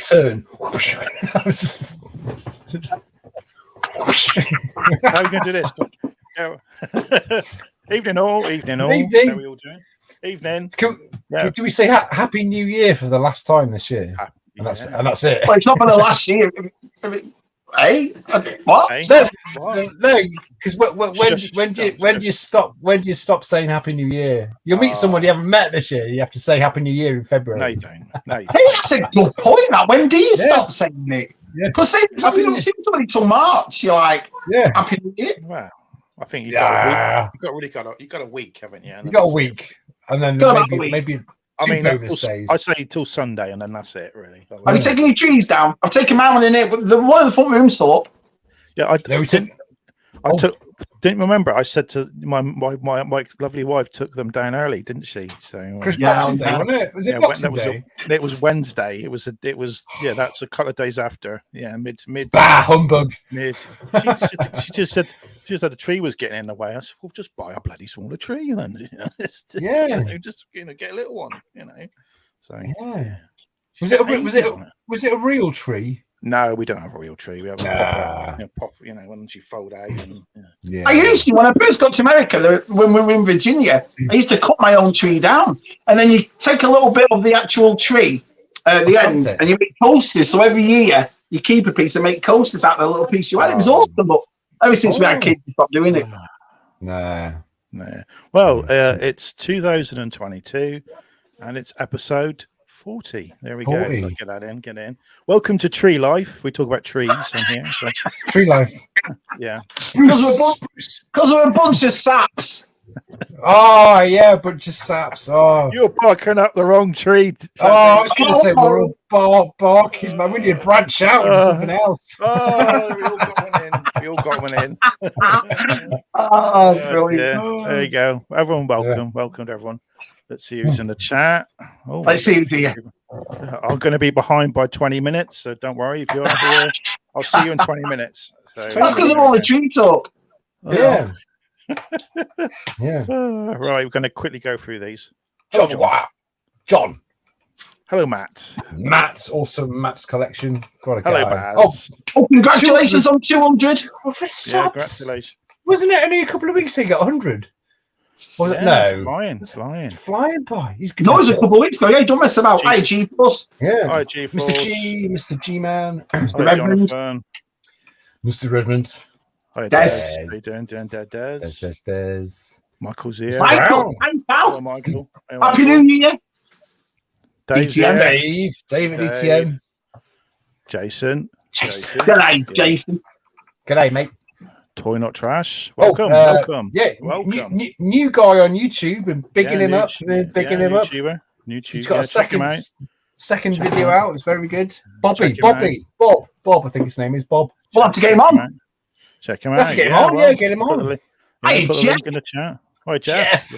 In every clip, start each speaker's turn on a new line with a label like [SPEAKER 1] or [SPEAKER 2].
[SPEAKER 1] turn.
[SPEAKER 2] How are we going to do this? Evening all.
[SPEAKER 1] Evening.
[SPEAKER 2] How are we all doing? Evening.
[SPEAKER 1] Do we say Happy New Year for the last time this year? And that's it.
[SPEAKER 3] Well, it's not for the last year. Hey, what?
[SPEAKER 2] Hey?
[SPEAKER 1] No, because when do you stop saying Happy New Year? You'll meet someone you haven't met this year. You have to say Happy New Year in February.
[SPEAKER 2] No, you don't.
[SPEAKER 3] Hey, that's a good point. That when do you stop saying it? Because you don't see somebody till March. You're like, Happy New Year.
[SPEAKER 2] Well, I think you got a week, haven't you?
[SPEAKER 1] You got a week, and then maybe. Days.
[SPEAKER 2] I'd say till Sunday, and then that's it, really.
[SPEAKER 3] Have you taken your trees down? I've taken mine in it, but one of the front rooms still up.
[SPEAKER 2] Yeah, I didn't remember. I said to my lovely wife took them down early, didn't she? So
[SPEAKER 1] Boxing Day, wasn't it? Was it Boxing Day?
[SPEAKER 2] It was Wednesday. It was that's a couple of days after. Yeah, mid.
[SPEAKER 1] Bah, humbug.
[SPEAKER 2] Mid. She just said the tree was getting in the way. I said, well, just buy a bloody smaller tree then. Just get a little one. So
[SPEAKER 1] yeah. Was it a real tree?
[SPEAKER 2] No, we don't have a real tree. We have a pop, ones you fold out. And,
[SPEAKER 3] I used to, when I first got to America, when we were in Virginia, I used to cut my own tree down. And then you take a little bit of the actual tree at the end and you make coasters. So every year you keep a piece and make coasters out of the little piece you had. It was awesome, but ever since we had kids, we stopped doing it.
[SPEAKER 1] No.
[SPEAKER 2] Well, it's 2022 and it's episode 40. There we go. Get that in. Get in. Welcome to Tree Life. We talk about trees on here. So.
[SPEAKER 1] Tree Life.
[SPEAKER 2] Yeah.
[SPEAKER 3] Because we're a bunch of saps.
[SPEAKER 1] Oh, yeah, a bunch of saps. Oh,
[SPEAKER 2] you're barking up the wrong tree.
[SPEAKER 1] I was going to say we're all barking, man. We need to branch out into something else.
[SPEAKER 2] Oh, we all got one in.
[SPEAKER 3] Brilliant.
[SPEAKER 2] Yeah. There you go. Everyone, welcome. Welcome to everyone. Let's see who's in the chat. Oh,
[SPEAKER 3] let's see who's here.
[SPEAKER 2] I'm going to be behind by 20 minutes, so don't worry. If you're here, I'll see you in 20 minutes. So,
[SPEAKER 3] that's because of all the tree talk.
[SPEAKER 1] Yeah.
[SPEAKER 2] Right, we're going to quickly go through these.
[SPEAKER 1] John.
[SPEAKER 2] Hello, Matt.
[SPEAKER 1] Matt, awesome. Matt's collection.
[SPEAKER 2] Hello, Baz.
[SPEAKER 3] Oh, congratulations on 200.
[SPEAKER 2] Congratulations.
[SPEAKER 1] Wasn't it only a couple of weeks ago? 100. Was it? No,
[SPEAKER 2] it's
[SPEAKER 1] flying by.
[SPEAKER 3] No, it was a couple of weeks ago. Yeah, don't mess about. IG Plus.
[SPEAKER 1] Yeah,
[SPEAKER 2] IG Plus.
[SPEAKER 1] Mr. G Man,
[SPEAKER 2] Jonathan,
[SPEAKER 1] Mr. Redmond.
[SPEAKER 2] Hi, Des. How you doing, Des? Michael's here.
[SPEAKER 3] Michael.
[SPEAKER 2] Hello, Michael.
[SPEAKER 3] Happy New Year.
[SPEAKER 1] David ETM.
[SPEAKER 2] Jason.
[SPEAKER 3] G'day, Jason.
[SPEAKER 1] G'day, mate.
[SPEAKER 2] Toy Not Trash. Welcome.
[SPEAKER 1] Yeah,
[SPEAKER 2] welcome.
[SPEAKER 1] New guy on YouTube and bigging him up.
[SPEAKER 2] YouTuber.
[SPEAKER 1] He's got a second video out. It's very good. Bob. I think his name is Bob.
[SPEAKER 3] We'll have to get him on.
[SPEAKER 2] Check him out.
[SPEAKER 1] Get him on. Get him on.
[SPEAKER 3] Hey,
[SPEAKER 2] put the
[SPEAKER 3] Jeff.
[SPEAKER 2] link in the chat. Hi, Jeff.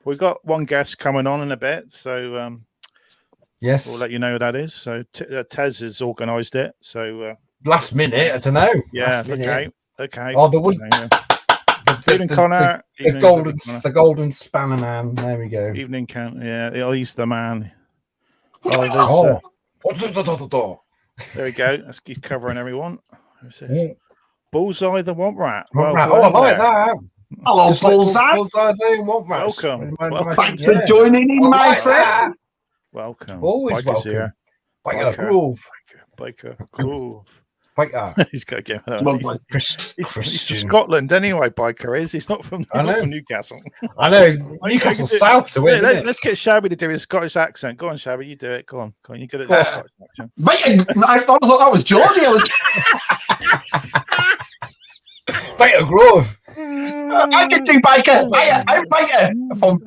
[SPEAKER 2] We've got one guest coming on in a bit, so
[SPEAKER 1] yes,
[SPEAKER 2] we'll let you know who that is. So Tez has organised it. So
[SPEAKER 1] last minute, I don't know.
[SPEAKER 2] Yeah, okay.
[SPEAKER 1] Oh, the one.
[SPEAKER 2] Evening, Connor.
[SPEAKER 1] The golden spanner man. There we go.
[SPEAKER 2] Evening, Connor. Yeah, he's the man.
[SPEAKER 1] There
[SPEAKER 2] we go. He's covering everyone. Bullseye the Womp Rat.
[SPEAKER 1] I like that.
[SPEAKER 3] Hello, Bullseye.
[SPEAKER 1] Bullseye the Womp Rat.
[SPEAKER 2] Welcome.
[SPEAKER 3] Thanks for joining in, my friend.
[SPEAKER 2] Welcome.
[SPEAKER 1] Always welcome.
[SPEAKER 2] Here.
[SPEAKER 1] Biker Groove.
[SPEAKER 2] He's got to get He's from
[SPEAKER 1] Scotland
[SPEAKER 2] anyway. Biker is. He's not from Newcastle.
[SPEAKER 1] I know. Newcastle south to it.
[SPEAKER 2] Let's get Shabby to do his Scottish accent. Go on, Shabby. You do it. Go on. You good at the Scottish accent?
[SPEAKER 3] That was Geordie.
[SPEAKER 1] Biker Grove.
[SPEAKER 3] I can do Biker. I'm Biker from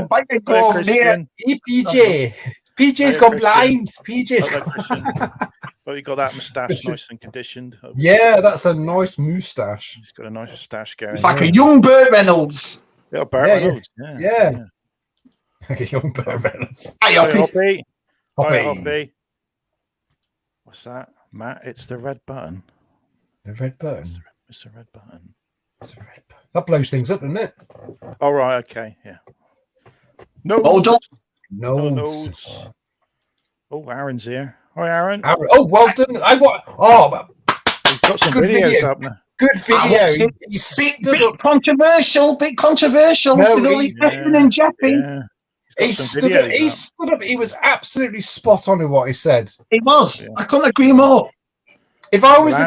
[SPEAKER 3] Biker Grove near
[SPEAKER 1] EPJ. PJ's gone blind. PJ's
[SPEAKER 2] Well, you got that moustache nice and conditioned.
[SPEAKER 1] Yeah, that's a nice moustache.
[SPEAKER 2] He's got a nice moustache going.
[SPEAKER 3] It's like a young Burt Reynolds.
[SPEAKER 2] Yeah, Burt Reynolds.
[SPEAKER 1] Yeah. Like a young Burt Reynolds.
[SPEAKER 3] Hi,
[SPEAKER 2] Hoppy. What's that, Matt? It's the red button.
[SPEAKER 1] The red button?
[SPEAKER 2] It's the red button.
[SPEAKER 1] That blows things up, doesn't it?
[SPEAKER 2] All right, okay, yeah. No.
[SPEAKER 1] No.
[SPEAKER 2] Oh, Aaron's here. Hi, Aaron.
[SPEAKER 1] Oh, well done.
[SPEAKER 2] He's got some
[SPEAKER 1] good
[SPEAKER 2] videos up now.
[SPEAKER 1] Good video. He
[SPEAKER 3] bit controversial with all these Ethan and Jeffy.
[SPEAKER 2] Yeah.
[SPEAKER 1] He stood up. He was absolutely spot on in what he said.
[SPEAKER 3] It was.
[SPEAKER 2] Yeah.
[SPEAKER 3] I couldn't agree more.
[SPEAKER 1] If I was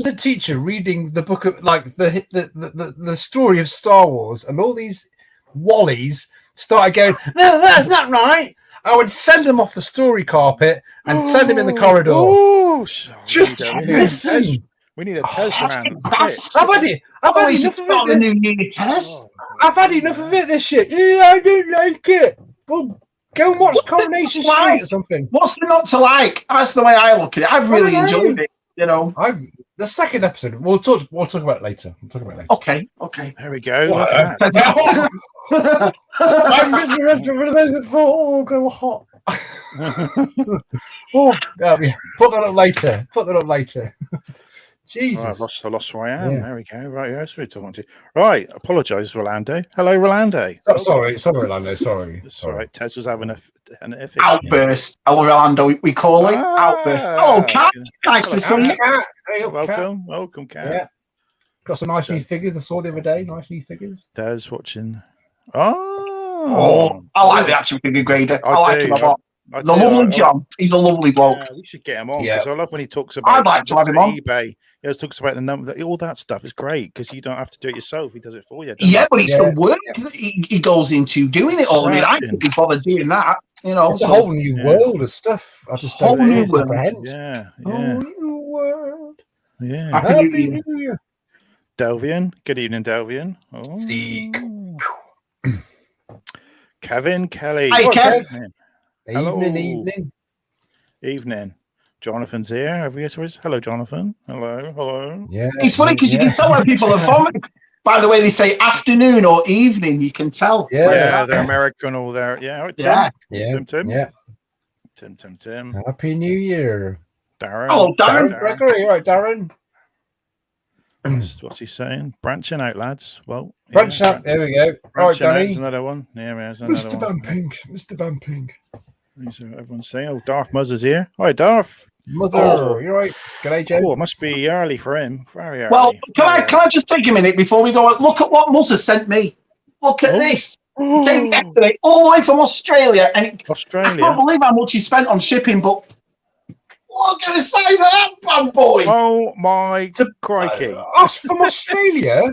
[SPEAKER 1] a teacher reading the book of like the story of Star Wars, and all these Wallies started going, no, that's not right, I would send them off the story carpet and send them in the corridor.
[SPEAKER 2] Oh,
[SPEAKER 1] just listen.
[SPEAKER 2] We need a test round.
[SPEAKER 1] I've had enough of it.
[SPEAKER 3] The New Year test.
[SPEAKER 1] I've had enough of it. This shit. Yeah, I don't like it. Well, go and watch Coronation Street or something.
[SPEAKER 3] What's there not to like? That's the way I look at it. I've really enjoyed it. You know,
[SPEAKER 1] the second episode. We'll talk about it later.
[SPEAKER 3] Okay.
[SPEAKER 2] There we go. Look at that.
[SPEAKER 1] I'm hot. Put that up later. Jesus.
[SPEAKER 2] Right, I lost where I am. Yeah. There we go. Right, that's what we're talking to. Right, apologise, Rolando. Hello, Rolando.
[SPEAKER 1] Sorry, Rolando. Sorry.
[SPEAKER 2] It's all right. Tez was having an iffy
[SPEAKER 3] outburst. Yeah. Rolando, we call it outburst. Oh, Cat. Nice to see you.
[SPEAKER 1] Hey,
[SPEAKER 2] welcome, Cat.
[SPEAKER 1] Yeah. Got some nice new figures I saw the other day. Nice new figures.
[SPEAKER 2] Tez watching.
[SPEAKER 3] Oh, I like the action figure grader. I like him a lot. The lovely John. He's a lovely bloke.
[SPEAKER 2] Yeah, we should get him on because I love when he talks about.
[SPEAKER 3] I'd like to have him on
[SPEAKER 2] eBay. He talks about the number, all that stuff is great because you don't have to do it yourself. He does it for you.
[SPEAKER 3] But it's the work he goes into doing it all. I mean, I couldn't be bothered doing that. You know,
[SPEAKER 1] it's a whole new world of stuff. I just don't know.
[SPEAKER 2] Yeah.
[SPEAKER 1] Whole new world.
[SPEAKER 2] Yeah.
[SPEAKER 3] Happy New Year.
[SPEAKER 2] Delvian. Good evening, Delvian. Oh.
[SPEAKER 1] Zeke.
[SPEAKER 2] Kevin Kelly.
[SPEAKER 3] Hi, Kev.
[SPEAKER 2] Evening. Jonathan's here. Over here to us. Hello, Jonathan. Hello.
[SPEAKER 1] Yeah.
[SPEAKER 3] It's funny because you can tell where people are from. By the way, they say afternoon or evening. You can tell.
[SPEAKER 2] Yeah, they're American or they're Tim.
[SPEAKER 1] Yeah.
[SPEAKER 2] Tim.
[SPEAKER 1] Happy New Year.
[SPEAKER 2] Darren.
[SPEAKER 3] Hello, Darren.
[SPEAKER 1] Gregory. All right, Darren.
[SPEAKER 2] What's he saying? Branching out, lads. Well,
[SPEAKER 1] branching out. There we go. Right, Danny.
[SPEAKER 2] Another one. Yeah, there's another
[SPEAKER 1] Mr.
[SPEAKER 2] one.
[SPEAKER 1] Mr. Bumping.
[SPEAKER 2] Everyone's saying, "Oh, Darth Muzzer's here." Hi, Darth.
[SPEAKER 1] Muzzer, you're right. G'day, James.
[SPEAKER 2] Oh, it must be early for him. Very early.
[SPEAKER 3] Well, can I just take a minute before we go? Look at what Muzzer sent me. Look at this. It came yesterday, all the way from Australia, and I can't believe how much he spent on shipping. But look at the size of that bad boy!
[SPEAKER 2] Oh my crikey!
[SPEAKER 1] From Australia.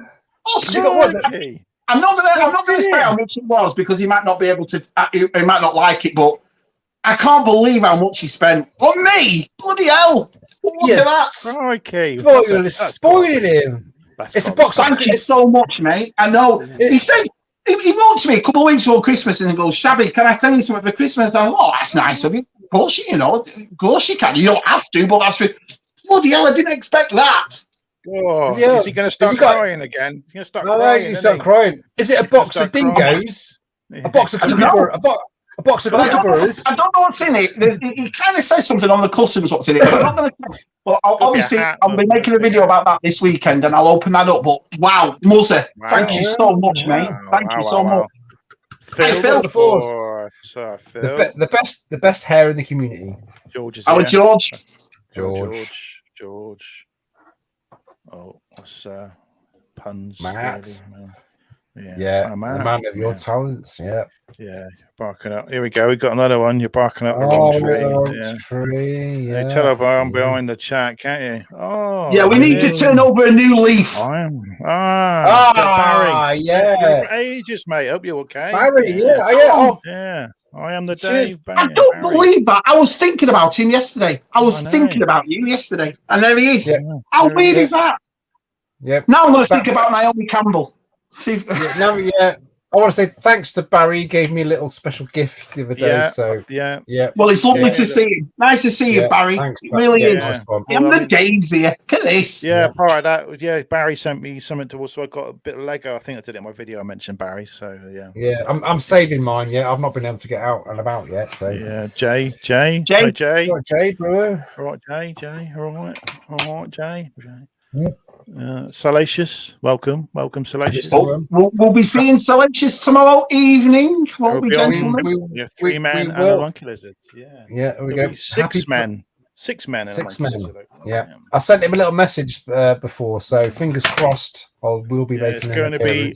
[SPEAKER 3] Australia. I'm not going to say how much it was because he might not be able to. He might not like it, but I can't believe how much he spent on me. Bloody hell! Look at that!
[SPEAKER 2] Crikey!
[SPEAKER 1] You're spoiling him. It's a box.
[SPEAKER 3] Thank you so much, mate. I know. He said he wrote to me a couple of weeks before Christmas and he goes, "Shabby, can I send you something for Christmas?" I'm like, "Oh, that's nice of you. Of course, of course you can. You don't have to, but that's bloody hell. I didn't expect that."
[SPEAKER 2] Oh, is he going to start crying again? He's going to start crying.
[SPEAKER 1] Start crying. Is it a box of dingoes? A box of a box of kookaburras?
[SPEAKER 3] I don't know what's in it. He kind of says something on the customs what's in it. But I'm not going to. But obviously, I'll be making a video about that this weekend, and I'll open that up. But wow, Muzzer, thank you so much, mate. Thank you so much.
[SPEAKER 2] Phil,
[SPEAKER 1] the force. The best hair in the community.
[SPEAKER 2] George is
[SPEAKER 3] our George.
[SPEAKER 2] Oh, that's puns.
[SPEAKER 1] Matt.
[SPEAKER 2] Really,
[SPEAKER 1] yeah. A man of your talents.
[SPEAKER 2] Yeah, barking up. Here we go. We got another one. You're barking up the wrong
[SPEAKER 1] tree.
[SPEAKER 2] You tell her I'm behind the chat, can't you? Oh,
[SPEAKER 3] yeah. We need to turn over a new leaf.
[SPEAKER 2] Barry.
[SPEAKER 1] Yeah.
[SPEAKER 2] For ages, mate. Hope you're okay.
[SPEAKER 1] Barry,
[SPEAKER 2] yeah. I am the Dave.
[SPEAKER 3] I don't believe that. I was thinking about him yesterday. I was thinking about you yesterday, and there he is. Yeah. How weird is that?
[SPEAKER 1] Yep.
[SPEAKER 3] Now I'm going to think about Naomi Campbell. See.
[SPEAKER 1] I want to say thanks to Barry. He gave me a little special gift the other day. Yeah.
[SPEAKER 3] Well, it's lovely to see you. Nice to see you, Barry.
[SPEAKER 1] Thanks,
[SPEAKER 3] it really is.
[SPEAKER 1] Nice
[SPEAKER 3] I'm the Dave's here. Look at this.
[SPEAKER 2] Yeah, part of that. Yeah, Barry sent me something to also. I got a bit of Lego. I think I did it in my video. I mentioned Barry. So yeah.
[SPEAKER 1] Yeah, I'm saving mine. Yeah, I've not been able to get out and about yet. So
[SPEAKER 2] yeah, Jay. Hi, Jay.
[SPEAKER 1] Jay, bro.
[SPEAKER 2] All right, Jay. All right, Jay. Yeah. Salacious, welcome, Salacious.
[SPEAKER 3] We'll be seeing Salacious tomorrow evening, won't we, gentlemen?
[SPEAKER 2] Three men and a monkey lizard.
[SPEAKER 1] Yeah, we go.
[SPEAKER 2] Six men. And a monkey lizard.
[SPEAKER 1] Yeah. I sent him a little message before, so fingers crossed. We'll be making.
[SPEAKER 2] It's going to be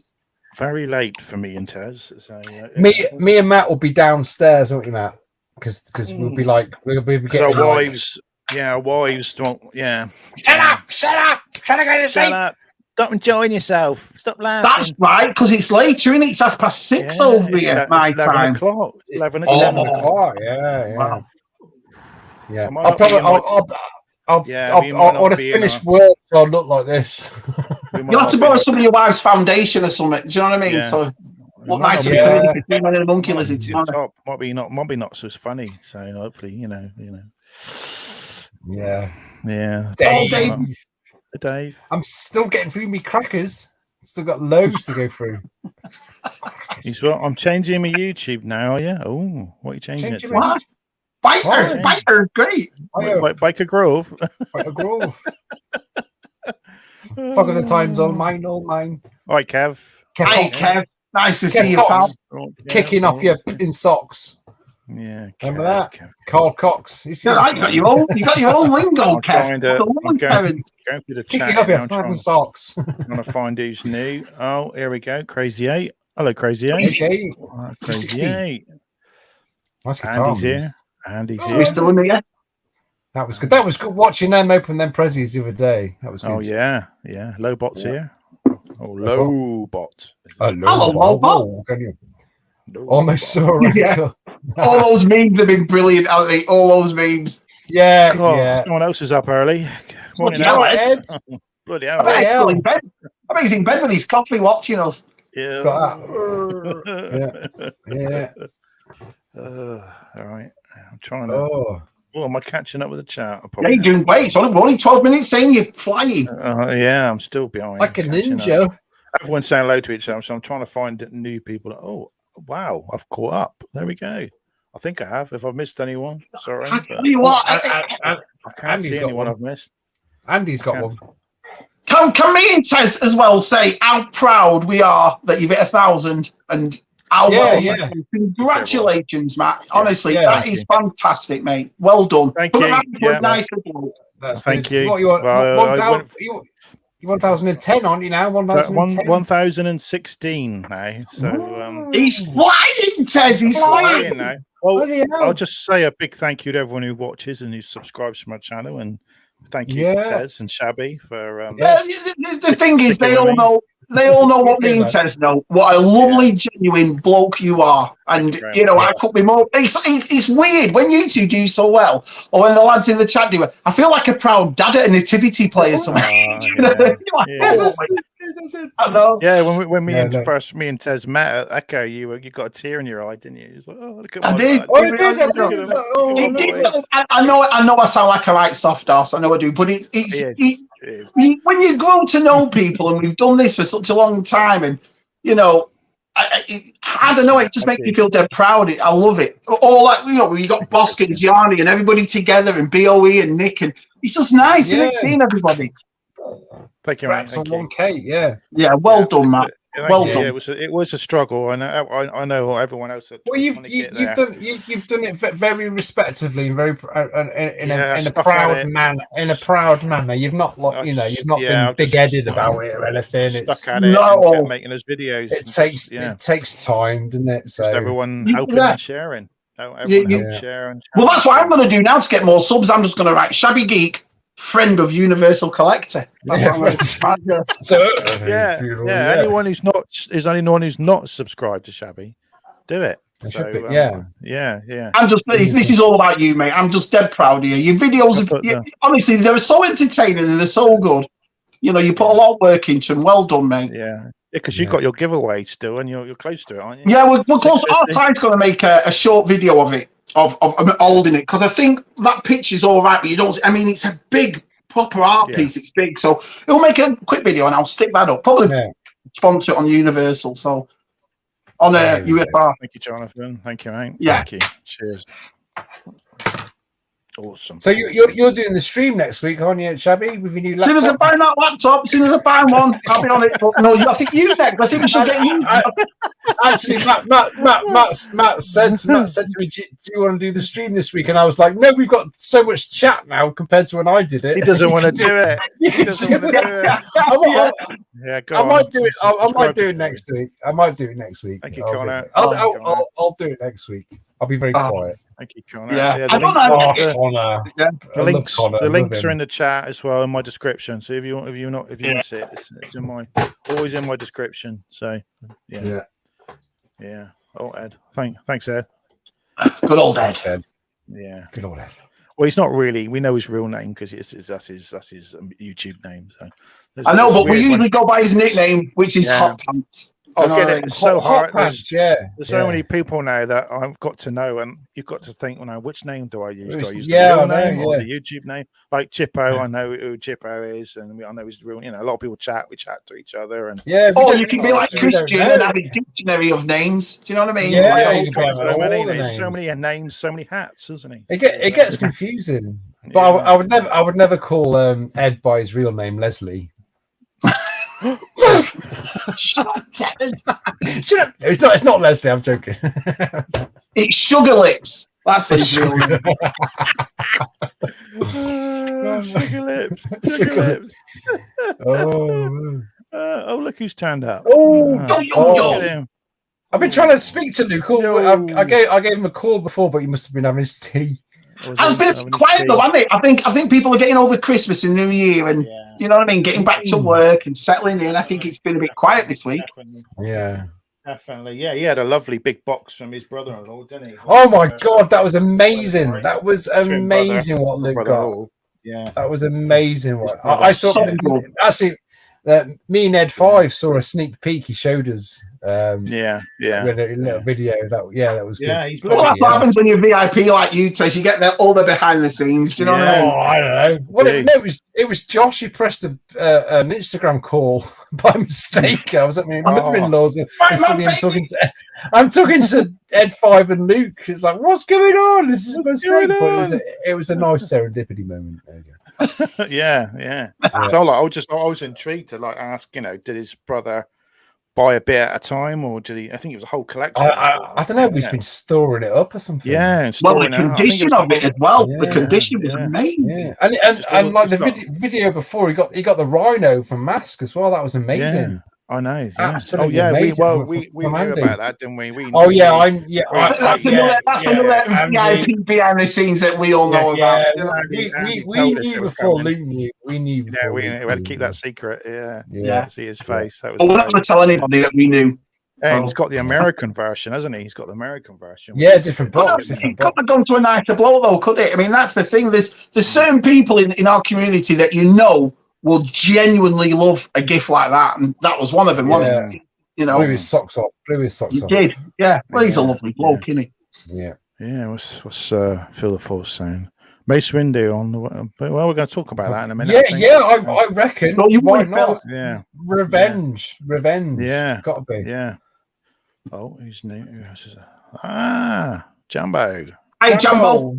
[SPEAKER 2] very late for me and Tez. So,
[SPEAKER 1] me and Matt will be downstairs, won't we, Matt? Because we'll be like we'll be getting
[SPEAKER 2] our wives. Yeah, our wives don't. Yeah.
[SPEAKER 1] Shut up! Trying to go to sleep.
[SPEAKER 2] Shut up! Stop enjoying yourself. Stop laughing.
[SPEAKER 3] That's right, because it's later, and it's 6:30 over here. My time.
[SPEAKER 2] 11
[SPEAKER 1] o'clock. Yeah.
[SPEAKER 3] Wow.
[SPEAKER 1] Yeah. I'll have finished work. I'll look like this.
[SPEAKER 3] You'll have to borrow some of your wife's foundation or something. Do you know what I mean?
[SPEAKER 2] Yeah.
[SPEAKER 3] So. What nice between men and monkey lizards.
[SPEAKER 2] Might be not so funny. So hopefully, you know.
[SPEAKER 1] Yeah.
[SPEAKER 2] Dave.
[SPEAKER 1] I'm still getting through me crackers. Still got loads to go through.
[SPEAKER 2] I'm changing my YouTube now. Are you? Oh, what are you changing it to?
[SPEAKER 3] What? Biker, great.
[SPEAKER 2] Biker Grove.
[SPEAKER 1] Biker Grove. Fuck of the time zone, mine.
[SPEAKER 2] All right, Kev.
[SPEAKER 3] Hi, Kev. Nice to see you, pal.
[SPEAKER 1] Kicking off your in socks.
[SPEAKER 2] Yeah,
[SPEAKER 1] remember that? Carl Cox.
[SPEAKER 3] You got your own lingo, Kev.
[SPEAKER 2] I'm going through the chat.
[SPEAKER 1] Kicking off your fucking socks.
[SPEAKER 2] I'm trying to find who's new. Oh, here we go. Crazy 8. Hello, Crazy 8. Crazy 8. Andy's here.
[SPEAKER 3] We're still in there.
[SPEAKER 1] That was good. That was good watching them open them prezzies the other day. That was good.
[SPEAKER 2] Oh yeah. Low bot's here. Oh, low bot.
[SPEAKER 3] Hello, Low.
[SPEAKER 1] Almost saw it.
[SPEAKER 3] All those memes have been brilliant, haven't they? All those memes.
[SPEAKER 1] Yeah.
[SPEAKER 2] Someone else is up early.
[SPEAKER 3] Morning, Ed.
[SPEAKER 2] Bloody hell.
[SPEAKER 3] I bet he's in bed with his coffee watching us.
[SPEAKER 2] Yeah.
[SPEAKER 1] Yeah.
[SPEAKER 2] All right. I'm trying to. Oh, am I catching up with the chat?
[SPEAKER 3] Yeah, you're doing great. It's only 12 minutes in, you're flying.
[SPEAKER 2] Yeah, I'm still behind.
[SPEAKER 1] Like a ninja.
[SPEAKER 2] Everyone's saying hello to each other, so I'm trying to find new people. Oh, wow, I've caught up. There we go. I think I have. If I've missed anyone, sorry.
[SPEAKER 3] I tell you what,
[SPEAKER 2] I can't see anyone I've missed.
[SPEAKER 1] Andy's got one.
[SPEAKER 3] Can me and Tez as well say how proud we are that you've hit 1,000 and how well. Congratulations, Matt. Honestly, that is fantastic, mate. Well done.
[SPEAKER 2] Thank you.
[SPEAKER 1] Thank you. What, you 1010, aren't you now? 1010.
[SPEAKER 2] 1016 now. So
[SPEAKER 3] he's flying, Tez. He's flying
[SPEAKER 2] now. Well, I'll just say a big thank you to everyone who watches and who subscribes to my channel, and thank you to Tez and Shabby for.
[SPEAKER 3] The thing is, they all know what me and Tez know. What a lovely, genuine bloke you are, and I could be more. It's weird when you two do so well, or when the lads in the chat do it. I feel like a proud dad at a nativity play or something. I know.
[SPEAKER 2] Yeah, when me and Tez met at Echo, you got a tear in your eye, didn't you? He was like, oh, look at my
[SPEAKER 3] I know I sound like a right soft ass. I know I do, but it's when you grow to know people, and we've done this for such a long time, and I don't know, it just makes me feel dead proud. I love it. All that, you got Bosk and Gianni and everybody together, and BOE and Nick, and it's just nice, isn't it, seeing everybody.
[SPEAKER 2] Thank you, mate. Thank you.
[SPEAKER 1] 1K,
[SPEAKER 3] yeah. Well done, Matt. Well done.
[SPEAKER 2] It was a struggle, and I know everyone else.
[SPEAKER 1] Well, you've done it very respectfully and very in a proud manner. You've not been big-headed about it or anything.
[SPEAKER 2] Stuck at it, making those videos.
[SPEAKER 1] It takes time, doesn't it? So
[SPEAKER 2] just everyone helping and sharing. Sharing.
[SPEAKER 3] Well, that's what I'm going to do now to get more subs. I'm just going to write Shabby Geek, friend of Universal Collector.
[SPEAKER 2] Anyone who's not subscribed to Shabby, do it. I'm
[SPEAKER 3] just. This is all about you, mate. I'm just dead proud of you. Your videos, honestly, they're so entertaining and they're so good. You put a lot of work into them. Well done, mate.
[SPEAKER 2] Yeah, because you've got your giveaway still, and you're close to it, aren't you?
[SPEAKER 3] Yeah, we're close. Our side's going to make a short video of it. Of holding it, because I think that picture's all right, but you don't. I mean, it's a big, proper art piece. It's big, so it'll make a quick video, and I'll stick that up. Probably sponsor it on Universal, so on UFR.
[SPEAKER 2] Thank you, Jonathan. Thank you, mate.
[SPEAKER 3] Yeah.
[SPEAKER 2] Thank you. Cheers. Awesome.
[SPEAKER 1] So you're doing the stream next week, aren't you, Shabby, with your new laptop?
[SPEAKER 3] As soon as I buy that laptop, as soon as I buy one, I'll be on it. But no, I think you next. I think we should get you.
[SPEAKER 1] Actually, Matt said to me, do you want to do the stream this week? And I was like, no, we've got so much chat now compared to when I did it.
[SPEAKER 2] He doesn't want to do it. He doesn't want to do it. Yeah, go
[SPEAKER 1] I
[SPEAKER 2] on.
[SPEAKER 1] might do it. I might do it
[SPEAKER 2] Subscribe
[SPEAKER 1] next week. I might do it next week.
[SPEAKER 2] Thank you, Connor.
[SPEAKER 1] I'll do it next week. I'll be very quiet.
[SPEAKER 2] Thank you, Connor.
[SPEAKER 3] Yeah.
[SPEAKER 2] The links,
[SPEAKER 1] Connor.
[SPEAKER 2] the links are in the chat as well in my description. So if you miss it, it's in my always in my description. So yeah. Oh, Ed, thanks, Ed.
[SPEAKER 3] Good old Ed.
[SPEAKER 2] Yeah,
[SPEAKER 1] good old Ed.
[SPEAKER 2] Well, he's not really. We know his real name because that's his YouTube name. So
[SPEAKER 3] I know, but we usually go by his nickname, which is Hot Pants.
[SPEAKER 2] Oh, get it. It's so hard.
[SPEAKER 1] There's
[SPEAKER 2] so many people now that I've got to know, and you've got to think, well, now, which name do I use? Do I use the real name or the YouTube name? Like Chippo, I know who Chippo is, and I know his real. A lot of people we chat to each other, and
[SPEAKER 3] you can be like Christian and have a dictionary of names. Do you know what I mean?
[SPEAKER 1] Yeah,
[SPEAKER 2] there's so many names, so many hats, isn't he?
[SPEAKER 1] It gets confusing. But I would never call Ed by his real name, Leslie.
[SPEAKER 3] Shut up,
[SPEAKER 1] It's not Leslie. I'm joking.
[SPEAKER 3] It's Sugar Lips. That's his real name.
[SPEAKER 2] Sugar Lips. Sugar Lips. Oh, look who's turned up.
[SPEAKER 1] I've been trying to speak to Luke. I gave him a call before, but he must have been having his tea.
[SPEAKER 3] It's been quiet though, hasn't it? I think people are getting over Christmas and New Year, and you know what I mean, getting back to work and settling in. I think it's been a bit quiet this week.
[SPEAKER 2] Definitely. Yeah, he had a lovely big box from his brother-in-law, didn't he?
[SPEAKER 1] Oh my God, that was amazing! That was amazing what Luke got.
[SPEAKER 2] Yeah,
[SPEAKER 1] that was amazing. What I saw actually. Me and Ed 5 saw a sneak peek. He showed us. A little video. That was good.
[SPEAKER 2] Yeah, he's
[SPEAKER 3] what happens when you're VIP like you, Tess? You get all the behind the scenes. Do you know what I mean?
[SPEAKER 1] I don't know. Well, it was Josh who pressed an Instagram call by mistake. I was at my mother-in-law's and suddenly I'm talking to Ed 5 and Luke. It's like, what's going on? This is a mistake. But it was a nice serendipity moment. There you go.
[SPEAKER 2] yeah. So I was intrigued to ask, did his brother buy a bit at a time, or did he? I think it was a whole collection.
[SPEAKER 1] I don't know if he's been storing it up or something.
[SPEAKER 2] Yeah,
[SPEAKER 3] the condition of it as well. The condition was amazing.
[SPEAKER 1] Yeah. And like the video before, he got the rhino from M.a.s.k as well. That was amazing.
[SPEAKER 2] Yeah. I know.
[SPEAKER 1] Absolutely
[SPEAKER 2] amazing. We knew about that, didn't we?
[SPEAKER 3] That's another VIP behind the scenes that we all know about.
[SPEAKER 1] We knew before Luke knew. We knew.
[SPEAKER 2] We had to keep that secret. Yeah. See his face. That was.
[SPEAKER 3] We're not going to tell anybody that we knew.
[SPEAKER 2] And he's got the American version, hasn't he? He's got the American version.
[SPEAKER 1] Yeah, different box.
[SPEAKER 3] It couldn't have gone to a nicer blow though, could it? I mean, that's the thing. There's certain people in our community that will genuinely love a gift like that, and that was one of them. Wasn't it?
[SPEAKER 1] Blew his socks off.
[SPEAKER 3] He did. Yeah. Well, he's a lovely bloke, isn't he?
[SPEAKER 1] Yeah.
[SPEAKER 2] Yeah. What's Phil the Force saying? Mace Windu on the. Well, we're going to talk about that in a minute.
[SPEAKER 1] I reckon. Why not?
[SPEAKER 2] Yeah.
[SPEAKER 1] Revenge.
[SPEAKER 2] Yeah.
[SPEAKER 1] Got to be.
[SPEAKER 2] Yeah. Oh, who's new? Jumbo.
[SPEAKER 3] Hey, Jumbo.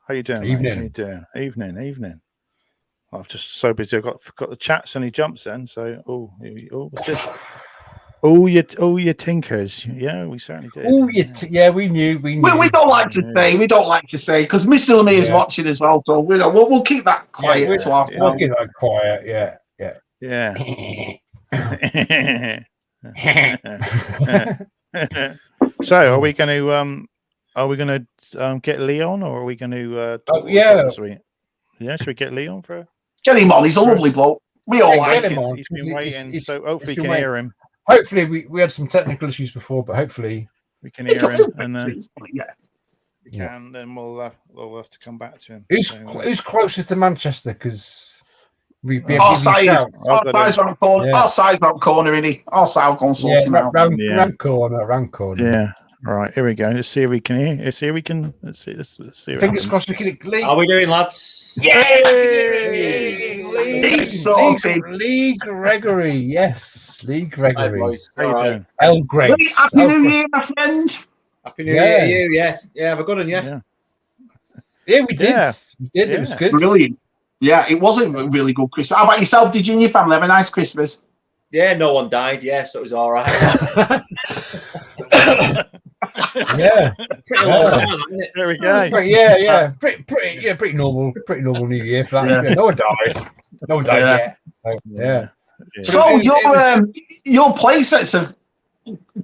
[SPEAKER 2] How you doing?
[SPEAKER 1] Evening.
[SPEAKER 2] How you doing? Evening. I've just so busy. I've got the chats and he jumps in. So, what's this? Your tinkers. Yeah, we certainly did.
[SPEAKER 3] We knew. We don't like to say because Mr. Lemire is watching as well. So we'll keep that quiet.
[SPEAKER 1] We'll keep that quiet. Yeah.
[SPEAKER 2] So, are we going to get Leon, or are we going to? This week? Yeah, should we get Leon for?
[SPEAKER 3] Get him on. He's a lovely bloke. We all like
[SPEAKER 2] him. He's been waiting, so hopefully we can hear him.
[SPEAKER 1] Hopefully, we had some technical issues before, but hopefully
[SPEAKER 2] we can hear him, and then we can. Then we'll have to come back to him.
[SPEAKER 1] Who's closer to Manchester? Because
[SPEAKER 3] our size round corner, innit? Our side consulting
[SPEAKER 1] round corner.
[SPEAKER 2] Yeah. Right, here we go. Let's see if we can hear. Let's see.
[SPEAKER 1] Fingers crossed we can.
[SPEAKER 4] How are we doing, lads?
[SPEAKER 1] Yay! Lee Gregory. Yes, Lee Gregory.
[SPEAKER 4] Hi, boys.
[SPEAKER 2] How you doing?
[SPEAKER 1] El Gregs.
[SPEAKER 3] Happy New Year, my friend.
[SPEAKER 4] Happy New Year to you. Yeah, have a good one, yeah.
[SPEAKER 1] Yeah, we did. We did. It was good.
[SPEAKER 3] Brilliant. Yeah, it was a really good Christmas. How about yourself? Did you and your family have a nice Christmas?
[SPEAKER 4] Yeah, no one died. Yeah, so it was all right.
[SPEAKER 1] Yeah.
[SPEAKER 4] Pretty low down, isn't it?
[SPEAKER 2] There we go.
[SPEAKER 1] Pretty normal New Year for that. Yeah. No one died. No one died yet. Yeah.
[SPEAKER 3] So your play sets have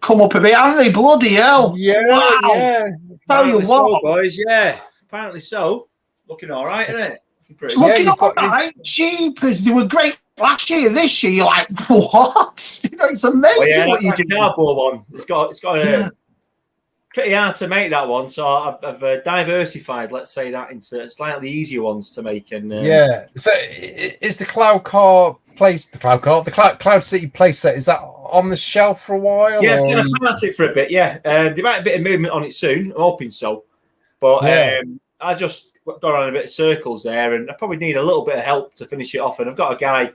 [SPEAKER 3] come up a bit, haven't they? Bloody hell!
[SPEAKER 1] Yeah,
[SPEAKER 3] wow.
[SPEAKER 1] Yeah.
[SPEAKER 3] Tell you what,
[SPEAKER 4] so, boys. Yeah, apparently so. Looking all right, isn't it?
[SPEAKER 3] Looking all right. Jeepers, they were great last year. This year, you're like, what? You know, it's amazing what you do.
[SPEAKER 4] Cardboard one. It's got pretty hard to make that one. So I've diversified, let's say that, into slightly easier ones to make. And
[SPEAKER 1] so is the Cloud City playset, is that on the shelf for a while?
[SPEAKER 4] Yeah, I'm going to come at it for a bit. Yeah, there might be a bit of movement on it soon. I'm hoping so. But I just got on a bit of circles there, and I probably need a little bit of help to finish it off. And I've got a guy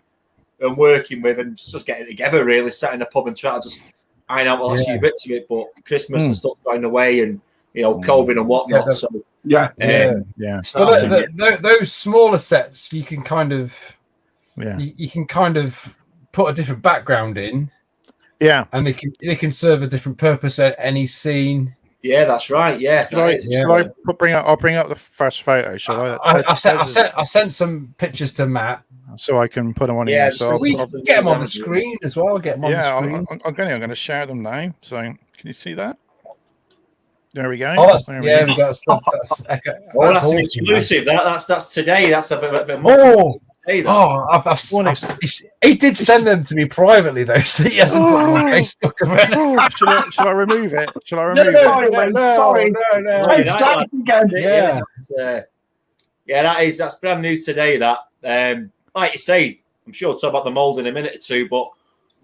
[SPEAKER 4] I'm working with, and just getting it together. Really, sat in a pub and try to just iron out the last few bits of it. But Christmas and stuff going away, and COVID and whatnot.
[SPEAKER 1] But those smaller sets, you can kind of you can kind of put a different background in. Yeah, and they can serve a different purpose at any scene.
[SPEAKER 4] Yeah, that's right. Yeah,
[SPEAKER 2] I'll bring up the first photo. Shall I?
[SPEAKER 1] I sent some pictures to Matt,
[SPEAKER 2] so I can put them on here. So
[SPEAKER 1] we can get them on the screen as well. Get them on the screen.
[SPEAKER 2] I'm going to share them now. So can you see that? There we go.
[SPEAKER 1] Oh, we got stuff.
[SPEAKER 4] That's an exclusive. That's today. That's a bit more.
[SPEAKER 1] He did send them to me privately though, so he hasn't put them on Facebook.
[SPEAKER 2] Shall I remove it?
[SPEAKER 3] Sorry.
[SPEAKER 4] That's brand new today. That like you say, I'm sure we'll talk about the mould in a minute or two, but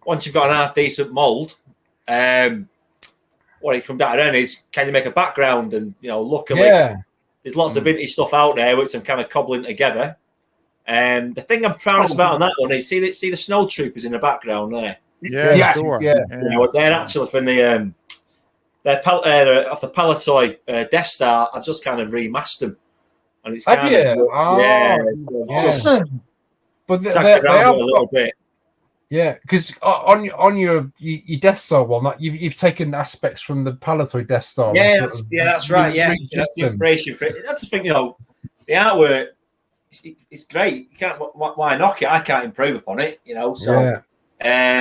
[SPEAKER 4] once you've got an half decent mould, what it comes down to then is, can you make a background? And luckily there's lots of vintage stuff out there which I'm kind of cobbling together. The thing I'm proudest about on that one is see the snow troopers in the background there. They're actually from the off the Palatoy Death Star. I've just kind of remastered them, and it's kind
[SPEAKER 1] but they
[SPEAKER 4] have
[SPEAKER 1] a
[SPEAKER 4] little bit.
[SPEAKER 1] Yeah, because on your Death Star one, you've taken aspects from the Palatoy Death Star.
[SPEAKER 4] That's right. Yeah, that's the inspiration for it. I just think the artwork. It's great. You can't. Why knock it? I can't improve upon it. So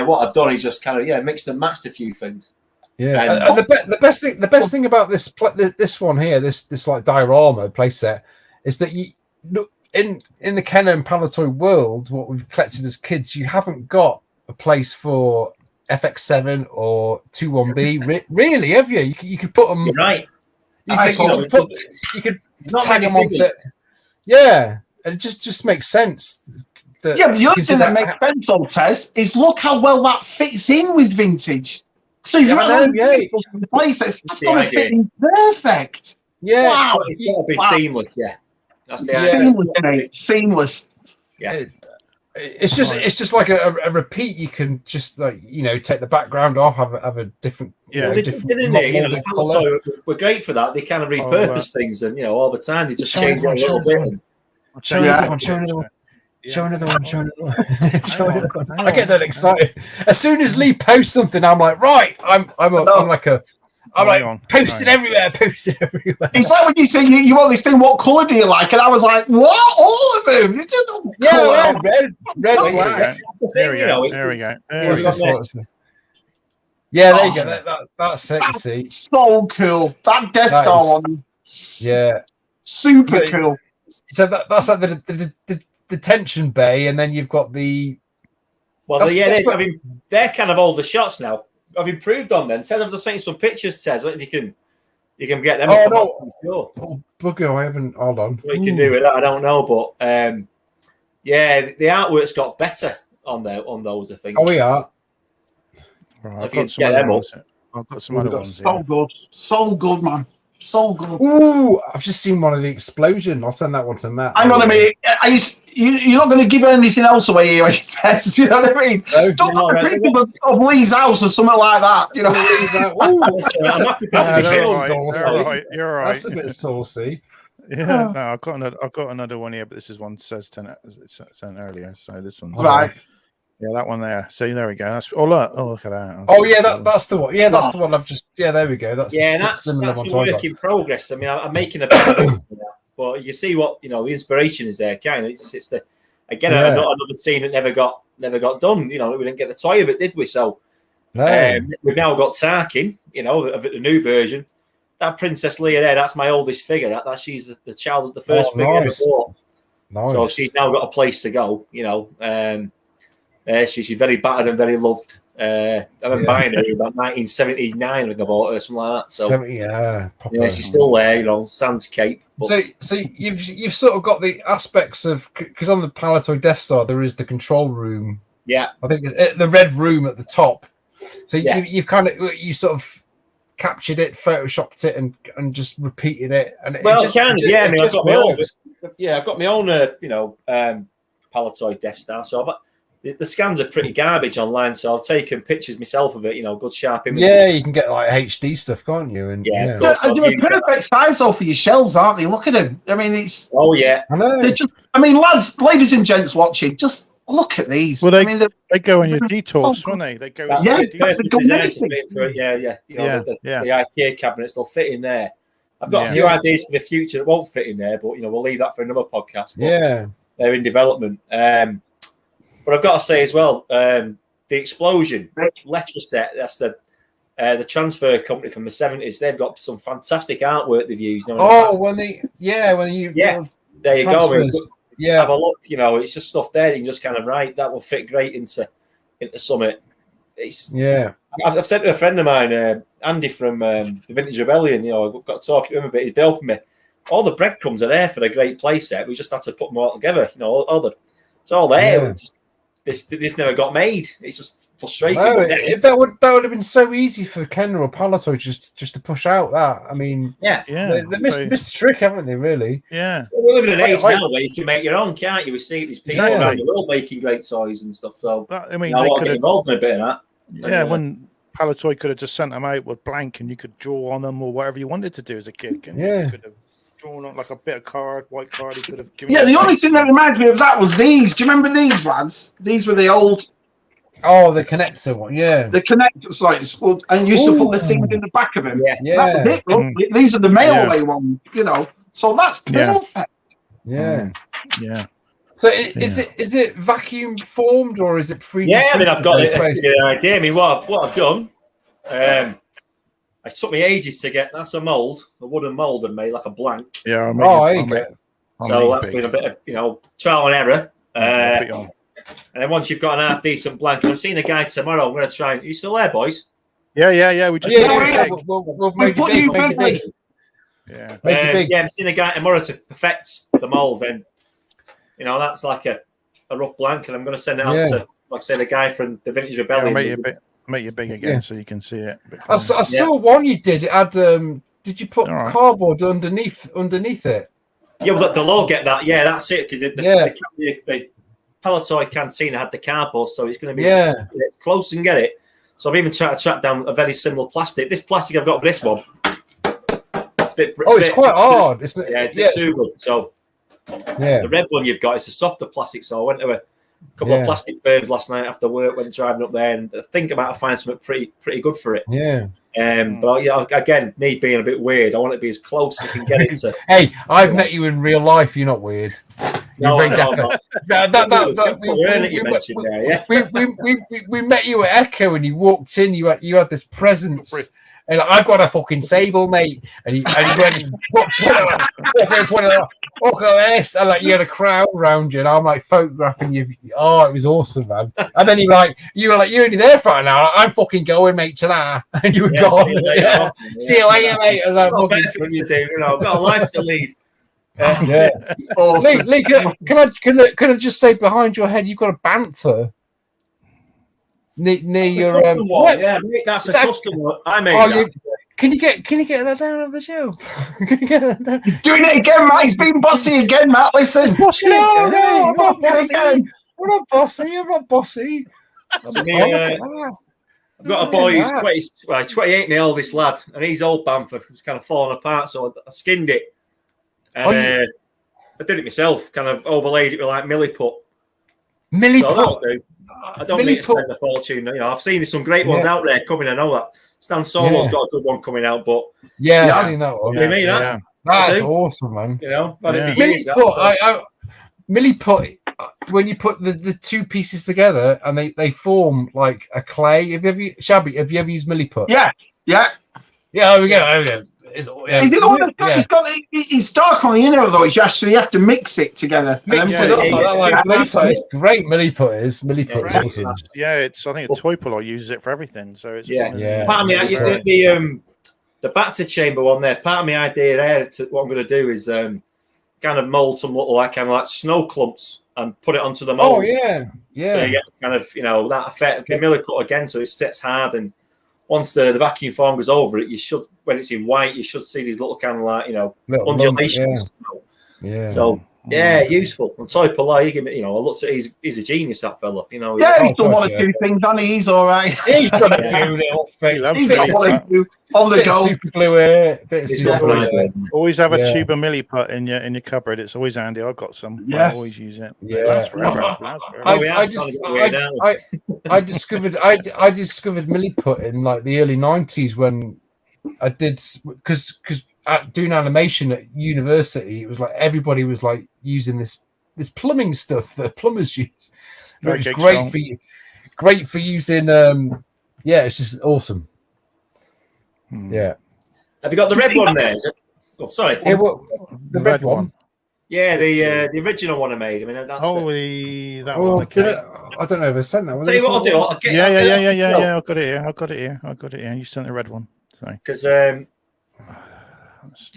[SPEAKER 4] what I've done is just kind of mixed and matched a few things.
[SPEAKER 1] Yeah, and the best thing about this one here, this like diorama playset, is that you look in the Kenner and Palatoy world. What we've collected as kids, you haven't got a place for FX7 or 21B. Really, have you? You could put them.
[SPEAKER 4] You're right.
[SPEAKER 1] You could tag them onto. Yeah. And it just makes sense.
[SPEAKER 3] The other thing that makes sense, though, Tez, is look how well that fits in with vintage. So you've got the place that's going to fit in perfect.
[SPEAKER 1] Yeah,
[SPEAKER 4] wow. It's got to be seamless. Yeah, that's the
[SPEAKER 3] seamless, mate. Seamless.
[SPEAKER 4] Yeah,
[SPEAKER 1] it's just like a repeat. You can just take the background off, have a different.
[SPEAKER 4] The Palatoy were great for that. They kind of repurpose things, and all the time they just change it a little bit.
[SPEAKER 1] Show another one. I get that excited. As soon as Lee posts something, I'm like, right, I'm posted everywhere.
[SPEAKER 3] It's like when you say you want this thing, what colour do you like? And I was like, what? All of them?
[SPEAKER 1] Red,
[SPEAKER 2] black. There we go.
[SPEAKER 1] Yeah, there you go. That's it. You see,
[SPEAKER 3] so cool. That Death Star one.
[SPEAKER 1] Yeah,
[SPEAKER 3] super cool.
[SPEAKER 1] So that's like the detention bay, and then you've got the.
[SPEAKER 4] Well, they're kind of older shots now. I've improved on them. Tell them to send some pictures, Tez. If you can get them.
[SPEAKER 1] Oh, bugger! I haven't. Hold on.
[SPEAKER 4] What you can do with that, I don't know, but the artwork's got better on those. I think.
[SPEAKER 1] Oh, we are.
[SPEAKER 2] Right, I've got some other ones.
[SPEAKER 3] So good, man. So good.
[SPEAKER 1] Ooh, I've just seen one of the explosion. I'll send that one to Matt.
[SPEAKER 3] Hang on a minute. You're not going to give anything else away here, Tess. You know what I mean? No, don't put a picture of Lee's house or something like that.
[SPEAKER 1] You're right.
[SPEAKER 2] You're right.
[SPEAKER 1] That's a bit saucy.
[SPEAKER 2] Yeah, no, I've got another one here, but this is one that says 10 sent earlier. So this one's
[SPEAKER 3] right.
[SPEAKER 2] Yeah, that one there. See, there we go. That's look at that.
[SPEAKER 1] That's the one. Yeah, that's the one. I've just there we go. That's
[SPEAKER 4] that's a work in progress. I mean, I'm making a bit of it, but you see what the inspiration is there. Kind of, it's the another scene that never got done. We didn't get the toy of it, did we? So we've now got Tarkin. Of the new version. That Princess Leia there, that's my oldest figure. That she's the child of the first figure ever bought. Nice. So she's now got a place to go. She's very battered and very loved. I've been buying her about 1979 when I bought her, something like that. So
[SPEAKER 1] 70,
[SPEAKER 4] she's still there. Sans cape. But...
[SPEAKER 1] So you've sort of got the aspects of, because on the Palatoy Death Star there is the control room.
[SPEAKER 4] Yeah,
[SPEAKER 1] I think it's the red room at the top. So you've kind of sort of captured it, photoshopped it, and just repeated it. And I've got my own.
[SPEAKER 4] I've got my own. Palatoy Death Star. So the scans are pretty garbage online. So I've taken pictures myself of it. Good sharp images.
[SPEAKER 1] Yeah, you can get like HD stuff, can't you? And
[SPEAKER 3] they're perfect size though for your shells, aren't they? Look at them. I mean, it's.
[SPEAKER 4] Oh yeah.
[SPEAKER 1] I know.
[SPEAKER 3] Lads, ladies and gents watching, just look at these.
[SPEAKER 2] Well, they go in your detours, don't they? They go.
[SPEAKER 4] The IKEA cabinets, they'll fit in there. I've got a few ideas for the future that won't fit in there, but we'll leave that for another podcast. But they're in development. But I've got to say as well, the Explosion letter set. That's the transfer company from the 70s. They've got some fantastic artwork they've used.
[SPEAKER 1] There you go.
[SPEAKER 4] Yeah, have a look. It's just stuff there you can just kind of write. That will fit great into Summit. I've said to a friend of mine, Andy from the Vintage Rebellion. I've got to talk to him a bit. He's helping me. All the breadcrumbs are there for a great play set. We just had to put them all together. It's all there.
[SPEAKER 1] Yeah.
[SPEAKER 4] This never got made. It's just frustrating.
[SPEAKER 1] No, that would have been so easy for Kenner or Palatoy just to push out that. I mean, they missed the trick, haven't they? Really?
[SPEAKER 2] Yeah.
[SPEAKER 4] We live in an age now where you can make your own, can't you? We see these people around the world making great toys and stuff. So
[SPEAKER 2] they could
[SPEAKER 4] get involved in a bit of that.
[SPEAKER 2] Yeah, when Palatoy could have just sent them out with blank, and you could draw on them or whatever you wanted to do as a kid. You could have drawn on like a bit of white card. He could have given.
[SPEAKER 3] Yeah, the only thing that reminds me of that was these. Do you remember these, lads? These were the old.
[SPEAKER 1] Oh, the connector one, yeah.
[SPEAKER 3] The connectors, and you used to put the things in the back of them.
[SPEAKER 1] Yeah.
[SPEAKER 3] That was it. These are the mailway ones, So that's perfect.
[SPEAKER 1] Yeah.
[SPEAKER 2] Yeah.
[SPEAKER 1] So is it vacuum formed or is it free?
[SPEAKER 4] Yeah, I mean, I've got an idea. I mean, what I've done. It took me ages to get. That's a wooden mold, and made like a blank.
[SPEAKER 2] Yeah.
[SPEAKER 4] So that's been a bit of trial and error. And then once you've got an half decent blank, I'm seeing a guy tomorrow. I'm going to try. Are you still there, boys?
[SPEAKER 2] Yeah. We just
[SPEAKER 1] we'll make it big.
[SPEAKER 4] Yeah, I'm seeing a guy tomorrow to perfect the mold. And that's like a rough blank, and I'm going to send it out to, like I say, the guy from the Vintage Rebellion.
[SPEAKER 2] Make it big again so you can see it.
[SPEAKER 1] I saw one you did. It had. Did you put cardboard underneath it? Yeah,
[SPEAKER 4] but they'll all get that. Yeah, that's it. The Palatoy Cantina had the cardboard, so it's going to be close and get it. So I've even tried to track down a very similar plastic. This plastic I've got for this one.
[SPEAKER 1] It's quite hard. It's
[SPEAKER 4] too good. So the red one you've got is a softer plastic. So I went to a couple of plastic firms last night after work, went driving up there, and I think about to find something pretty good for it.
[SPEAKER 1] Yeah.
[SPEAKER 4] But again, me being a bit weird, I want it to be as close as you can get it to.
[SPEAKER 1] Hey, I've met you in real life. You're not weird.
[SPEAKER 4] No, I know.
[SPEAKER 1] We met you at Echo, and you walked in. You had this presence. And I've got a fucking sable, mate. And he went, this. And you had a crowd around you, and I'm like photographing you. Oh, it was awesome, man. And then you were like, you're only there for an hour. I'm fucking going, mate, to that. And you were gone. See you later, mate. I've
[SPEAKER 4] got a life to lead.
[SPEAKER 1] Awesome. Lee, can I just say, behind your head, you've got a banther. Near your
[SPEAKER 4] that's a custom one. I made that.
[SPEAKER 1] Can you get that down on the shelf? Can you get that down?
[SPEAKER 3] Doing it again, Matt. He's been bossy again, Matt. Listen.
[SPEAKER 1] Bossy? No, I'm not bossy. I'm not bossy.
[SPEAKER 4] I've got a boy who's 28, my oldest lad, and he's old Bamford. He's kind of falling apart, so I skinned it. And I did it myself, kind of overlaid it with like milliput.
[SPEAKER 1] Milliput.
[SPEAKER 4] I don't need to spend a fortune. I've seen some great ones out there coming. I know that Stan Solo's got a good one coming out, but
[SPEAKER 1] I've seen that one. That's awesome, man. Milliput. When you put the two pieces together and they form like a clay. Shabby, have you ever used milliput?
[SPEAKER 3] Yeah.
[SPEAKER 1] There we go.
[SPEAKER 3] Is it the one it's dark on the inner though? You actually have to mix it together.
[SPEAKER 1] Mix it up. It's great. Milliput is awesome.
[SPEAKER 2] It's I think a toy puller uses it for everything. So it's
[SPEAKER 4] Part of me, the batter chamber one there. Part of my idea there, what I'm going to do is kind of mold some little like snow clumps and put it onto the mold.
[SPEAKER 1] Oh yeah.
[SPEAKER 4] So you get kind of that effect. Milliput again, so it sits hard, and once the vacuum form goes over it, you should, when it's in white, you should see these little kind of like undulations. So useful. And toy puller, I looked at he's a genius, that fella.
[SPEAKER 3] He's done one or two things, and he's all right.
[SPEAKER 1] He's done a few little things.
[SPEAKER 3] He's got one or two on the go.
[SPEAKER 1] Super glue here.
[SPEAKER 2] Always have a tube of milliput in your cupboard. It's always handy. I've got some. I always use it.
[SPEAKER 1] Yeah,
[SPEAKER 2] lasts forever.
[SPEAKER 1] I discovered milliput in like the early 90s when I did because doing animation at university, it was like everybody was like using this plumbing stuff that plumbers use. It was great for using. It's just awesome. Yeah.
[SPEAKER 4] Have you got the red one there? Is it? Oh, sorry.
[SPEAKER 1] The red one.
[SPEAKER 4] Yeah, the original one I made. I mean, that's
[SPEAKER 2] that one. Okay.
[SPEAKER 1] I don't know if I sent that one.
[SPEAKER 4] Tell you what I'll do. I'll get
[SPEAKER 2] I've got it here. You sent the red one. Sorry.
[SPEAKER 4] Because I'm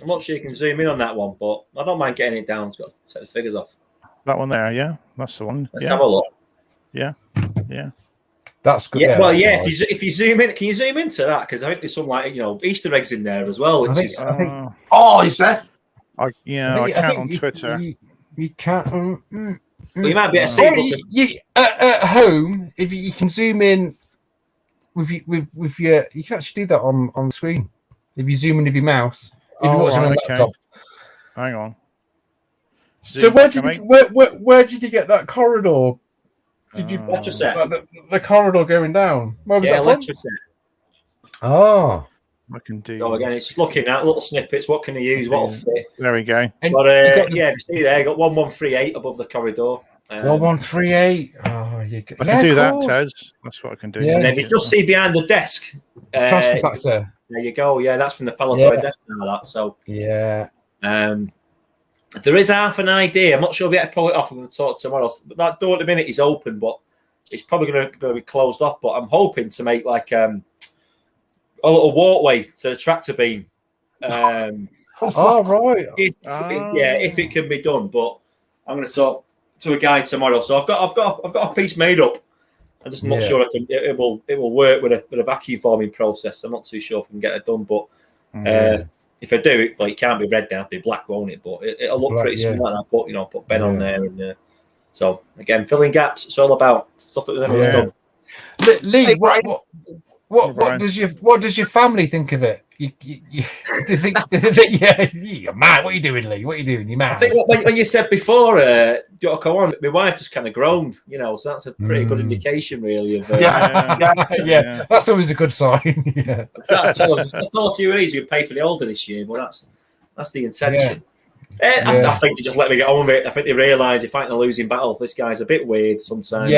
[SPEAKER 4] not sure you can zoom in on that one, but I don't mind getting it down. It's got to take the figures off.
[SPEAKER 2] That one there, yeah, that's the one.
[SPEAKER 4] Let's have a look.
[SPEAKER 2] Yeah.
[SPEAKER 1] That's good.
[SPEAKER 4] Yeah, if you zoom in, can you zoom into that? Because I think there's some Easter eggs in there as well. Which is
[SPEAKER 3] is there?
[SPEAKER 2] I can't on Twitter.
[SPEAKER 1] You can't.
[SPEAKER 4] Well, you might be able to see
[SPEAKER 1] at home if you can zoom in with your. You can actually do that on the screen if you zoom in with your mouse. If you're watching on a laptop.
[SPEAKER 2] Hang on.
[SPEAKER 1] So where did you get that corridor? Did you the corridor going down? Where was that from? Oh,
[SPEAKER 2] I can do.
[SPEAKER 4] So again, it's just looking at little snippets. What can you use? What'll fit?
[SPEAKER 2] There we go.
[SPEAKER 4] But you see there, you got 1138 above the corridor.
[SPEAKER 1] 1138. Oh, you
[SPEAKER 2] I can do that, Tez. That's what I can do.
[SPEAKER 1] Yeah.
[SPEAKER 4] And if you just see behind the desk,
[SPEAKER 1] transfer factor.
[SPEAKER 4] There you go. Yeah, that's from the Palisade desk now. That so.
[SPEAKER 1] Yeah.
[SPEAKER 4] There is half an idea. I'm not sure if we have to pull it off. I'm going to talk tomorrow. But that door at the minute is open, but it's probably going to be closed off. But I'm hoping to make like a little walkway to the tractor beam.
[SPEAKER 1] Right.
[SPEAKER 4] If it can be done. But I'm going to talk to a guy tomorrow. So I've got a piece made up. I'm just not sure it will work with a vacuum forming process. I'm not too sure if I can get it done, but. If I do it, it can't be red now, it'll be black, won't it? But it'll look pretty similar. I put Ben on there, and so again, filling gaps. It's all about stuff that we've never done.
[SPEAKER 1] Lee, what does your family think of it? Do you think you're mad? What are you doing, Lee? What are you doing? You're mad.
[SPEAKER 4] I think what you said before, go on. My wife just kind of groaned, so that's a pretty good indication, really. Of
[SPEAKER 1] that's always a good sign.
[SPEAKER 4] That's all a few of these you pay for the older this year, but that's the intention. I think they just let me get on with it. I think they realise you're fighting a losing battle. This guy's a bit weird sometimes.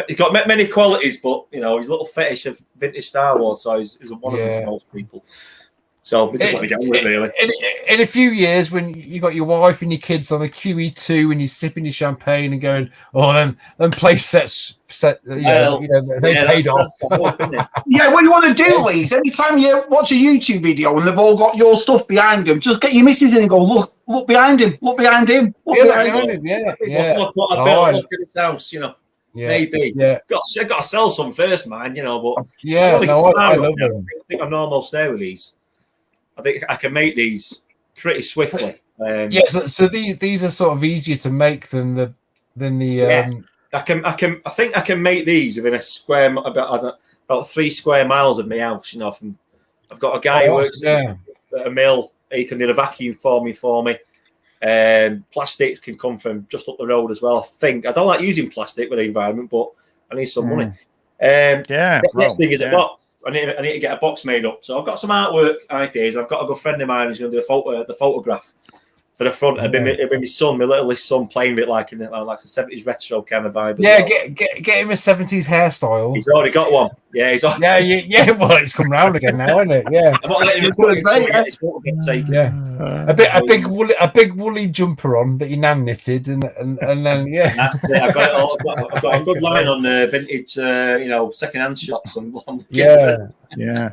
[SPEAKER 4] He's got many qualities, but his little fetish of vintage Star Wars, so he's one of them for most people. So we just let me get on with it, really.
[SPEAKER 1] In a few years, when you got your wife and your kids on the QE2 and you're sipping your champagne and going, them place sets, they paid off.
[SPEAKER 3] What you want to do, Lee, is anytime you watch a YouTube video and they've all got your stuff behind them, just get your missus in and go, look behind him, look behind him, look behind him.
[SPEAKER 4] Look what I built, look at his house, maybe. Got to sell some first, man, but
[SPEAKER 1] I love them.
[SPEAKER 4] I think I'm almost there with these. I think I can make these pretty swiftly.
[SPEAKER 1] So these are sort of easier to make than the.
[SPEAKER 4] I think I can make these within a square about 3 square miles of my house. I've got a guy who works at a mill He can do the vacuum for me. Plastics can come from just up the road as well. I think I don't like using plastic with the environment, but I need some money. Next thing is a box. I need to get a box made up. So I've got some artwork ideas. I've got a good friend of mine who's going to do the photograph for the front. It'll be my son, my littlest son, playing with it like a 70s retro kind of vibe.
[SPEAKER 1] Yeah, get him a 70s hairstyle.
[SPEAKER 4] He's already got one. Yeah, he's already.
[SPEAKER 1] Yeah. Well, it's come round again now, isn't it? Yeah.
[SPEAKER 4] I'm not letting him put it so his photo gets taken.
[SPEAKER 1] Yeah. A big woolly jumper on that your nan knitted, and then
[SPEAKER 4] I've got it all. I've got a good line on vintage, second-hand shops.
[SPEAKER 3] Yeah.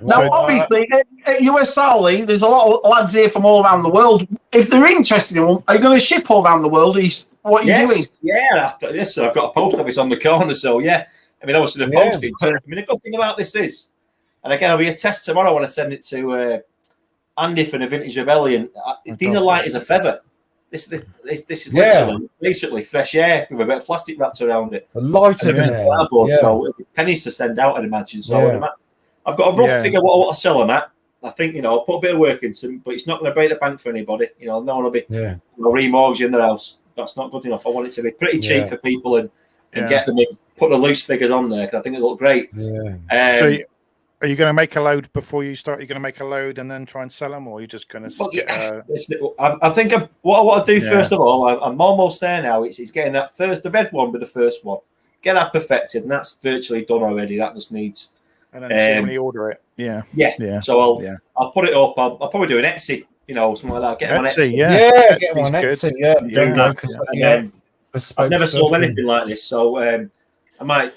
[SPEAKER 3] Now, obviously, at USR, there's a lot of lads here from all around the world. If they're interested in one, are you going to ship all around the world? What are you doing?
[SPEAKER 4] Yeah, I've got a post office on the corner, so yeah. I mean, obviously the postage. I mean, the good thing about this is, and again, I'll be a test tomorrow when I send it to Andy for the Vintage Rebellion. These are light as a feather. This is literally basically fresh air with a bit of plastic wrapped around it.
[SPEAKER 1] Lighter than air.
[SPEAKER 4] So pennies to send out, I'd imagine. So I've got a rough figure what I want to sell them at. I think, I'll put a bit of work into them, but it's not going to break the bank for anybody. No one will be remortgaging their house. That's not good enough. I want it to be pretty cheap for people and get them in. Put the loose figures on there because I think it look great.
[SPEAKER 2] Yeah. So are you going to make a load before you start? Are you going to make a load and then try and sell them, or are you just going to?
[SPEAKER 4] I think what I want to do first of all. I'm almost there now. It's getting the red one with the first one. Get that perfected, and that's virtually done already. That just needs.
[SPEAKER 2] And then when you order it, yeah.
[SPEAKER 4] So I'll put it up. I'll probably do an Etsy, something like that. Get them on Etsy.
[SPEAKER 1] Get them on Etsy. Yeah.
[SPEAKER 4] I've never sold anything like this, so I might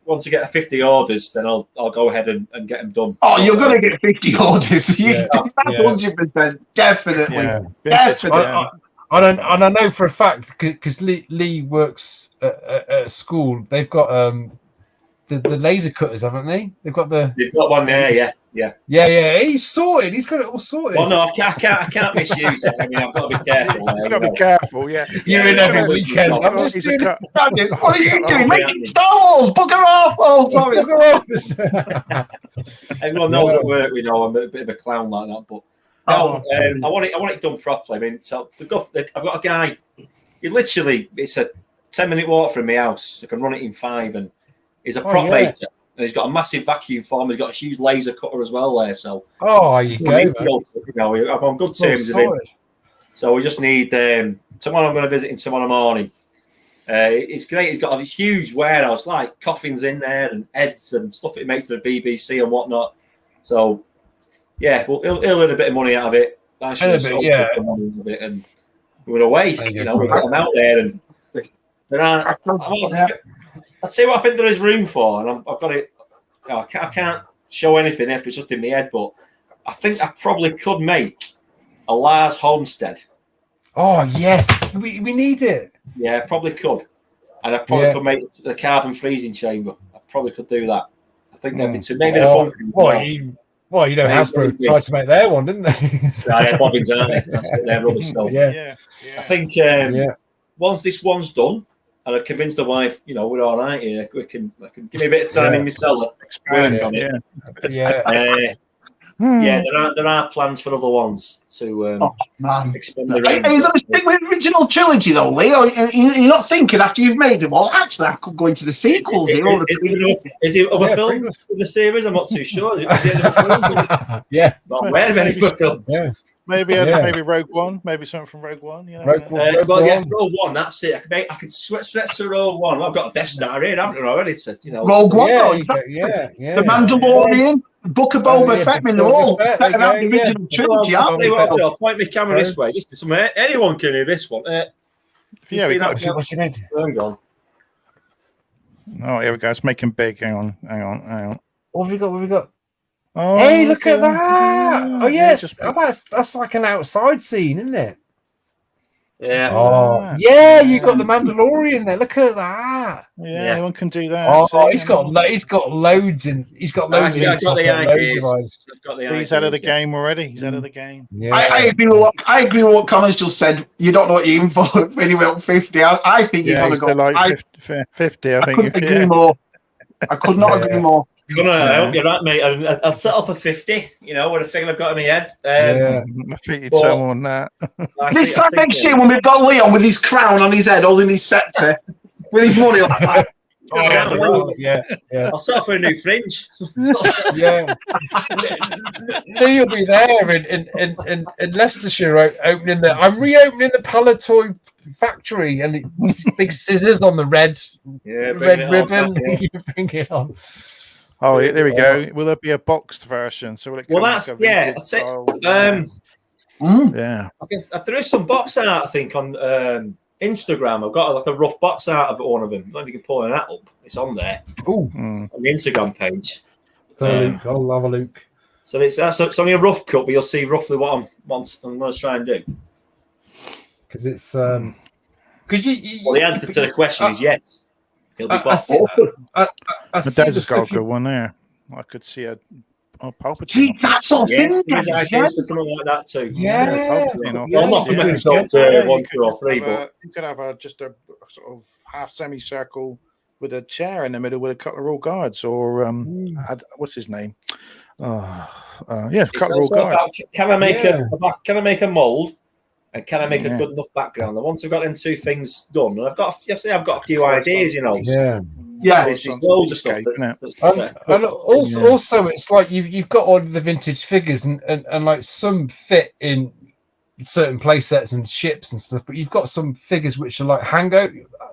[SPEAKER 4] once I get 50 orders, then I'll go ahead and get them done.
[SPEAKER 3] Oh, you're going to get 50 orders. 100%, definitely.
[SPEAKER 1] Definitely. And I know for a fact because Lee works at school. They've got the laser cutters, haven't they? They've got
[SPEAKER 4] one there.
[SPEAKER 1] Yeah. He's sorted. He's got it all sorted.
[SPEAKER 4] Well, no, I can't misuse it. I mean, I've got to be careful.
[SPEAKER 2] You've got to be careful. Yeah.
[SPEAKER 1] You're in every weekend.
[SPEAKER 3] What are you doing? Making Star Wars. Bugger off. Oh, sorry.
[SPEAKER 4] Everyone knows at work. I'm a bit of a clown like that, but no, I want it done properly. I mean, so I've got a guy. It's a 10-minute walk from my house. I can run it in 5, and he's a prop maker. And he's got a massive vacuum form. He's got a huge laser cutter as well there. So
[SPEAKER 1] you go.
[SPEAKER 4] I'm on good terms with him. So we just need tomorrow. I'm going to visit him tomorrow morning. It's great. He's got a huge warehouse, like coffins in there and heads and stuff that he makes for the BBC and whatnot. So he'll earn a bit of money out of it. And we're away. We get them out there, and there are. I'll tell you what I think there is room for, and I've got it. I can't show anything if it's just in my head, but I think I probably could make a Lars Homestead.
[SPEAKER 1] Oh yes, we need it.
[SPEAKER 4] Yeah, I probably could, and I probably could make the carbon freezing chamber. I probably could do that. I think that'd be too. Maybe the bunker.
[SPEAKER 1] Hasbro tried to make their one, didn't they?
[SPEAKER 4] Yeah, bobbins, aren't they? That's it. They're rubbish stuff.
[SPEAKER 1] Yeah.
[SPEAKER 4] I think once this one's done, and I've convinced the wife, we're all right here. I can give me a bit of time in my cellar. Work on it. There are plans for other ones to expand the range.
[SPEAKER 3] Are you going to stick with the original trilogy though, Lee? Or you're not thinking after you've made them all? Actually, I could go into the sequels.
[SPEAKER 4] Is it other films in the series? I'm not too sure. Is it other films? Not aware of any other films.
[SPEAKER 1] Yeah.
[SPEAKER 2] Maybe Rogue One, maybe something from Rogue One.
[SPEAKER 1] Rogue
[SPEAKER 4] One. That's it. I could stretch to Rogue One. Well, I've got a Death Star here, haven't I already?
[SPEAKER 3] Rogue One, the Mandalorian, Book of Boba Fett, they're all better than the original trilogy, aren't they?
[SPEAKER 4] I'll point my camera this way. Anyone can hear this one.
[SPEAKER 1] What's your name?
[SPEAKER 2] Oh, here we go. It's making big. Hang on.
[SPEAKER 1] What have we got? Oh, hey, look at that! Oh yes, that's like an outside scene, isn't it?
[SPEAKER 4] Yeah.
[SPEAKER 1] Oh, yeah. You got the Mandalorian there. Look at that.
[SPEAKER 2] Yeah, anyone can do that.
[SPEAKER 1] Oh, he's got loads in. He's got loads.
[SPEAKER 4] I've got the ideas.
[SPEAKER 2] He's out of the game already. He's out of the game.
[SPEAKER 1] Yeah.
[SPEAKER 3] I agree with what Connors just said. You don't know what you're in for when you went 50. I think you're going to go
[SPEAKER 2] like 50. I think.
[SPEAKER 3] Couldn't agree more. I could not agree more.
[SPEAKER 4] I hope you're right, mate. I'll settle for 50. You know, with a figure I've got in my head.
[SPEAKER 2] I think you'd sell more on that.
[SPEAKER 3] This time next year, when we've got Leon with his crown on his head, holding his scepter, with his money like that.
[SPEAKER 4] I'll settle for a new fringe.
[SPEAKER 1] Yeah, Lee will be there in Leicestershire opening I'm reopening the Palatoy factory, and it's big scissors on the red ribbon. You bring it on.
[SPEAKER 2] Oh, there we go. Will there be a boxed version? So will it come
[SPEAKER 4] that's
[SPEAKER 2] like a
[SPEAKER 4] that's it.
[SPEAKER 2] Yeah,
[SPEAKER 4] I guess there is some box art, I think, on Instagram. I've got like a rough box art of one of them. I don't know if you can pull that up. It's on there. On the Instagram page.
[SPEAKER 1] So I'll have a look.
[SPEAKER 4] So it's only a rough cut, but you'll see roughly what I'm going to try and do.
[SPEAKER 1] Because it's because
[SPEAKER 4] the answer to the question is yes. He'll be boxed.
[SPEAKER 2] My dad's got a good one there. I could see a Palpatine.
[SPEAKER 3] Gee, that's all thing.
[SPEAKER 4] Something like that too.
[SPEAKER 2] Well,
[SPEAKER 4] not for me. It's not 1, 2, or 3, but
[SPEAKER 2] you could have just a sort of half semicircle with a chair in the middle with a couple of royal guards, or what's his name? A couple of royal guards.
[SPEAKER 4] Can I make a mold? And can I make a good enough background? And once I've got them two things done, and I've got a few ideas, you know. There's loads of stuff.
[SPEAKER 1] And also, it's like you've got all the vintage figures, and like some fit in certain play sets and ships and stuff, but you've got some figures which are like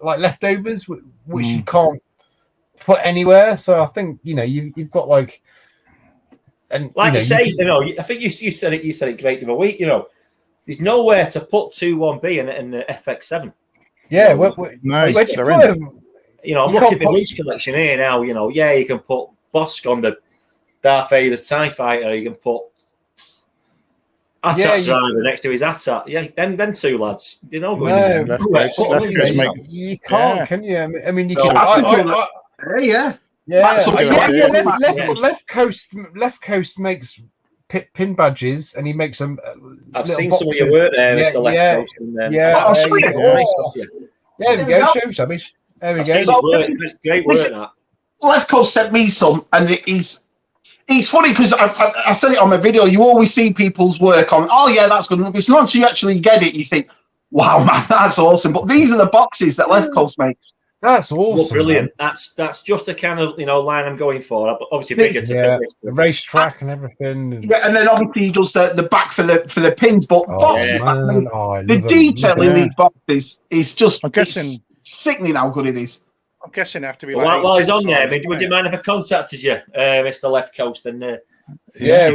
[SPEAKER 1] like leftovers, which you can't put anywhere. So I think you've got like, and
[SPEAKER 4] like you say, I think you said it. You said it great the other week. There's nowhere to put 2-1B and the FX7.
[SPEAKER 1] Yeah,
[SPEAKER 2] no,
[SPEAKER 1] they're in.
[SPEAKER 4] I'm looking at the loose collection here now. You can put M.a.s.k on the Darth Vader TIE Fighter. You can put AT-AT driver next to his AT-AT. Yeah, them two lads. You
[SPEAKER 1] can't, can you? I mean, you can. Left Coast makes pin badges, and he makes them.
[SPEAKER 4] I've seen some of your work there, Mr. Left Coast.
[SPEAKER 1] There we go. Show Shabby. There we go.
[SPEAKER 4] Great work.
[SPEAKER 3] Left Coast sent me some, and it's funny because I said it on my video. You always see people's work on. Oh yeah, that's good. It's not until you actually get it, you think, "Wow, man, that's awesome." But these are the boxes that Left Coast makes.
[SPEAKER 1] That's awesome.
[SPEAKER 4] Well, brilliant. Man. That's just the kind of line I'm going for. Obviously bigger to
[SPEAKER 1] the racetrack and everything.
[SPEAKER 3] And then obviously he does the back for the pins. But the detail in these boxes is just sickening how good it is.
[SPEAKER 2] I'm guessing they have to be.
[SPEAKER 4] While he's on there, would you mind if I contacted you, Mr. Left Coast, and
[SPEAKER 1] Ricky, yeah.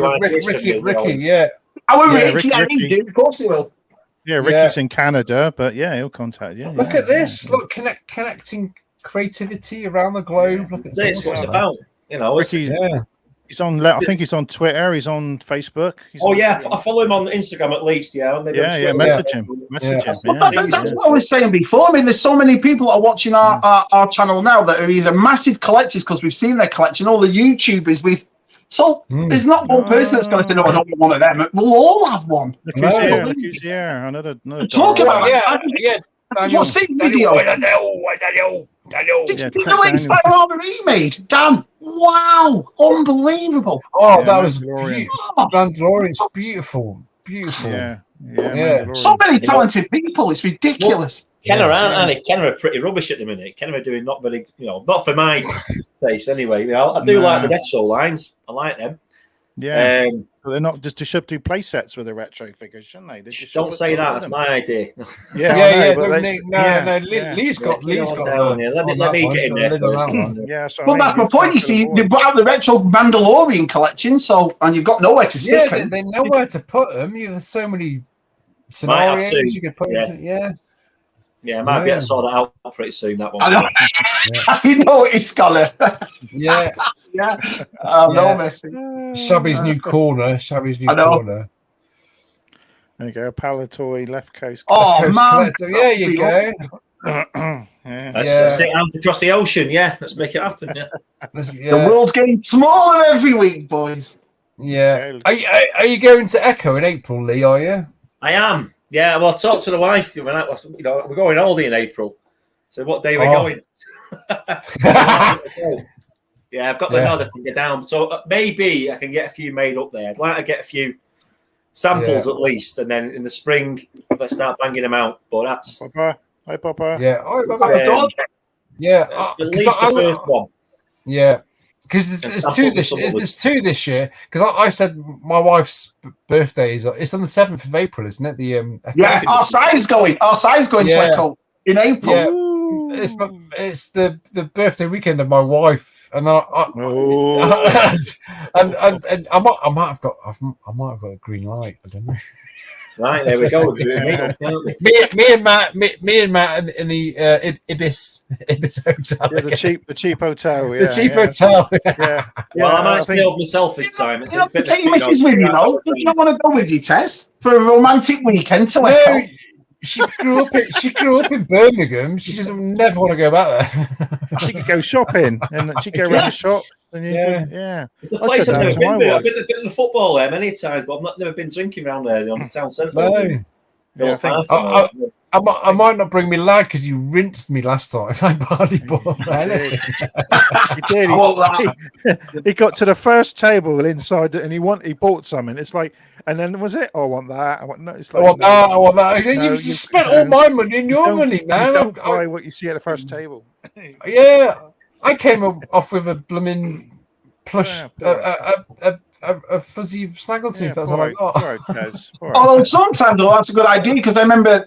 [SPEAKER 3] Ricky, of course he will.
[SPEAKER 2] Yeah, Ricky's in Canada, but he'll contact you.
[SPEAKER 1] Look at this. Look, connecting creativity around the globe. Look at
[SPEAKER 4] this. What's about?
[SPEAKER 2] Ricky, he's on. I think he's on Twitter. He's on Facebook.
[SPEAKER 3] I
[SPEAKER 4] follow him on Instagram at least.
[SPEAKER 2] Message him.
[SPEAKER 3] That's what I was saying before. I mean, there's so many people that are watching our channel now that are either massive collectors because we've seen their collection, or the YouTubers with. So there's not one person that's going to say, "No, I don't want one of them." We'll all have one.
[SPEAKER 2] Look who's here. Another
[SPEAKER 3] talk about what's this video? Daniel. Did you see the latest armor he made? Dan, wow, unbelievable.
[SPEAKER 1] Oh, that was beautiful. Mandalorian's beautiful. Yeah.
[SPEAKER 3] So many talented people. It's ridiculous.
[SPEAKER 4] Kenner are pretty rubbish at the minute. Kenner are doing not very, not for my taste anyway. I do like the retro lines. I like them.
[SPEAKER 2] Yeah. But they're not just to should do play sets with the retro figures, shouldn't they?
[SPEAKER 4] Don't say that. That's my idea.
[SPEAKER 1] Lee's got
[SPEAKER 4] down. Let me get in there first.
[SPEAKER 3] Well, that's my point. You see, they brought out the retro Mandalorian collection, and you've got nowhere to stick them.
[SPEAKER 1] They know where to put them. There's so many scenarios you could put them.
[SPEAKER 4] Yeah, I might be able to sort that out pretty soon. That one.
[SPEAKER 3] I know. You know it's Scholar.
[SPEAKER 1] Yeah.
[SPEAKER 3] No messing.
[SPEAKER 1] Shabby's new corner. Corner.
[SPEAKER 2] There you go. Palatoy Left Coast.
[SPEAKER 3] Oh, man.
[SPEAKER 1] There you go.
[SPEAKER 4] Let's sit out across the ocean. Yeah, let's make it happen. Yeah.
[SPEAKER 3] The world's getting smaller every week, boys.
[SPEAKER 1] Yeah. Are you going to Echo in April, Lee? Are you?
[SPEAKER 4] I am. Yeah, well, I talked to the wife. We're going holiday in April. So what day are we going? Yeah, I've got the nod. I can get down. So maybe I can get a few made up there. I'd like to get a few samples at least, and then in the spring let's start banging them out. But that's
[SPEAKER 2] Papa. Hi, Papa.
[SPEAKER 1] Yeah,
[SPEAKER 4] at least the first one.
[SPEAKER 1] Yeah, because there's two this year. Because I said my wife's birthday it's on the 7th of April, isn't it?
[SPEAKER 3] Our size going to Echo in April.
[SPEAKER 1] Yeah, it's the birthday weekend of my wife, and then and I might have got a green light. I don't know.
[SPEAKER 4] Right, there we go.
[SPEAKER 1] Me and Matt in the Ibis hotel.
[SPEAKER 2] Yeah, the cheap hotel.
[SPEAKER 1] The cheap hotel.
[SPEAKER 2] Yeah.
[SPEAKER 4] Well, I might stay myself this time. It's
[SPEAKER 3] take your missus with you, though. You don't want to go with you, Tess, for a romantic weekend to Echo.
[SPEAKER 1] She grew up in Birmingham. She doesn't never want to go back there.
[SPEAKER 2] She could go shopping and she could go around the shop. And
[SPEAKER 4] it's a place I've never been to. I've been to football there many times, but I've never been drinking around there on the town centre.
[SPEAKER 1] No. Yeah, I might not bring me lad because you rinsed me last time. I barely bought anything.
[SPEAKER 2] He got to the first table inside and he bought something. It's like, and then was it? Oh, I want that. I want that.
[SPEAKER 1] I want that. You've spent all my money and your money, man.
[SPEAKER 2] Don't buy what you see at the first table.
[SPEAKER 1] Yeah, I came off with a blooming plush, a fuzzy snaggletooth. That's all I got.
[SPEAKER 3] Although sometimes that's a good idea because I remember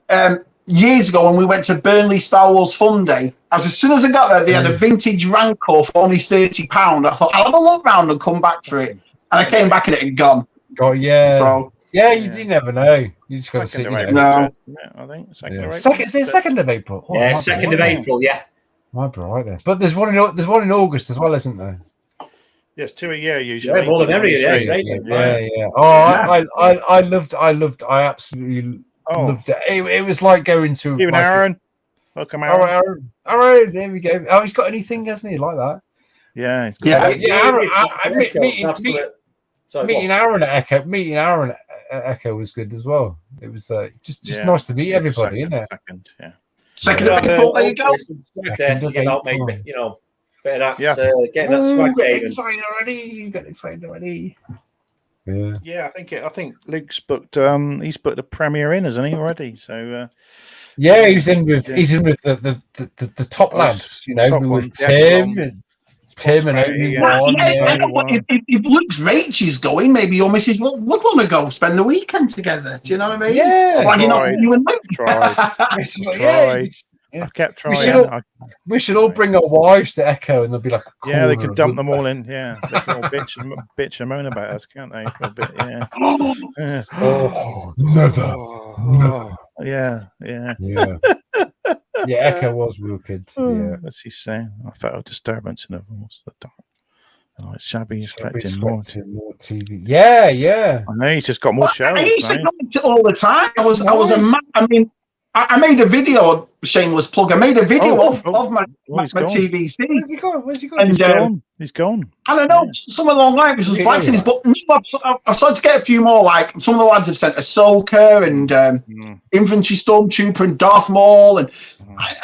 [SPEAKER 3] years ago when we went to Burnley Star Wars Fun Day. As soon as I got there, they had a vintage Rancor for only £30. I thought I'll have a look round and come back for it, and I came back and it had gone.
[SPEAKER 1] Oh yeah. So, you never know. You just got to see.
[SPEAKER 3] No,
[SPEAKER 2] I think
[SPEAKER 1] it's the 2nd of April.
[SPEAKER 4] Oh, yeah, 2nd of April. Yeah,
[SPEAKER 1] might be right there. But there's one in August as well, isn't there?
[SPEAKER 2] Yes, 2 a year usually.
[SPEAKER 4] Yeah, more than every year.
[SPEAKER 1] Yeah. Oh, I absolutely loved it. It was like going to.
[SPEAKER 2] Even Aaron. Welcome, Aaron.
[SPEAKER 1] All right, there we go. Oh, he's got anything, hasn't he? Like that.
[SPEAKER 2] Yeah.
[SPEAKER 1] Meeting Aaron at Echo was good as well. It was just nice to meet everybody, isn't it?
[SPEAKER 3] Second of April, there you go.
[SPEAKER 4] Getting that swag game.
[SPEAKER 1] Got excited already.
[SPEAKER 2] Yeah, I think Luke's booked. He's booked a premiere in, hasn't he already? So
[SPEAKER 1] he's in with the top lads. You know, with Tim and everyone.
[SPEAKER 3] If Luke's rage is going, maybe your missus would want to go spend the weekend together. Do you know what I mean?
[SPEAKER 1] Yeah,
[SPEAKER 3] slagging up you and Luke.
[SPEAKER 2] Tried. I kept trying.
[SPEAKER 1] We should all bring our wives to Echo, and they'll be like,
[SPEAKER 2] they could dump them all in. Yeah, they can all bitch and moan about us, can't they? A bit, yeah.
[SPEAKER 1] Oh, never.
[SPEAKER 2] Yeah.
[SPEAKER 1] Yeah, Echo was real good. Yeah.
[SPEAKER 2] What's he saying? I felt a disturbance in the voice. Shabby is collecting more
[SPEAKER 1] TV. Yeah.
[SPEAKER 2] I know he's just got more shelves.
[SPEAKER 3] I used to collect it all the time. I made a video, shameless plug. I made a video of my TVC.
[SPEAKER 2] Where's he gone? He's gone.
[SPEAKER 3] I don't know. Some of the lives was black series, but I've started to get a few more. Like some of the lads have sent Ahsoka and Infantry Stormtrooper and Darth Maul, and I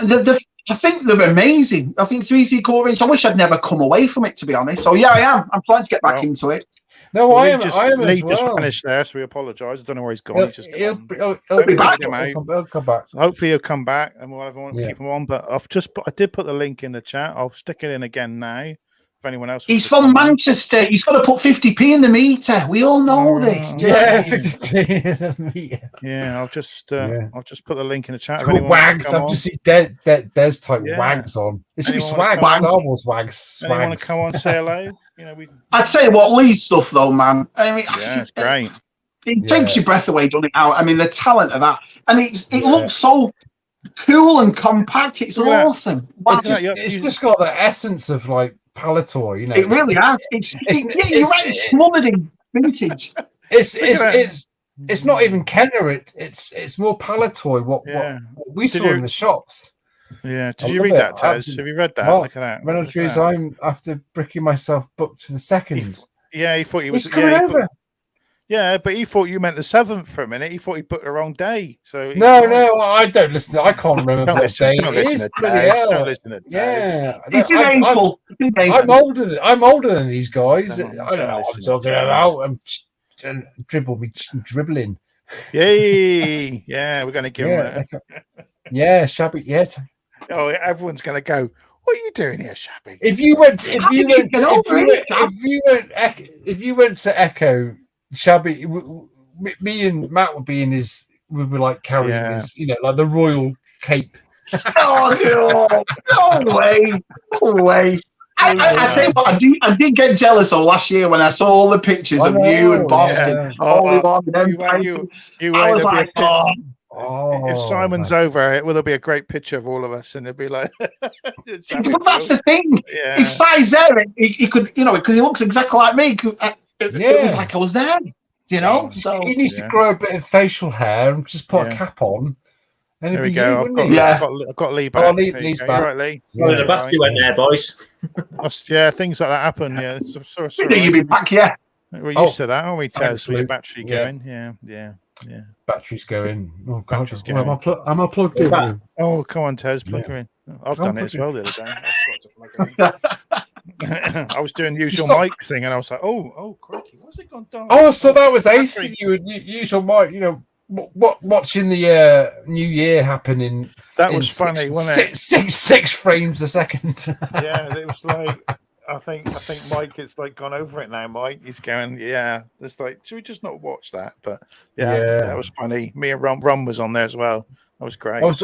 [SPEAKER 3] think they're amazing. I think 3/3 quarter inch. I wish I'd never come away from it, to be honest. So yeah, I am. I'm trying to get back into it.
[SPEAKER 1] No, I am as
[SPEAKER 2] just
[SPEAKER 1] well.
[SPEAKER 2] vanished there, so we apologise. I don't know where he's gone.
[SPEAKER 1] He'll be back. He'll come back.
[SPEAKER 2] So hopefully he'll come back, and we'll have keep him on. But I did put the link in the chat. I'll stick it in again now. If anyone else,
[SPEAKER 3] he's from Manchester. He's got to put 50p in the meter. We all know this.
[SPEAKER 1] Yeah, 50p in the meter.
[SPEAKER 2] Yeah, I'll just put the link in the chat.
[SPEAKER 1] It's called Wags. I've just seen Des type Wags on. It should be Swag. Star Wars Wags.
[SPEAKER 2] Anyone want to come on, say hello?
[SPEAKER 3] I'd say Lee's stuff though, man. I mean,
[SPEAKER 2] it's great.
[SPEAKER 3] It takes your breath away, doesn't it? I mean, the talent of that, and it looks so cool and compact. It's awesome.
[SPEAKER 1] It's just got the essence of like Palatoy, you know.
[SPEAKER 3] It really has. You're right. It's smothered in vintage.
[SPEAKER 1] It's not even Kenner. It's more Palatoy. What we saw in the shops.
[SPEAKER 2] Yeah, did you read that, Taz? Have you read that? Look at that.
[SPEAKER 1] Reynolds Drew's, I'm after bricking myself booked for the 2nd.
[SPEAKER 2] He thought he was
[SPEAKER 1] coming over.
[SPEAKER 2] Yeah, but he thought you meant the 7th for a minute. He thought he booked the wrong day. So
[SPEAKER 1] no, I don't listen. I can't remember what day it is.
[SPEAKER 2] Don't listen to Taz.
[SPEAKER 1] Yeah,
[SPEAKER 3] it's in April.
[SPEAKER 1] I'm older than these guys. I don't know what I'm talking about. I'm dribbling.
[SPEAKER 2] Yay! Yeah, we're going to give him
[SPEAKER 1] yeah, Shabby. Yeah.
[SPEAKER 2] Oh, everyone's going to go. What are you doing here, Shabby?
[SPEAKER 1] If you went to Echo, Shabby, me and Matt would be in his. We were like carrying his, like the royal cape.
[SPEAKER 3] Oh no way! No way! I tell you what, I did get jealous of last year when I saw all the pictures of you and Boston.
[SPEAKER 2] You I was like, if Simon's over, there'll be a great picture of all of us, and it'll be like.
[SPEAKER 3] But that's the thing. Yeah. If Si's there, he could, because he looks exactly like me. It was like I was there, So
[SPEAKER 1] he needs to grow a bit of facial hair and just put a cap on. And
[SPEAKER 2] there we go. I've got Lee back.
[SPEAKER 1] Lee's back.
[SPEAKER 2] Right, Lee.
[SPEAKER 4] The basket went there, boys.
[SPEAKER 2] Yeah, things like that happen. Yeah,
[SPEAKER 3] you'll be back. Yeah,
[SPEAKER 2] we're used to that, aren't we, Tez? With your battery going. Yeah.
[SPEAKER 1] Battery's going. Oh God, am I plugged in?
[SPEAKER 2] Oh, come on, Tez, plug her in. I've done it as well the other day. I forgot to plug her in. I was doing usual mic thing, and I was like, "Oh, crikey, what's it gone down?"
[SPEAKER 1] Oh, so that was ace. You would usual mic, watching the New Year happening.
[SPEAKER 2] That was funny, wasn't it?
[SPEAKER 1] Six frames a second.
[SPEAKER 2] Yeah, it was like. I think Mike it's like gone over it now. Mike, he's going, it's like, should we just not watch that? But that was funny. Me and Rum was on there as well. That was great.
[SPEAKER 1] I was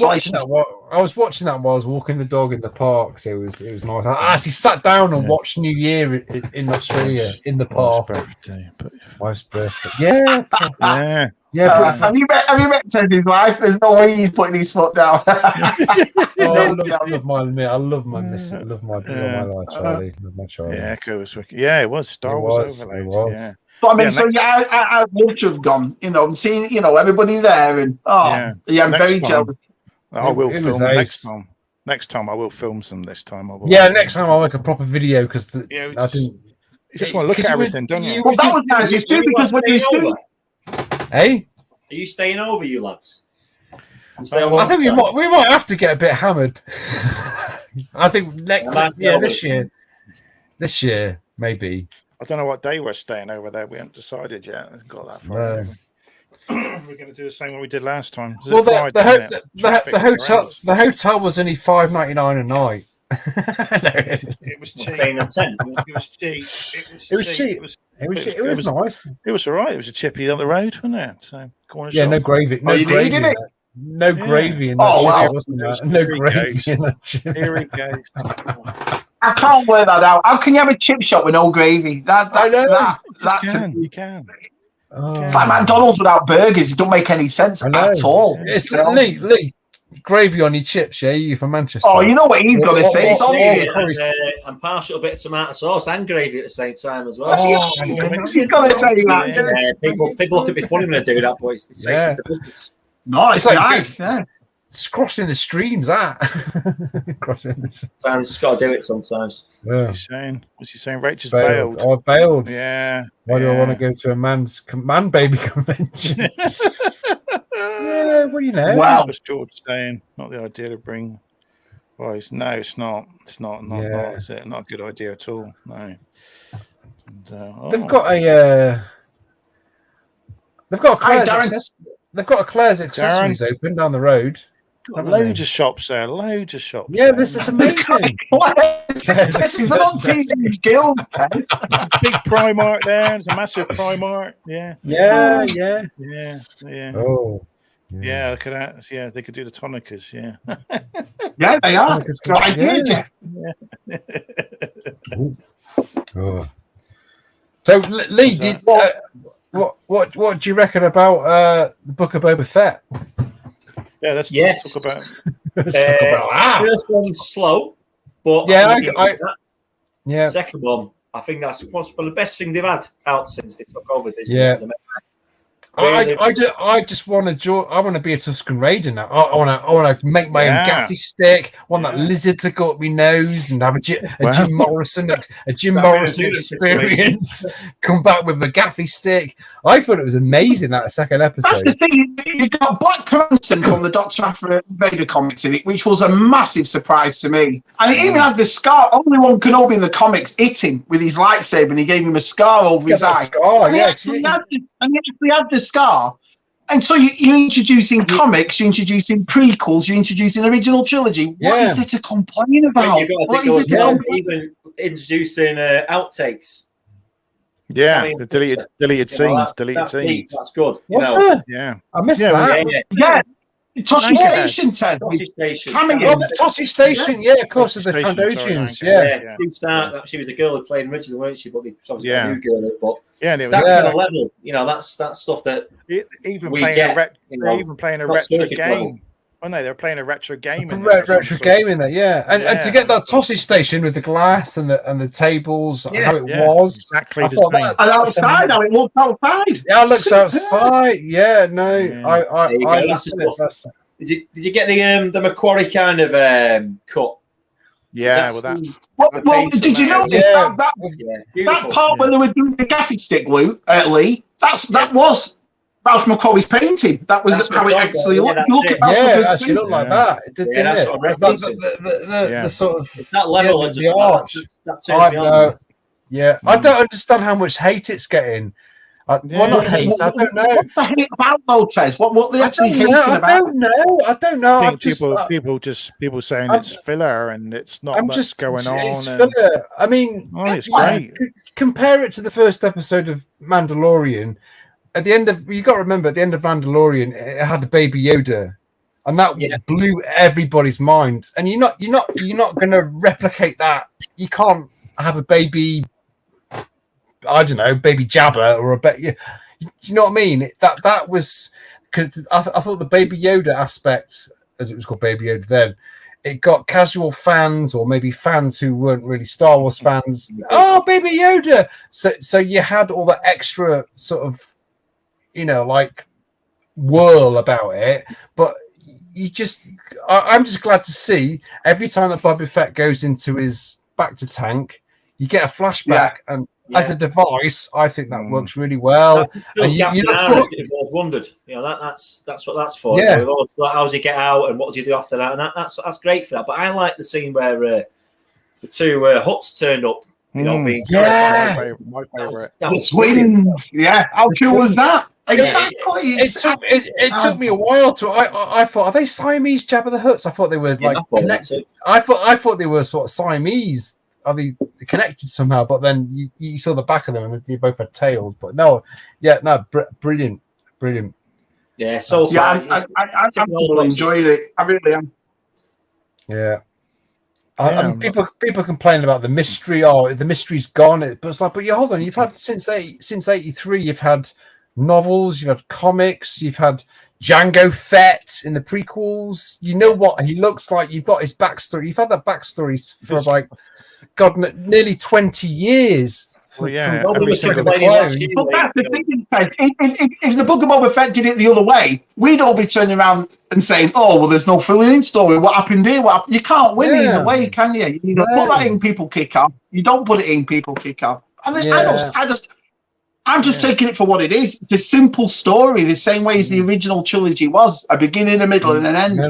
[SPEAKER 1] watching that while I was walking the dog in the park. So it was nice. I actually sat down and watched New Year in Australia in the park. Wife's birthday. Yeah. Yeah,
[SPEAKER 3] have you met Teddy's wife? There's no way he's putting his foot down.
[SPEAKER 1] I love my miss. I love my life, Charlie. Love my Charlie.
[SPEAKER 2] Yeah, it was wicked. Yeah, it was Star Wars overload.
[SPEAKER 1] It was.
[SPEAKER 3] Yeah. But I mean, I'd love to have gone. And seeing everybody there, and I'm very jealous.
[SPEAKER 2] I will film next time. Next time I will film some. This time I will.
[SPEAKER 1] Yeah, next time I'll make a proper video because I didn't.
[SPEAKER 2] You just want to look at everything, don't you?
[SPEAKER 3] Well, that was nice. It's true because when you see.
[SPEAKER 1] Hey,
[SPEAKER 4] are you staying over, you lads?
[SPEAKER 1] I think we might have to get a bit hammered. I think this year maybe.
[SPEAKER 2] I don't know what day we're staying over there. We haven't decided yet. It's got that far. We're going to do the same what we did last time.
[SPEAKER 1] Well, the hotel was only $5.99 a night.
[SPEAKER 2] It was cheap. It was cheap.
[SPEAKER 1] It was nice.
[SPEAKER 2] It was all right. It was a chippy on the road, wasn't it? So
[SPEAKER 1] no gravy. No gravy in that.
[SPEAKER 3] Oh wow!
[SPEAKER 1] No gravy in that chip.
[SPEAKER 2] Here he goes.
[SPEAKER 3] I can't work that out. How can you have a chip shop with no gravy?
[SPEAKER 2] You can.
[SPEAKER 3] It's like McDonald's without burgers. It don't make any sense at all.
[SPEAKER 1] It's Lee. Gravy on your chips, you from Manchester.
[SPEAKER 3] Oh, you know what he's going to say.
[SPEAKER 4] I'm partial a bit of tomato sauce and gravy at the same time as well.
[SPEAKER 3] He's going to say that.
[SPEAKER 4] People look at me funny when I do that, boys.
[SPEAKER 3] Nice, nice.
[SPEAKER 1] It's crossing the streams, crossing the streams.
[SPEAKER 4] Sounds got to do it sometimes.
[SPEAKER 1] Yeah.
[SPEAKER 2] What's he saying? Rachel's bailed.
[SPEAKER 1] I bailed.
[SPEAKER 2] Yeah.
[SPEAKER 1] Why do I want to go to a man baby convention? What do you know?
[SPEAKER 2] Wow. What's George saying? Not the idea to bring boys. No, it's not. It's not. Is it? Not a good idea at all. No. And,
[SPEAKER 1] They've got a Claire's accessories open down the road.
[SPEAKER 2] Loads of shops there. Loads of shops.
[SPEAKER 1] Yeah, this is amazing.
[SPEAKER 3] This is not TV Guild.
[SPEAKER 2] Big Primark there. There's a massive Primark. Yeah.
[SPEAKER 1] Oh.
[SPEAKER 2] Yeah, look at that. Yeah, they could do the tonicas. Yeah.
[SPEAKER 3] Yeah, they are.
[SPEAKER 1] Oh. So, Lee, what do you reckon about the Book of Boba Fett?
[SPEAKER 2] Yeah, let's talk about.
[SPEAKER 4] First one's slow, but Second one, I think that's possibly the best thing they've had out since they took over this.
[SPEAKER 1] I just want to I want to be a Tusken Raider now. I want to make my own gaffy stick. I want that lizard to go up my nose and have a Jim Morrison experience. Come back with a gaffy stick. I thought it was amazing that second episode.
[SPEAKER 3] That's the thing. You got Black Cranston from the Dr. Afro Vader comics in it, which was a massive surprise to me. And it even had the scar. Only one Kenobi in the comics hit him with his lightsaber, and he gave him a scar over his eye. And he actually had the scar. And so you're introducing comics, you're introducing prequels, you're introducing original trilogy. What is there to complain about?
[SPEAKER 4] Even introducing outtakes.
[SPEAKER 2] Yeah, the deleted scenes.
[SPEAKER 4] That's good.
[SPEAKER 2] Yeah,
[SPEAKER 1] I missed that.
[SPEAKER 3] Yeah. Toshi Station, Ted.
[SPEAKER 4] Toshi Station.
[SPEAKER 1] The Toshi Station, of course, of the Trandoshans.
[SPEAKER 4] She was the girl who played originally, weren't she? But obviously a new girl. But
[SPEAKER 2] and it was
[SPEAKER 4] that kind of level. That's stuff that
[SPEAKER 2] even playing a retro game. Level. Oh no, they're playing a retro game.
[SPEAKER 1] Retro game in there, and to get that Toshi Station with the glass and the tables, how it was
[SPEAKER 2] exactly the same.
[SPEAKER 3] And outside, how it looked outside.
[SPEAKER 1] Yeah, it looks outside. Yeah, no,
[SPEAKER 4] Did you get the Macquarie kind of cut?
[SPEAKER 2] Yeah,
[SPEAKER 3] did you notice that part when they were doing the gaffy stick, Lee? That was Ralph McCauley's painting. That was how it actually looked.
[SPEAKER 1] It actually looked like that. It did, didn't it? The sort of
[SPEAKER 4] it's that level of
[SPEAKER 1] the arch. I don't understand how much hate it's getting. Well, not hate. I don't know.
[SPEAKER 3] What's the hate about Motez? What they actually hating about?
[SPEAKER 1] I don't know.
[SPEAKER 2] I think people saying it's filler and it's not much going on.
[SPEAKER 1] It's filler. I mean,
[SPEAKER 2] it's great.
[SPEAKER 1] Compare it to the first episode of Mandalorian. At the end of, you got to remember, at the end of Mandalorian, it had a Baby Yoda, and that blew everybody's mind. And you're not going to replicate that. You can't have a baby, I don't know, baby Jabba or you know what I mean? That was because I thought the Baby Yoda aspect, as it was called Baby Yoda then, it got casual fans or maybe fans who weren't really Star Wars fans. Oh, Baby Yoda! So you had all that extra sort of, like whirl about it, but I'm just glad to see every time that Boba Fett goes into his back to tank, you get a flashback, and as a device, I think that works really well.
[SPEAKER 4] I've wondered, that's what that's for.
[SPEAKER 1] Yeah.
[SPEAKER 4] How does he get out, and what does he do after that? And that's great for that. But I like the scene where the two Hutts turned up.
[SPEAKER 2] My favorite.
[SPEAKER 3] That was twins. Yeah, how cool was that? Exactly.
[SPEAKER 1] It took me a while to. I thought, are they Siamese Jabba the Hutts? I thought they were connected. I thought they were sort of Siamese. Are they connected somehow? But then you saw the back of them, and they both had tails. But brilliant.
[SPEAKER 4] Yeah, so
[SPEAKER 3] I enjoyed it. I really am.
[SPEAKER 1] Yeah. And people complain about the mystery. Oh, the mystery's gone. But it's like, but hold on. You've had since '83. You've had novels. You've had comics. You've had Jango Fett in the prequels. You know what he looks like. You've got his backstory. You've had that backstory for nearly 20 years.
[SPEAKER 3] Every single clone. But that's the thing, if the Book of Boba Fett did it the other way, we'd all be turning around and saying, "Oh, well, there's no filling in story. What happened here? You can't win either way, can you? You put that in, people kick off. You don't put it in, people kick off. I'm just taking it for what it is. It's a simple story, the same way as the original trilogy was: a beginning, a middle, and an end.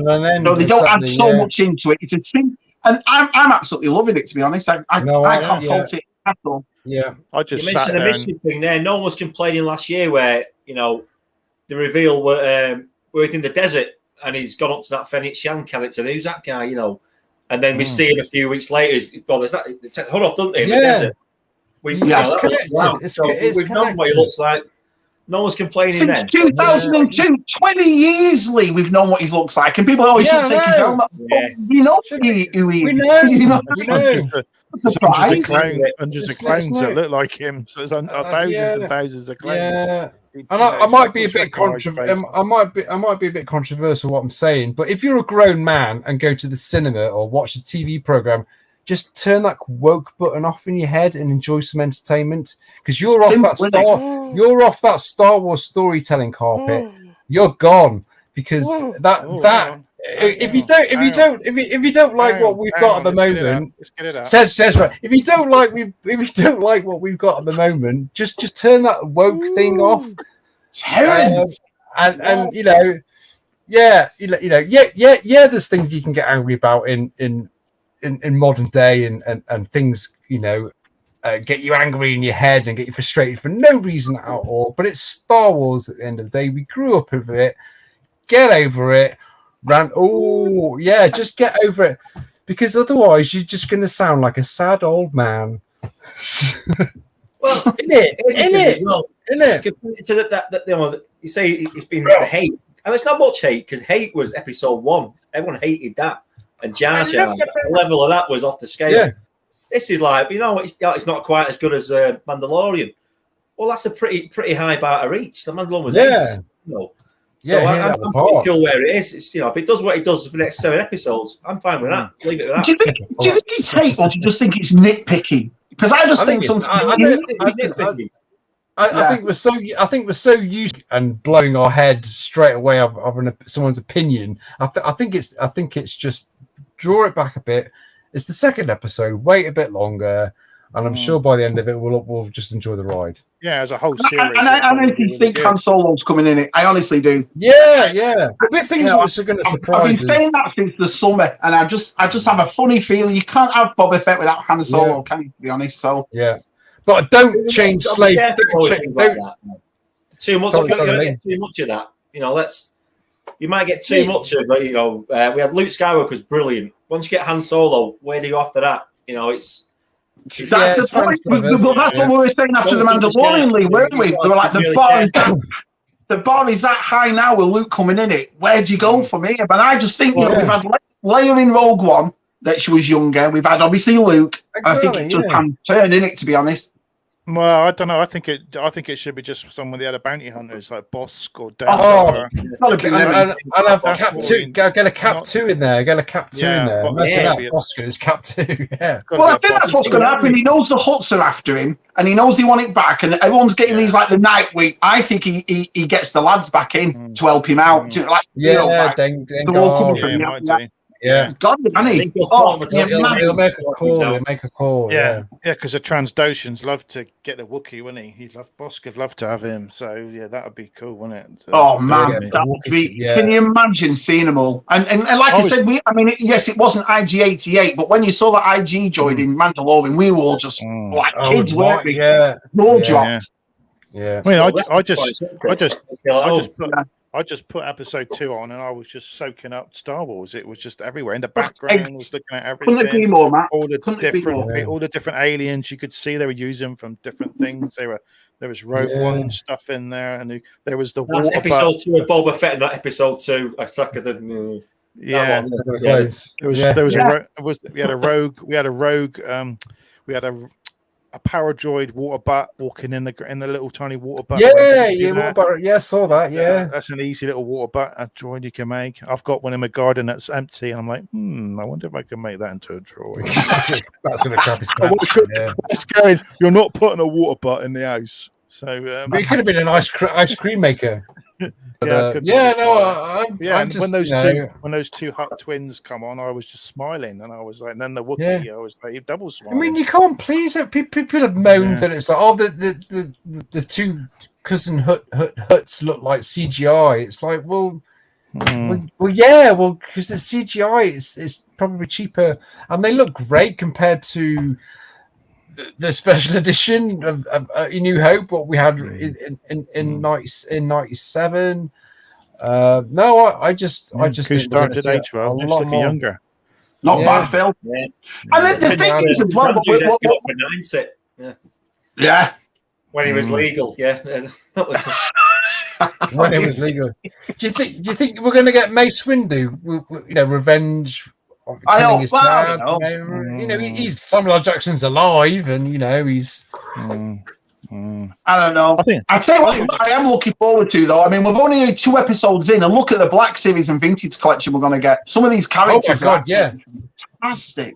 [SPEAKER 3] They don't add so much into it. It's a simple, and I'm absolutely loving it. To be honest, I can't fault it at all.
[SPEAKER 1] Yeah,
[SPEAKER 2] I just
[SPEAKER 4] you mentioned the mystery thing there. No one was complaining last year where the reveal where he's in the desert and he's gone up to that Fennec Shan character. Who's that guy? And then we see him a few weeks later. He's gone. There's that Hud off, doesn't he? In the desert. We've known what he looks like. No one's complaining
[SPEAKER 3] since
[SPEAKER 4] then.
[SPEAKER 3] 2002, 20 years, Lee, we've known what he looks like, and people always should take his helmet.
[SPEAKER 1] Yeah.
[SPEAKER 3] We know who he is.
[SPEAKER 1] We know.
[SPEAKER 2] Hundreds of clones that look like him. So there's thousands and thousands of clones.
[SPEAKER 1] Yeah. And I might be a bit controversial. I might be a bit controversial what I'm saying, but if you're a grown man and go to the cinema or watch a TV program, just turn that woke button off in your head and enjoy some entertainment, because you're off that You're off that Star Wars storytelling carpet. You're gone because if you don't like what we've got at the moment, says right. If you don't like what we've got at the moment, just turn that woke thing off. And you know, there's things you can get angry about in modern day and things, you know, get you angry in your head and get you frustrated for no reason at all. But it's Star Wars at the end of the day. We grew up with it. Get over it. Rant. Oh, yeah, just get over it. Because otherwise you're just going to sound like a sad old man.
[SPEAKER 4] Well,
[SPEAKER 1] Isn't it?
[SPEAKER 4] To that, you know, you say it's been the hate. And it's not much hate, because hate was episode 1. Everyone hated that. And Jar Jar, the level of that was off the scale. Yeah. This is like, you know, it's not quite as good as Mandalorian. Well, that's a pretty high bar to reach. The Mandalorian was ace. You know? So I'm pretty cool where it is. It's, you know, if it does what it does for the next 7 episodes, I'm fine with that. Leave it with that.
[SPEAKER 3] Do you think it's hate, or do you just think it's nitpicking? Because I think sometimes
[SPEAKER 1] I think we're so used and blowing our head straight away of someone's opinion. I think it's just draw it back a bit. It's the 2nd episode. Wait a bit longer, and I'm sure by the end of it we'll just enjoy the ride.
[SPEAKER 2] Yeah, as a whole series.
[SPEAKER 3] And I honestly think Han Solo's coming in it. I honestly do.
[SPEAKER 1] Yeah. The big things that are going to surprise us.
[SPEAKER 3] I've been saying that since the summer, and I just have a funny feeling you can't have Boba Fett without Han Solo, can you? To be honest, so
[SPEAKER 1] yeah. But don't change slave.
[SPEAKER 4] Too much. Get too much of that. You know, you might get too much of it. You know, we had Luke Skywalker was brilliant. Once you get Han Solo, where do you go after that? You know,
[SPEAKER 3] that's the point. But that's what we were saying after the Mandalorian, weren't we? They were like the bar is that high now with Luke coming in it. Where do you go from here? But I just think we've had Leia in Rogue One that she was younger. We've had obviously Luke. I think it just turned in it, to be honest.
[SPEAKER 2] Well, I don't know. I think it should be just someone the other bounty hunters like Bosk or Dan.
[SPEAKER 1] I'll have Cap 2. Get a Cap 2 in there. Get a Cap 2 in there. Bosk is Cap 2. Yeah.
[SPEAKER 3] Well, I think that's what's going to happen. He knows the Hutts are after him, and he knows they want it back, and everyone's getting these like the night week. I think he gets the lads back in to help him out. To, like,
[SPEAKER 1] Yeah,
[SPEAKER 3] God, honey.
[SPEAKER 1] He'll make a call.
[SPEAKER 2] Yeah, because the Transdoshans love to get the Wookiee, wouldn't he? He'd love Bosk would love to have him. So yeah, that would be cool, wouldn't it?
[SPEAKER 3] Oh man, that would be. Can you imagine seeing them all? And like I said, yes, it wasn't IG-88, but when you saw that IG joined in Mandalorian, we were all just like kids, weren't we?
[SPEAKER 1] Yeah,
[SPEAKER 3] dropped.
[SPEAKER 1] Yeah.
[SPEAKER 2] I mean, I just put episode 2 on, and I was just soaking up Star Wars. It was just everywhere in the background. I was looking at everything.
[SPEAKER 3] Couldn't agree more, Matt.
[SPEAKER 2] All the different aliens you could see. They were using from different things. There was Rogue One stuff in there, and there was the water.
[SPEAKER 4] Episode 2 of Boba Fett, not episode 2. I suck at the.
[SPEAKER 2] We had a power droid water butt walking in the little tiny water butt.
[SPEAKER 1] Water butt. Yeah, I saw that. Yeah,
[SPEAKER 2] that's an easy little water butt a droid you can make. I've got one in my garden that's empty, and I'm like, I wonder if I can make that into a droid.
[SPEAKER 1] That's gonna crap his pants.
[SPEAKER 2] You're not putting a water butt in the house, so
[SPEAKER 1] it could have been an ice cream maker. When
[SPEAKER 2] those two Hutt twins come on, I was just smiling, and I was like, and then the Wookiee, I was like double smiling.
[SPEAKER 1] I mean, you can't please it. People have moaned that it's like, the two cousin Hutts look like CGI. It's like, because the CGI is probably cheaper, and they look great compared to the special edition of A New Hope, what we had in 97. I just
[SPEAKER 2] think started age well. It's looking younger.
[SPEAKER 3] Not bad, Phil. Yeah. And the thing is as well. Yeah.
[SPEAKER 4] When he was legal, that was.
[SPEAKER 1] When it was legal. Do you think we're going to get Mace Windu? Revenge.
[SPEAKER 3] I hope.
[SPEAKER 1] He's Samuel L. Jackson's alive, and he's.
[SPEAKER 3] I don't know. I tell you what, I am looking forward to though. I mean, we've only 2 episodes in, and look at the Black Series and Vintage Collection we're going to get. Some of these characters are fantastic.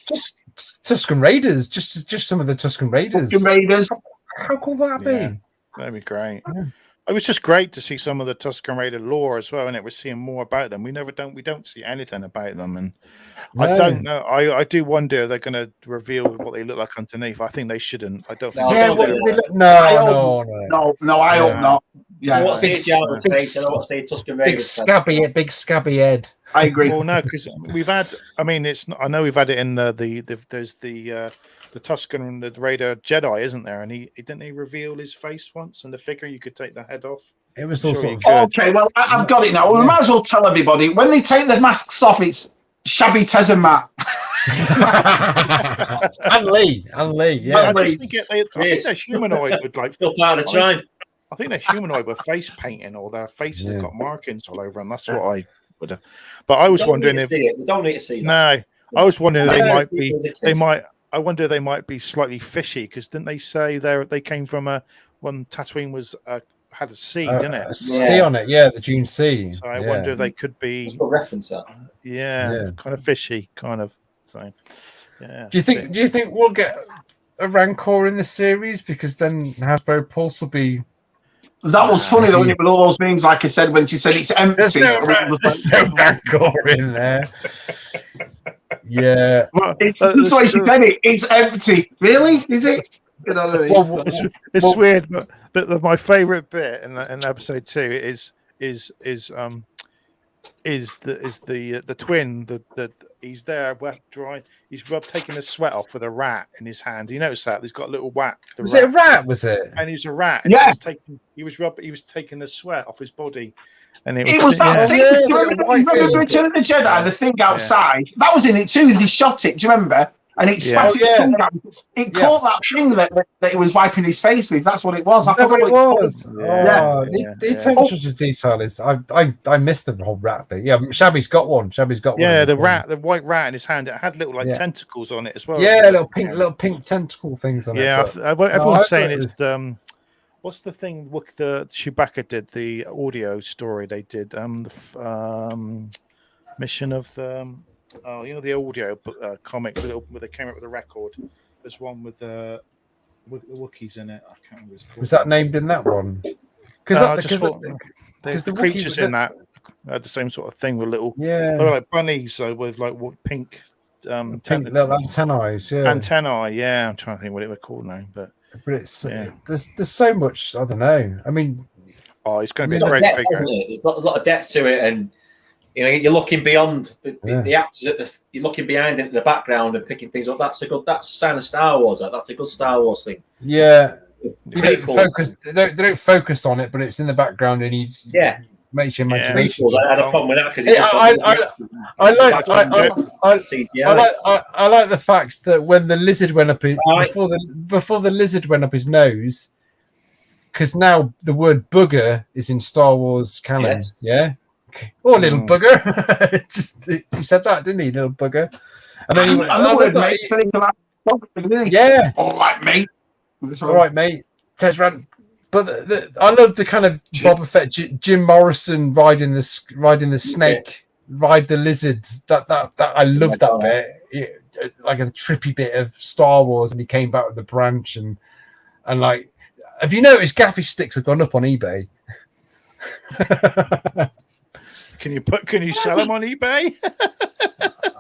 [SPEAKER 1] Just Tusken Raiders, just some of the Tusken Raiders.
[SPEAKER 3] Tusken Raiders.
[SPEAKER 1] How cool would that be?
[SPEAKER 2] That'd be great. Yeah. It was just great to see some of the Tusken Raider lore as well, and we're seeing more about them. We don't see anything about them, and I don't know. I do wonder if they're going to reveal what they look like underneath. I think they shouldn't. I don't think.
[SPEAKER 1] I hope
[SPEAKER 3] not. Yeah,
[SPEAKER 1] big scabby head.
[SPEAKER 3] I agree.
[SPEAKER 2] Well, no, because we've had. I mean, I know we've had it in there's the Tusken and the Raider Jedi, isn't there? And he didn't reveal his face once, and the figure you could take the head off.
[SPEAKER 1] It was also
[SPEAKER 3] okay. Well, I've got it now. We might as well tell everybody when they take the masks off. It's Shabby, Tez, and Matt.
[SPEAKER 1] and Lee. Yeah,
[SPEAKER 2] I just think I think they're humanoid with like
[SPEAKER 4] still part of the tribe.
[SPEAKER 2] I think they're humanoid with face painting, or their faces have got markings all over them. That's what I would have. But I was wondering if
[SPEAKER 4] we don't need to see that.
[SPEAKER 2] No, I was wondering they might be. They might. I wonder they might be slightly fishy because didn't they say they came from when Tatooine was had a sea, didn't it?
[SPEAKER 1] Sea on it, the Dune Sea.
[SPEAKER 2] So I wonder if they could be.
[SPEAKER 4] Just a reference that.
[SPEAKER 2] Yeah, kind of fishy, kind of. So, yeah.
[SPEAKER 1] Do you think we'll get a Rancor in the series because then Hasbro Pulse will be?
[SPEAKER 3] That was funny though, with all those things. Like I said, when she said it's empty,
[SPEAKER 1] there's no Rancor in there. Yeah,
[SPEAKER 3] that's why she said it. It's empty. Really? Is it? You know what I mean?
[SPEAKER 2] It's weird, but my favorite bit in episode 2 is the twin that he's there drying. He's taking the sweat off with a rat in his hand. You notice that he's got a little rat.
[SPEAKER 1] Was it a rat? Was it?
[SPEAKER 2] And he's a rat. And he was taking the sweat off his body. And it was
[SPEAKER 3] that thing. Do you remember Return of the Jedi? The thing outside that was in it too. They shot it. Do you remember? And it spat its tongue out. It caught that thing that he was wiping his face with. That's what it was. I forgot what it was.
[SPEAKER 1] The attention to detail is. I missed the whole rat thing. Yeah, Shabby's got one.
[SPEAKER 2] Yeah, the white rat in his hand. It had little tentacles on it as well.
[SPEAKER 1] Yeah, little pink tentacle things on it.
[SPEAKER 2] Yeah, everyone's saying it's what's the thing? The Chewbacca did the audio story. They did the mission of the. Oh, you know the audio comic where they came up with a record. There's one with the Wookiees in it. I can't remember what it's called.
[SPEAKER 1] Was that named in that one?
[SPEAKER 2] Because the creatures in that had the same sort of thing with little, they were like bunnies with like pink
[SPEAKER 1] little antennae.
[SPEAKER 2] Antennae. Yeah, I'm trying to think what it was called now, but
[SPEAKER 1] it's there's so much. I don't know. I mean,
[SPEAKER 2] it's going to be a great figure.
[SPEAKER 4] There's a lot of depth to it, and you're looking beyond the actors. You're looking behind it in the background and picking things up. That's a sign of Star Wars. That's a good Star Wars thing.
[SPEAKER 1] Yeah, they don't focus on it, but it's in the background, and makes your imagination.
[SPEAKER 4] I had a problem with that because
[SPEAKER 1] I like the fact that when the lizard went up before the lizard went up his nose, because now the word booger is in Star Wars canon. Yes. Yeah. Oh, little bugger! He said that, didn't he, little bugger? And then he went,
[SPEAKER 3] mate.
[SPEAKER 1] Yeah.
[SPEAKER 3] All right, mate.
[SPEAKER 1] All right, mate. Tez Rant. But I love the kind of Boba Fett, Jim Morrison riding the snake, ride the lizards. That I love that bit. Like a trippy bit of Star Wars, and he came back with the branch and like. Have you noticed Gaffy sticks have gone up on eBay?
[SPEAKER 2] Can you sell them on eBay?